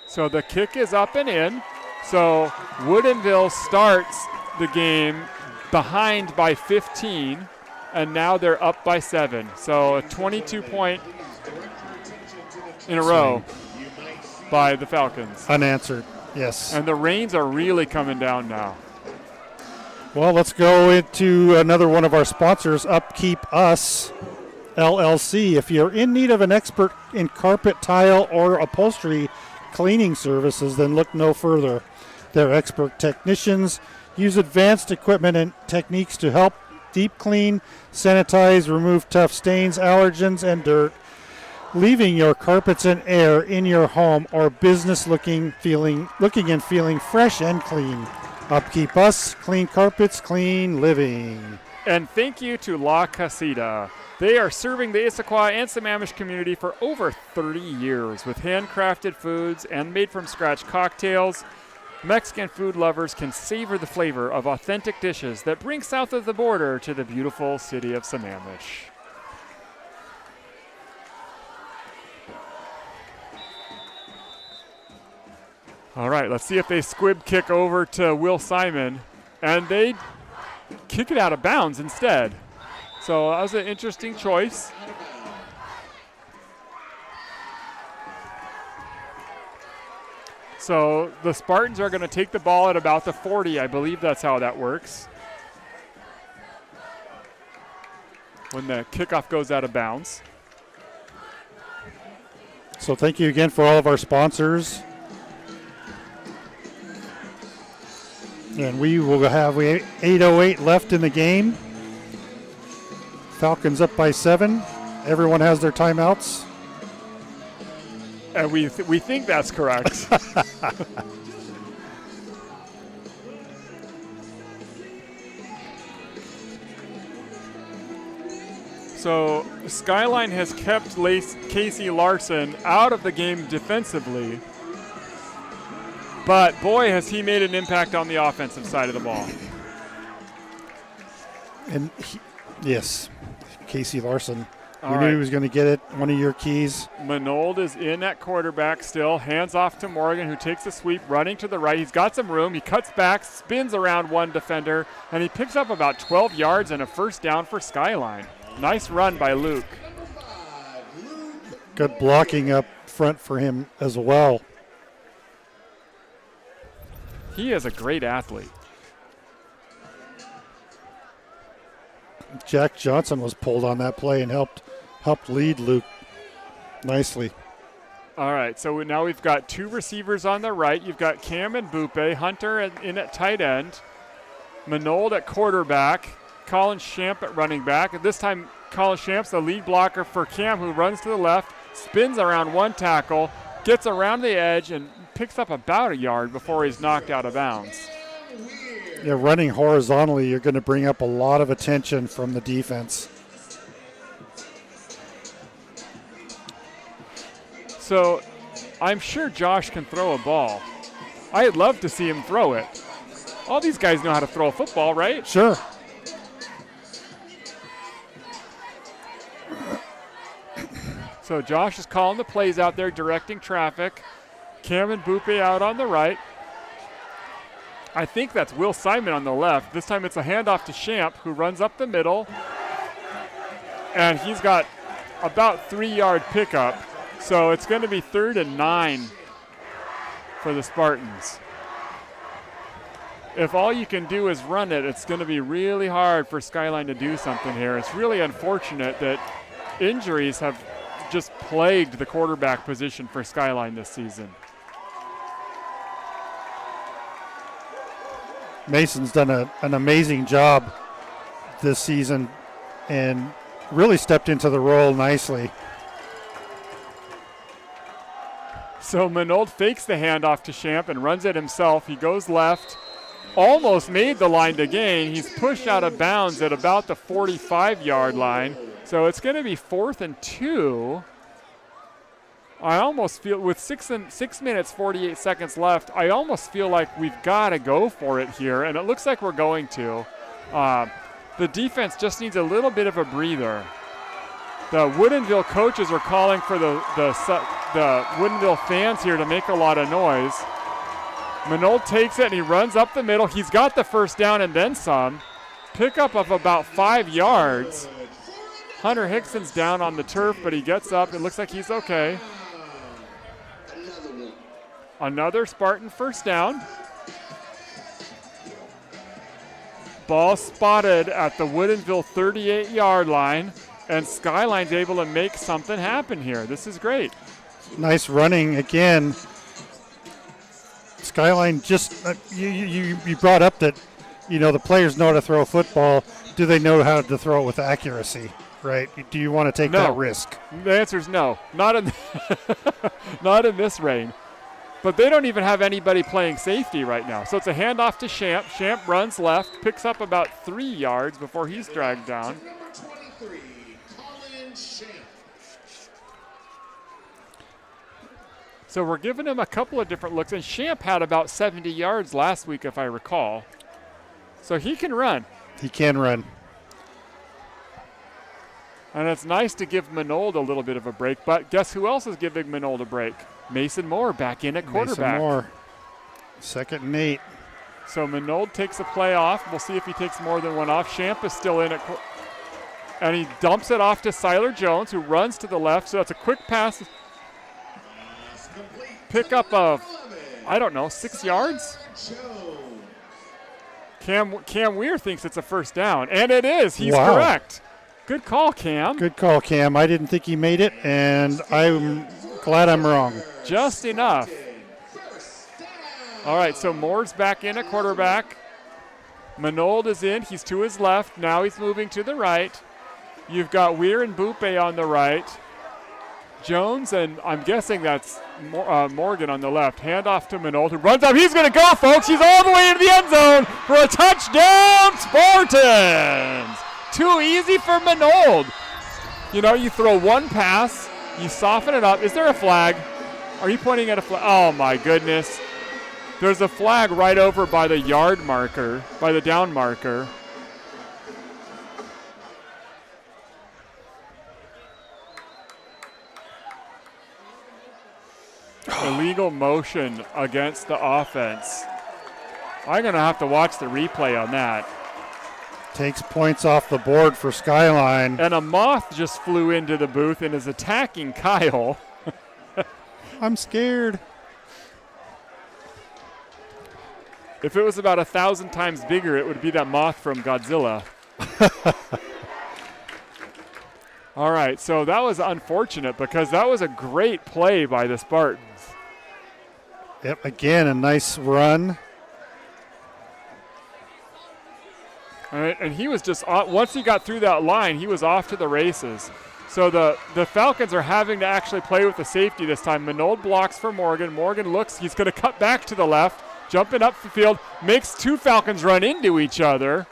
So the kick is up and in. So Woodinville starts the game behind by 15, and now they're up by 7. So a 22-point in a row by the Falcons. Unanswered, yes. And the rains are really coming down now. Well, let's go into another one of our sponsors, Upkeep Us LLC. If you're in need of an expert in carpet, tile, or upholstery cleaning services, then look no further. Their expert technicians use advanced equipment and techniques to help deep clean, sanitize, remove tough stains, allergens, and dirt, leaving your carpets and air in your home or business looking and feeling fresh and clean. Upkeep Us, clean carpets, clean living. And thank you to La Casita. They are serving the Issaquah and Sammamish community for over 30 years with handcrafted foods and made-from-scratch cocktails. Mexican food lovers can savor the flavor of authentic dishes that bring south of the border to the beautiful city of Sammamish. All right, let's see if they squib kick over to Will Simon, and they kick it out of bounds instead. So that was an interesting choice. So the Spartans are going to take the ball at about the 40. I believe that's how that works. When the kickoff goes out of bounds. So thank you again for all of our sponsors. And we will have 8:08 left in the game. Falcons up by 7. Everyone has their timeouts. And we think that's correct. So Skyline has kept Casey Larson out of the game defensively. But boy, has he made an impact on the offensive side of the ball. And yes, Casey Larson. All We knew he was going to get it. One of your keys. Manold is in at quarterback still. Hands off to Morgan, who takes a sweep, running to the right. He's got some room. He cuts back, spins around one defender, and he picks up about 12 yards and a first down for Skyline. Nice run by Luke. Good blocking up front for him as well. He is a great athlete. Jack Johnson was pulled on that play and helped lead Luke nicely. All right, so now we've got two receivers on the right. You've got Cam and Bupe, Hunter in at tight end, Manold at quarterback, Colin Champ at running back. And this time, Colin Champ's the lead blocker for Cam, who runs to the left, spins around one tackle, gets around the edge, and picks up about a yard before he's knocked out of bounds. Yeah, running horizontally, you're going to bring up a lot of attention from the defense. So I'm sure Josh can throw a ball. I'd love to see him throw it. All these guys know how to throw a football, right? Sure. So Josh is calling the plays out there, directing traffic. Cam and Bupe out on the right. I think that's Will Simon on the left. This time it's a handoff to Champ, who runs up the middle. And he's got about 3-yard pickup. So it's going to be 3rd and 9 for the Spartans. If all you can do is run it, it's going to be really hard for Skyline to do something here. It's really unfortunate that injuries have just plagued the quarterback position for Skyline this season. Mason's done an amazing job this season and really stepped into the role nicely. So Manold fakes the handoff to Champ and runs it himself. He goes left, almost made the line to gain. He's pushed out of bounds at about the 45-yard line. So it's going to be 4th and 2. I almost feel, with 6 minutes, 48 seconds left, I almost feel like we've got to go for it here, and it looks like we're going to. The defense just needs a little bit of a breather. The Woodinville coaches are calling for the Woodinville fans here to make a lot of noise. Manold takes it and he runs up the middle. He's got the first down and then some. Pickup of about 5 yards. Hunter Hickson's down on the turf, but he gets up. It looks like he's okay. Another Spartan first down. Ball spotted at the Woodinville 38-yard line, and Skyline's able to make something happen here. This is great. Nice running again. Skyline just, you brought up that, the players know how to throw a football. Do they know how to throw it with accuracy, right? Do you want to take that risk? The answer is no. Not in, not in this rain. But they don't even have anybody playing safety right now. So it's a handoff to Champ. Champ runs left, picks up about 3 yards before he's dragged down. So we're giving him a couple of different looks. And Champ had about 70 yards last week, if I recall. So he can run. He can run. And it's nice to give Manold a little bit of a break. But guess who else is giving Manold a break? Mason Moore back in at quarterback. Mason Moore, 2nd and 8. So Manold takes a play off. We'll see if he takes more than one off. Champ is still in at and he dumps it off to Siler Jones, who runs to the left. So that's a quick pass. Pickup of, 6 yards? Cam Weir thinks it's a first down, and it is. He's correct. Good call, Cam. Good call, Cam. I didn't think he made it, and I'm glad I'm wrong. Just enough. All right, so Moore's back in at quarterback. Manold is in. He's to his left. Now he's moving to the right. You've got Weir and Bupe on the right. Jones, and I'm guessing that's Morgan on the left. Handoff to Minold, who runs up. He's going to go, folks. He's all the way into the end zone for a touchdown, Spartans. Too easy for Minold. You know, you throw one pass, you soften it up. Is there a flag? Are you pointing at a flag? Oh, my goodness. There's a flag right over by the yard marker, by the down marker. Illegal motion against the offense. I'm going to have to watch the replay on that. Takes points off the board for Skyline. And a moth just flew into the booth and is attacking Kyle. I'm scared. If it was about 1,000 times bigger, it would be that moth from Godzilla. All right, so that was unfortunate because that was a great play by the Spartans. Yep, again, a nice run. All right, and he was just, once he got through that line, he was off to the races. So the Falcons are having to actually play with the safety this time. Minold blocks for Morgan. Morgan looks, he's going to cut back to the left, jumping up the field, makes two Falcons run into each other.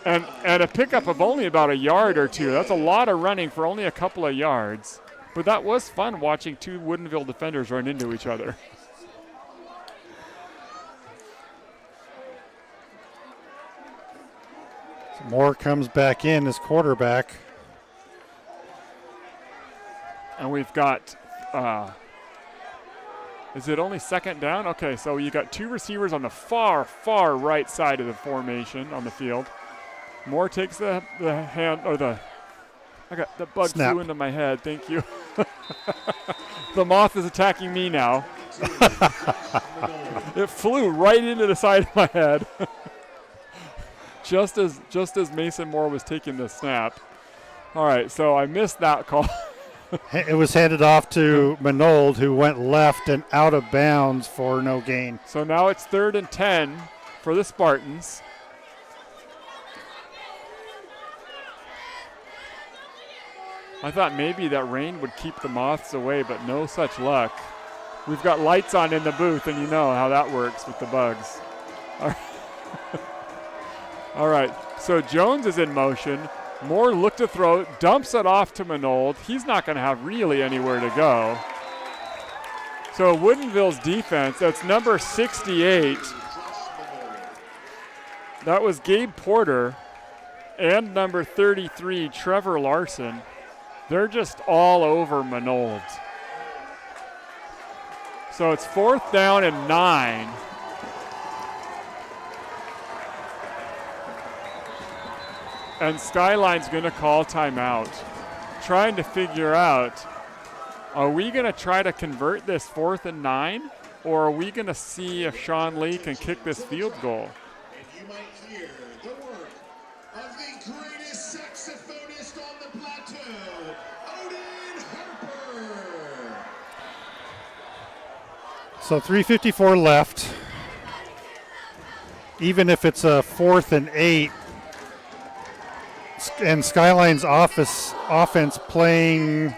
And a pickup of only about a yard or two. That's a lot of running for only a couple of yards. But that was fun watching two Woodinville defenders run into each other. Moore comes back in as quarterback. And we've got, is it only second down? Okay, so you got two receivers on the far, far right side of the formation on the field. Moore takes the hand, or the bug Snap. flew into my head, thank you. The moth is attacking me now. It flew right into the side of my head. just as Mason Moore was taking the snap. All right, so I missed that call. It was handed off to Minold, who went left and out of bounds for no gain. So now it's 3rd and 10 for the Spartans. I thought maybe that rain would keep the moths away, but no such luck. We've got lights on in the booth, and you know how that works with the bugs. All right, All right. So Jones is in motion. Moore looked to throw, dumps it off to Minold. He's not going to have really anywhere to go. So Woodinville's defense, that's number 68. That was Gabe Porter and number 33, Trevor Larson. They're just all over Minold. So it's 4th down and 9. And Skyline's going to call timeout, trying to figure out, are we going to try to convert this 4th and 9, or are we going to see if Sean Lee can kick this field goal? And you might hear the work of the greatest saxophonist on the plateau, Odin Harper. So 3:54 left. Even if it's a 4th and 8, and Skyline's offense playing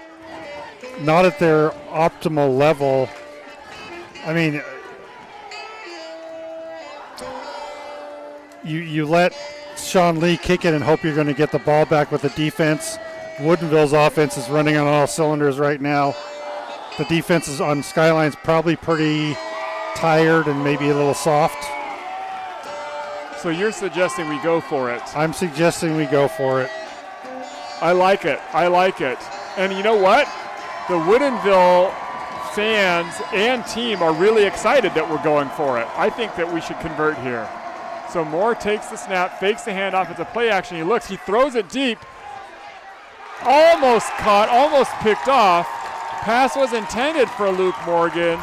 not at their optimal level. I mean, you let Sean Lee kick it and hope you're going to get the ball back with the defense. Woodinville's offense is running on all cylinders right now. The defense is on Skyline's probably pretty tired and maybe a little soft. So you're suggesting we go for it? I'm suggesting we go for it. I like it. I like it. And you know what? The Woodinville fans and team are really excited that we're going for it. I think that we should convert here. So Moore takes the snap, fakes the handoff. It's a play action. He looks. He throws it deep. Almost caught, almost picked off. Pass was intended for Luke Morgan.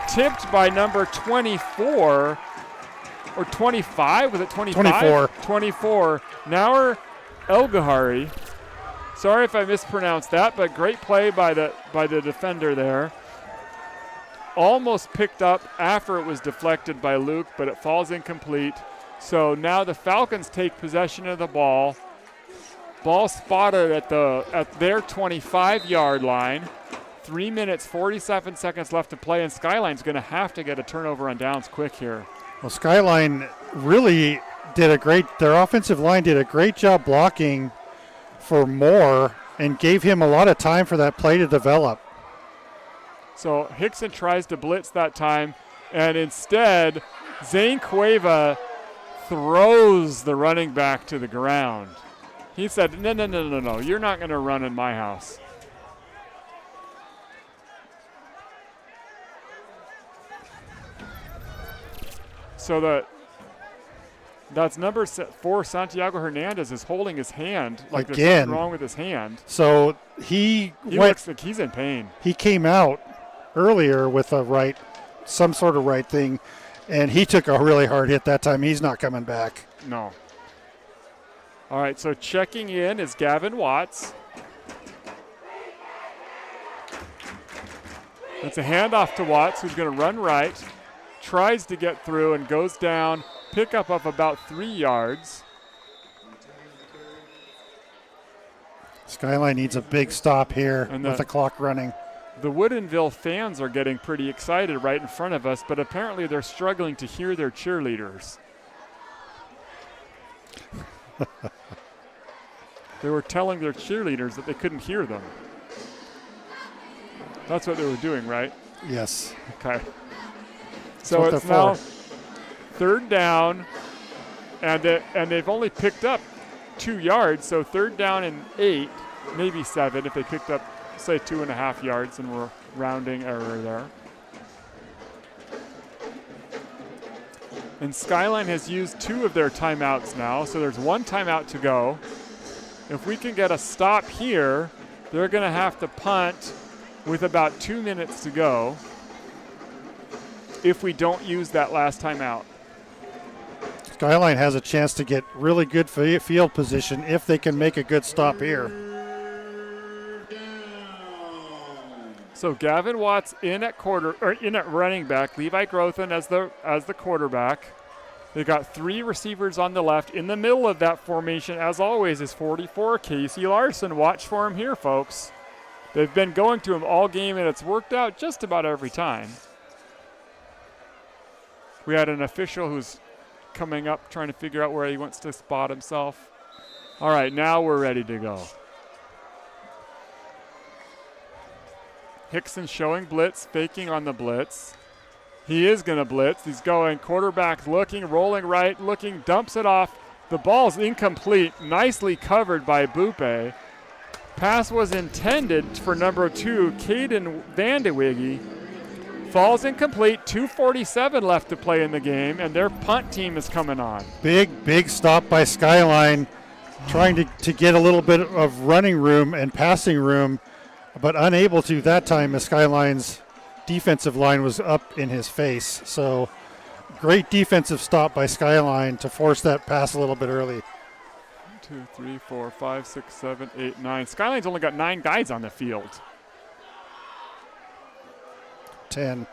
Tipped by number 24. Or 25? Was it 25? 24. 24. Naur Elgahari. Sorry if I mispronounced that, but great play by the defender there. Almost picked up after it was deflected by Luke, but it falls incomplete. So now the Falcons take possession of the ball. Ball spotted at their 25-yard line. 3 minutes, 47 seconds left to play, and Skyline's going to have to get a turnover on downs quick here. Well, Skyline really their offensive line did a great job blocking for Moore and gave him a lot of time for that play to develop. So Hickson tries to blitz that time, and instead, Zane Cueva throws the running back to the ground. He said, no, you're not going to run in my house. So that's number 4, Santiago Hernandez, is holding his hand. Like again. There's something wrong with his hand. So he looks like he's in pain. He came out earlier with some sort of right thing, and he took a really hard hit that time. He's not coming back. No. All right, so checking in is Gavin Watts. It's a handoff to Watts, who's going to run right, tries to get through and goes down, pickup of about 3 yards. Skyline needs a big stop here with the clock running. The Woodinville fans are getting pretty excited right in front of us, but apparently they're struggling to hear their cheerleaders. They were telling their cheerleaders that they couldn't hear them. That's what they were doing, right? Yes. Okay. So it's now 3rd down, and they've only picked up 2 yards, so 3rd down and 8, maybe 7 if they picked up, say, 2.5 yards, and we're rounding error there. And Skyline has used 2 of their timeouts now, so there's 1 timeout to go. If we can get a stop here, they're going to have to punt with about 2 minutes to go if we don't use that last timeout. Skyline has a chance to get really good field position if they can make a good stop here. So Gavin Watts in at running back, Levi Grothan as the quarterback. They got 3 receivers on the left. In the middle of that formation, as always, is 44, Casey Larson. Watch for him here, folks. They've been going to him all game, and it's worked out just about every time. We had an official who's coming up trying to figure out where he wants to spot himself. All right, now we're ready to go. Hickson showing blitz, faking on the blitz. He is going to blitz. He's going quarterback looking, rolling right, looking, dumps it off. The ball's incomplete, nicely covered by Bupe. Pass was intended for number 2, Caden Vandewiggy. Falls incomplete, 2:47 left to play in the game, and their punt team is coming on. Big stop by Skyline, trying to get a little bit of running room and passing room, but unable to that time as Skyline's defensive line was up in his face. So great defensive stop by Skyline to force that pass a little bit early. 2, 3, 4, 5, 6, 7, 8, 9. Skyline's only got 9 guys on the field. 10.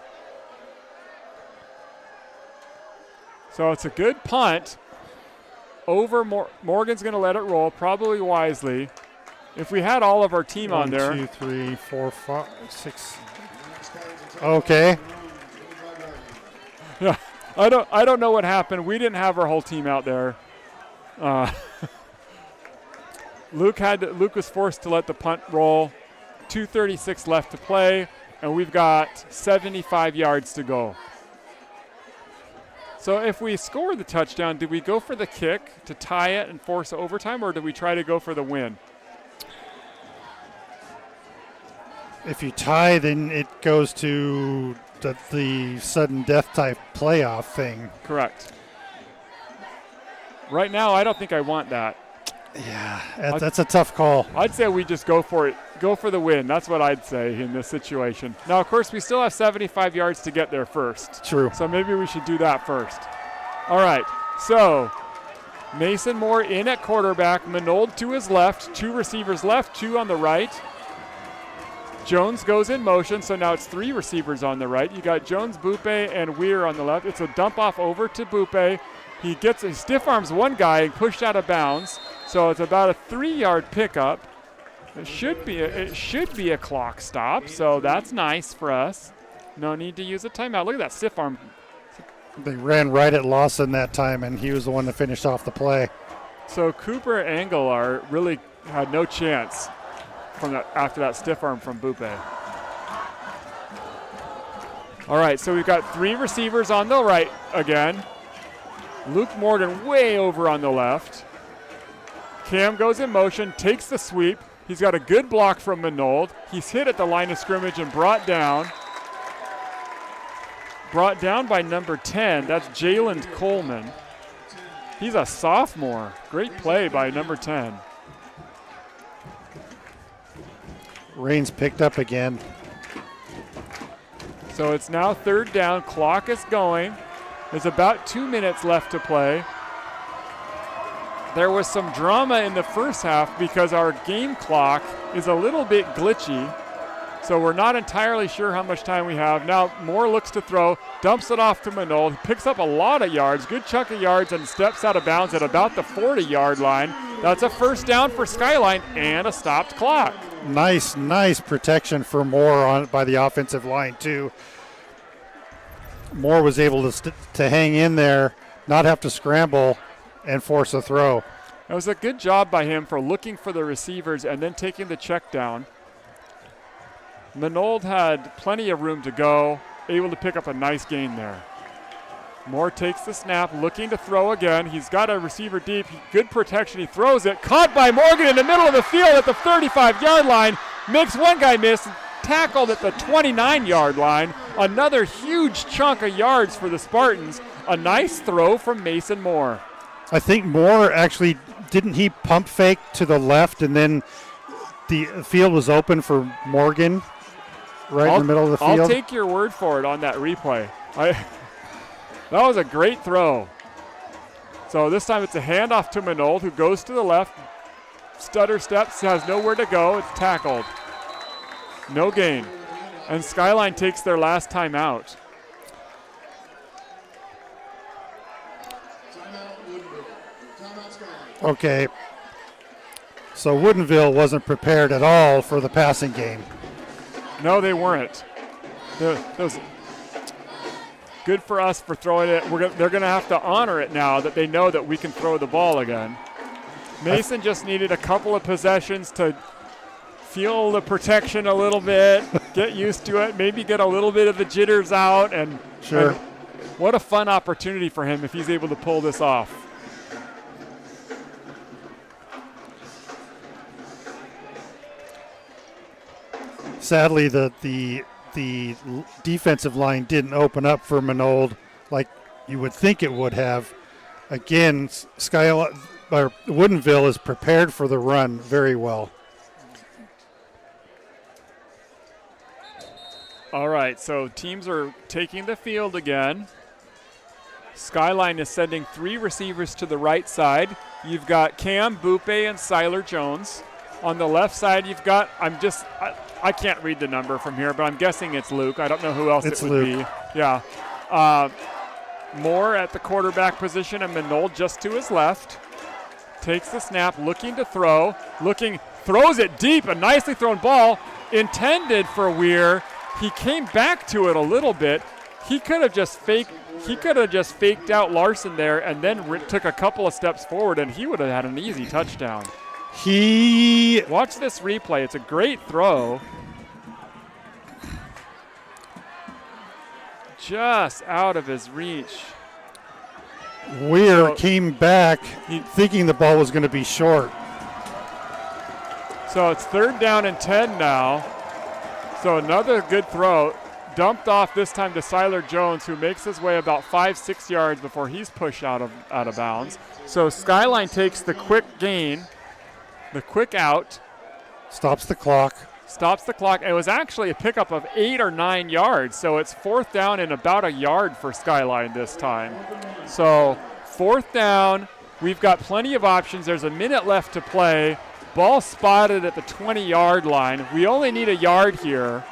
So it's a good punt. Morgan's going to let it roll, probably wisely. If we had all of our team on there. 1, 2, 3, 4, 5, 6. Okay. Yeah, I don't know what happened. We didn't have our whole team out there. Luke was forced to let the punt roll. 2:36 left to play, and we've got 75 yards to go. So if we score the touchdown, do we go for the kick to tie it and force overtime, or do we try to go for the win? If you tie, then it goes to the sudden death type playoff thing. Correct. Right now, I don't think I want that. Yeah, that's a tough call. I'd say we just go for it. Go for the win. That's what I'd say in this situation. Now, of course, we still have 75 yards to get there first. True. So maybe we should do that first. All right. So Mason Moore in at quarterback. Minold to his left. 2 receivers left, 2 on the right. Jones goes in motion, so now it's 3 receivers on the right. You got Jones, Bupe, and Weir on the left. It's a dump off over to Bupe. He stiff arms one guy and pushed out of bounds. So it's about a 3-yard pickup. It should be a clock stop, so that's nice for us. No need to use a timeout. Look at that stiff arm. They ran right at Lawson that time, and he was the one that finished off the play. So Cooper Engelart really had no chance after that stiff arm from Bupe. All right, so we've got 3 receivers on the right again. Luke Morgan way over on the left. Cam goes in motion, takes the sweep. He's got a good block from Manold. He's hit at the line of scrimmage and brought down. Brought down by number 10. That's Jalen Coleman. He's a sophomore. Great play by number 10. Rain's picked up again. So it's now 3rd down. Clock is going. There's about 2 minutes left to play. There was some drama in the first half because our game clock is a little bit glitchy. So we're not entirely sure how much time we have. Now Moore looks to throw, dumps it off to Manold. He picks up a lot of yards, good chunk of yards, and steps out of bounds at about the 40-yard line. That's a 1st down for Skyline and a stopped clock. Nice protection for Moore by the offensive line too. Moore was able to hang in there, not have to scramble, and force a throw. It was a good job by him for looking for the receivers and then taking the check down. Manold had plenty of room to go, able to pick up a nice gain there. Moore takes the snap, looking to throw again. He's got a receiver deep, good protection, he throws it. Caught by Morgan in the middle of the field at the 35-yard line. Makes one guy miss, tackled at the 29-yard line. Another huge chunk of yards for the Spartans. A nice throw from Mason Moore. I think Moore actually, didn't he pump fake to the left and then the field was open for Morgan right in the middle of the field? I'll take your word for it on that replay. That was a great throw. So this time it's a handoff to Manold, who goes to the left, stutter steps, has nowhere to go. It's tackled. No gain. And Skyline takes their last time out. Okay. So Woodinville wasn't prepared at all for the passing game. No, they weren't. That was good for us for throwing it. They're going to have to honor it now that they know that we can throw the ball again. Mason just needed a couple of possessions to feel the protection a little bit, get used to it, maybe get a little bit of the jitters out. And sure. And what a fun opportunity for him if he's able to pull this off. Sadly, the defensive line didn't open up for Manold like you would think it would have. Again, Woodinville is prepared for the run very well. All right, so teams are taking the field again. Skyline is sending 3 receivers to the right side. You've got Cam, Bupe, and Siler Jones. On the left side, you've got, I can't read the number from here, but I'm guessing it's Luke. I don't know who else it would be. Yeah. Moore at the quarterback position and Manold just to his left. Takes the snap, looking to throw. Throws it deep, a nicely thrown ball intended for Weir. He came back to it a little bit. He could have just faked out Larson there and then took a couple of steps forward, and he would have had an easy touchdown. Watch this replay. It's a great throw. Just out of his reach. Weir came back thinking the ball was going to be short. So it's 3rd down and 10 now. So another good throw. Dumped off this time to Siler Jones, who makes his way about 5-6 yards before he's pushed out of bounds. So Skyline takes the quick gain. The quick out. Stops the clock. It was actually a pickup of 8 or 9 yards, so it's 4th down and about a yard for Skyline this time. So 4th down, we've got plenty of options. There's a minute left to play. Ball spotted at the 20-yard line. We only need a yard here.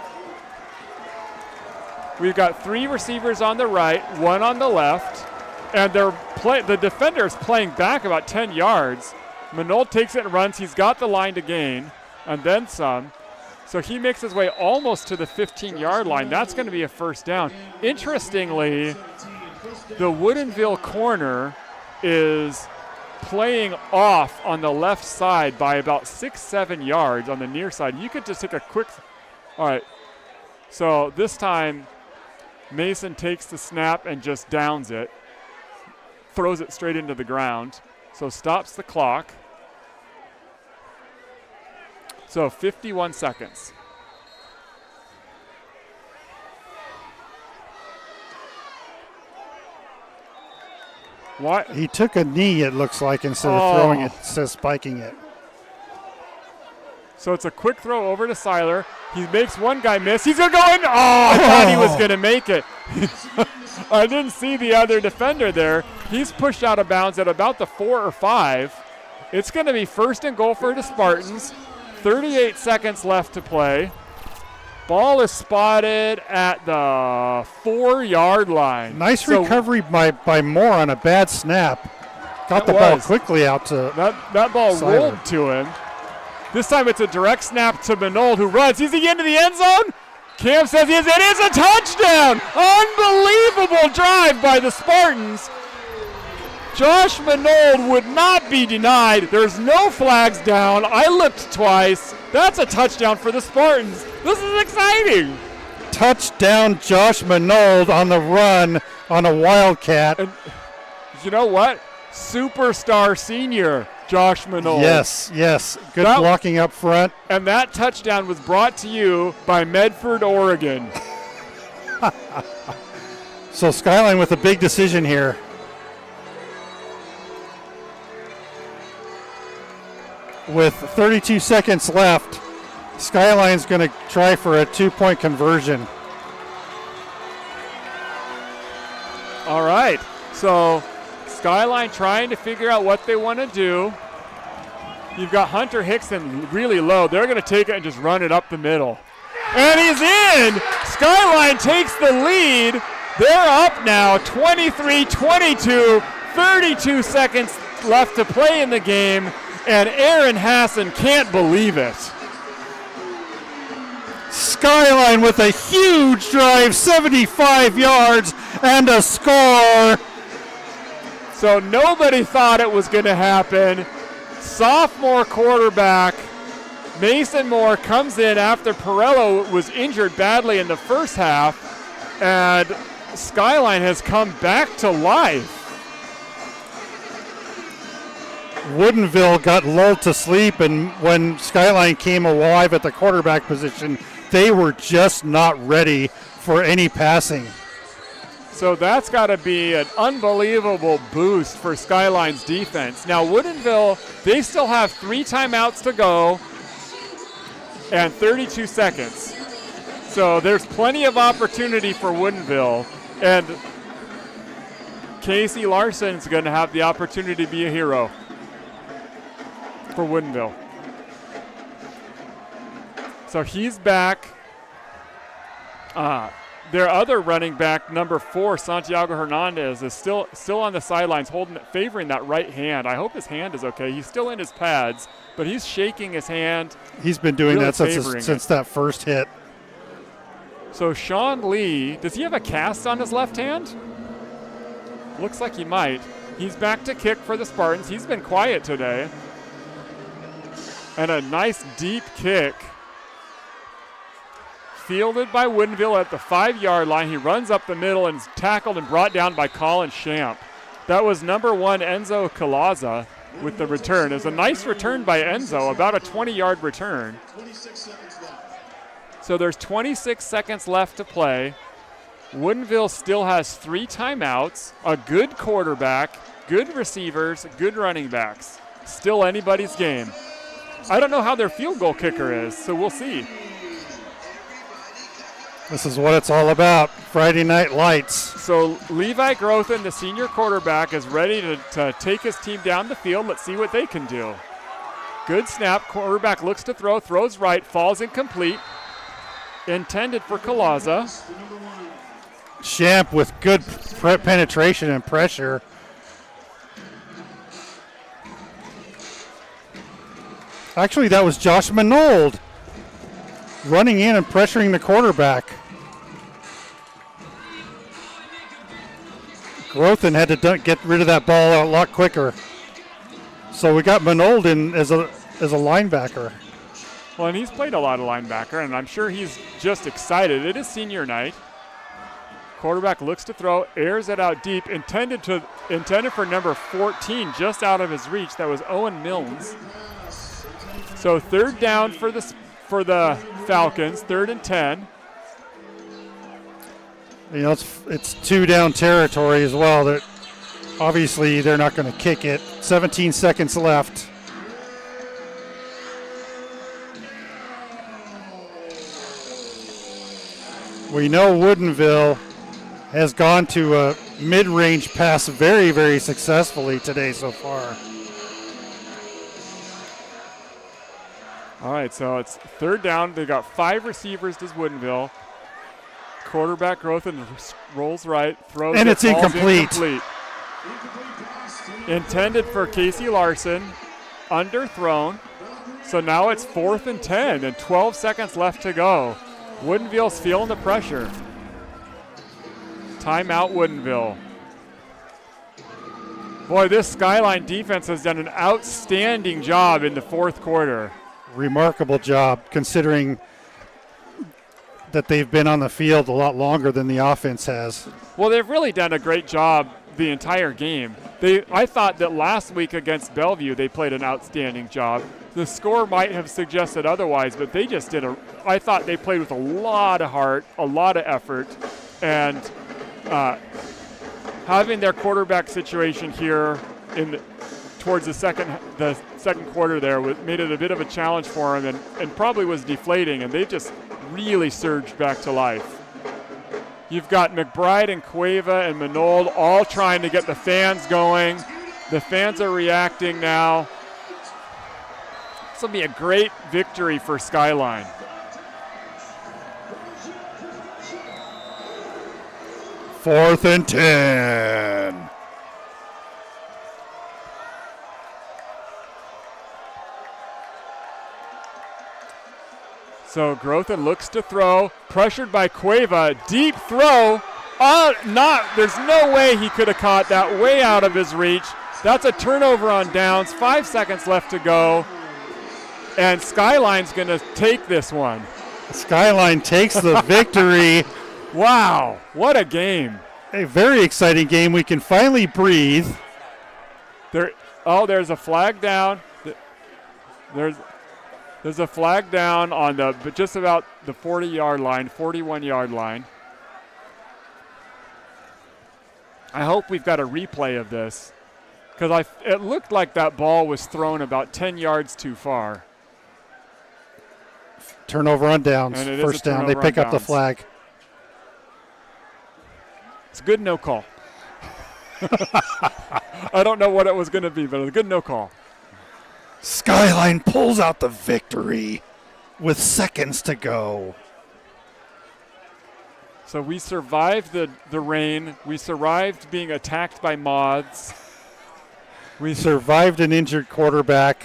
We've got 3 receivers on the right, 1 on the left, and the defender's playing back about 10 yards. Manold takes it and runs. He's got the line to gain, and then some. So he makes his way almost to the 15-yard line. That's going to be a first down. Interestingly, the Woodinville corner is playing off on the left side by about 6-7 yards on the near side. You could just take a quick, all right. So this time, Mason takes the snap and just downs it, throws it straight into the ground. So stops the clock. So 51 seconds. What? He took a knee, it looks like, instead of throwing it, instead of spiking it. So it's a quick throw over to Seiler. He makes one guy miss. He's going to go in. I thought he was going to make it. I didn't see the other defender there. He's pushed out of bounds at about the 4 or 5. It's going to be first and goal for the Spartans. 38 seconds left to play. Ball is spotted at the 4-yard line. Nice recovery by Moore on a bad snap. Got the ball quickly out to that ball Seiler. rolled to him. This time it's a direct snap to Manold, who runs. Is he into the end zone? Cam says he is. It is a touchdown! Unbelievable drive by the Spartans. Josh Manold would not be denied. There's no flags down. I looked twice. That's a touchdown for the Spartans. This is exciting. Touchdown Josh Manold on the run on a Wildcat. And you know what? Superstar senior Josh Manold. Yes. Good blocking up front. And that touchdown was brought to you by Medford, Oregon. So Skyline with a big decision here. With 32 seconds left, Skyline's going to try for a 2-point conversion. All right. So Skyline trying to figure out what they want to do. You've got Hunter Hickson really low. They're going to take it and just run it up the middle. And he's in. Skyline takes the lead. They're up now, 23-22, 32 seconds left to play in the game, and Aaron Hassan can't believe it. Skyline with a huge drive, 75 yards and a score. So nobody thought it was going to happen. Sophomore quarterback Mason Moore comes in after Perello was injured badly in the first half, and Skyline has come back to life. Woodinville got lulled to sleep, and when Skyline came alive at the quarterback position, they were just not ready for any passing. So that's got to be an unbelievable boost for Skyline's defense. Now Woodinville, they still have 3 timeouts to go and 32 seconds. So there's plenty of opportunity for Woodinville, and Casey Larson's going to have the opportunity to be a hero for Woodinville. So he's back. Their other running back, number 4, Santiago Hernandez, is still on the sidelines, favoring that right hand. I hope his hand is okay. He's still in his pads, but he's shaking his hand. He's been doing really that since that first hit. So Sean Lee, does he have a cast on his left hand? Looks like he might. He's back to kick for the Spartans. He's been quiet today. And a nice deep kick. Fielded by Woodinville at the 5-yard line. He runs up the middle and is tackled and brought down by Colin Champ. That was number 1, Enzo Calaza, with the return. It was a nice return by Enzo, about a 20-yard return. So there's 26 seconds left to play. Woodinville still has 3 timeouts, a good quarterback, good receivers, good running backs. Still anybody's game. I don't know how their field goal kicker is, so we'll see. This is what it's all about, Friday Night Lights. So Levi Grothin, the senior quarterback, is ready to take his team down the field. Let's see what they can do. Good snap. Quarterback looks to throw, throws right, falls incomplete. Intended for Calaza. Champ with good penetration and pressure. Actually, that was Josh Manold running in and pressuring the quarterback. Grothin had to get rid of that ball a lot quicker. So we got Manold in as a linebacker. Well, and he's played a lot of linebacker, and I'm sure he's just excited. It is senior night. Quarterback looks to throw, airs it out deep, intended for number 14, just out of his reach. That was Owen Milnes. So third down for the Falcons, 3rd and 10. You know, it's 2 down territory as well. That obviously they're not going to kick it. 17 seconds left. We know Woodinville has gone to a mid-range pass very, very successfully today so far. All right, so it's 3rd down. They got 5 receivers, does Woodinville. Quarterback growth and rolls right, throws and it, it's incomplete. Intended for Casey Larson, underthrown. So now it's 4th and 10 and 12 seconds left to go. Woodinville's feeling the pressure. Timeout, Woodinville. Boy, this Skyline defense has done an outstanding job in the 4th quarter. Remarkable job, considering that they've been on the field a lot longer than the offense has. Well, they've really done a great job the entire game. I thought that last week against Bellevue they played an outstanding job. The score might have suggested otherwise, but they just did I thought they played with a lot of heart, a lot of effort, and having their quarterback situation here towards the second quarter there made it a bit of a challenge for them and probably was deflating, and they just really surged back to life. You've got McBride and Cueva and Manold all trying to get the fans going. The fans are reacting now. This will be a great victory for Skyline. Fourth and 10. So Grothin looks to throw, pressured by Cueva, deep throw. There's no way he could have caught that, way out of his reach. That's a turnover on downs, 5 seconds left to go. And Skyline's going to take this one. Skyline takes the victory. Wow, what a game. A very exciting game. We can finally breathe. There's a flag down. There's a flag down on just about the 40-yard line, 41-yard line. I hope we've got a replay of this because it looked like that ball was thrown about 10 yards too far. Turnover on downs, first down. They pick up the flag. It's a good no call. I don't know what it was going to be, but it was a good no call. Skyline pulls out the victory with seconds to go. So we survived the rain. We survived being attacked by moths. We survived an injured quarterback.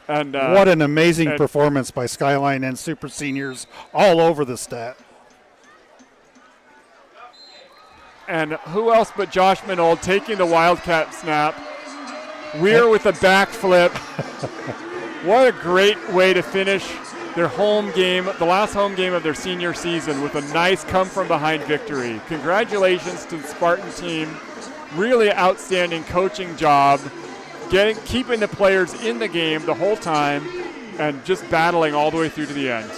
And what an amazing performance by Skyline and Super Seniors all over the stat. And who else but Josh Manold taking the Wildcat snap. Weir with a backflip. What a great way to finish their home game, the last home game of their senior season, with a nice come-from-behind victory. Congratulations to the Spartan team. Really outstanding coaching job, keeping the players in the game the whole time and just battling all the way through to the end.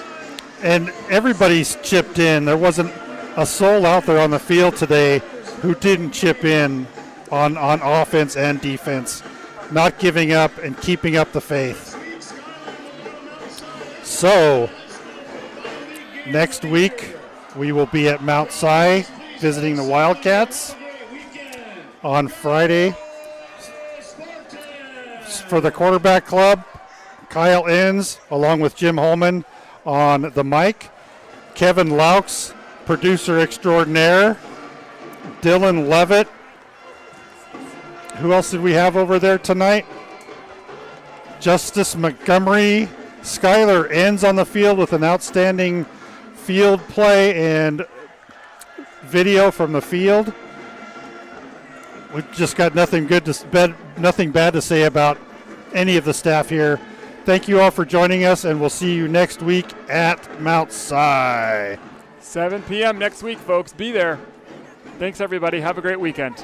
And everybody's chipped in. There wasn't a soul out there on the field today who didn't chip in on offense and defense, not giving up and keeping up the faith. So, next week we will be at Mount Si visiting the Wildcats on Friday. For the quarterback club, Kyle Enns along with Jim Holman on the mic, Kevin Laux, producer extraordinaire, Dylan Levitt. Who else did we have over there tonight? Justice Montgomery. Skylar ends on the field with an outstanding field play and video from the field. We've just got nothing bad to say about any of the staff here. Thank you all for joining us, and we'll see you next week at Mount Si. 7 p.m. next week, folks. Be there. Thanks, everybody. Have a great weekend.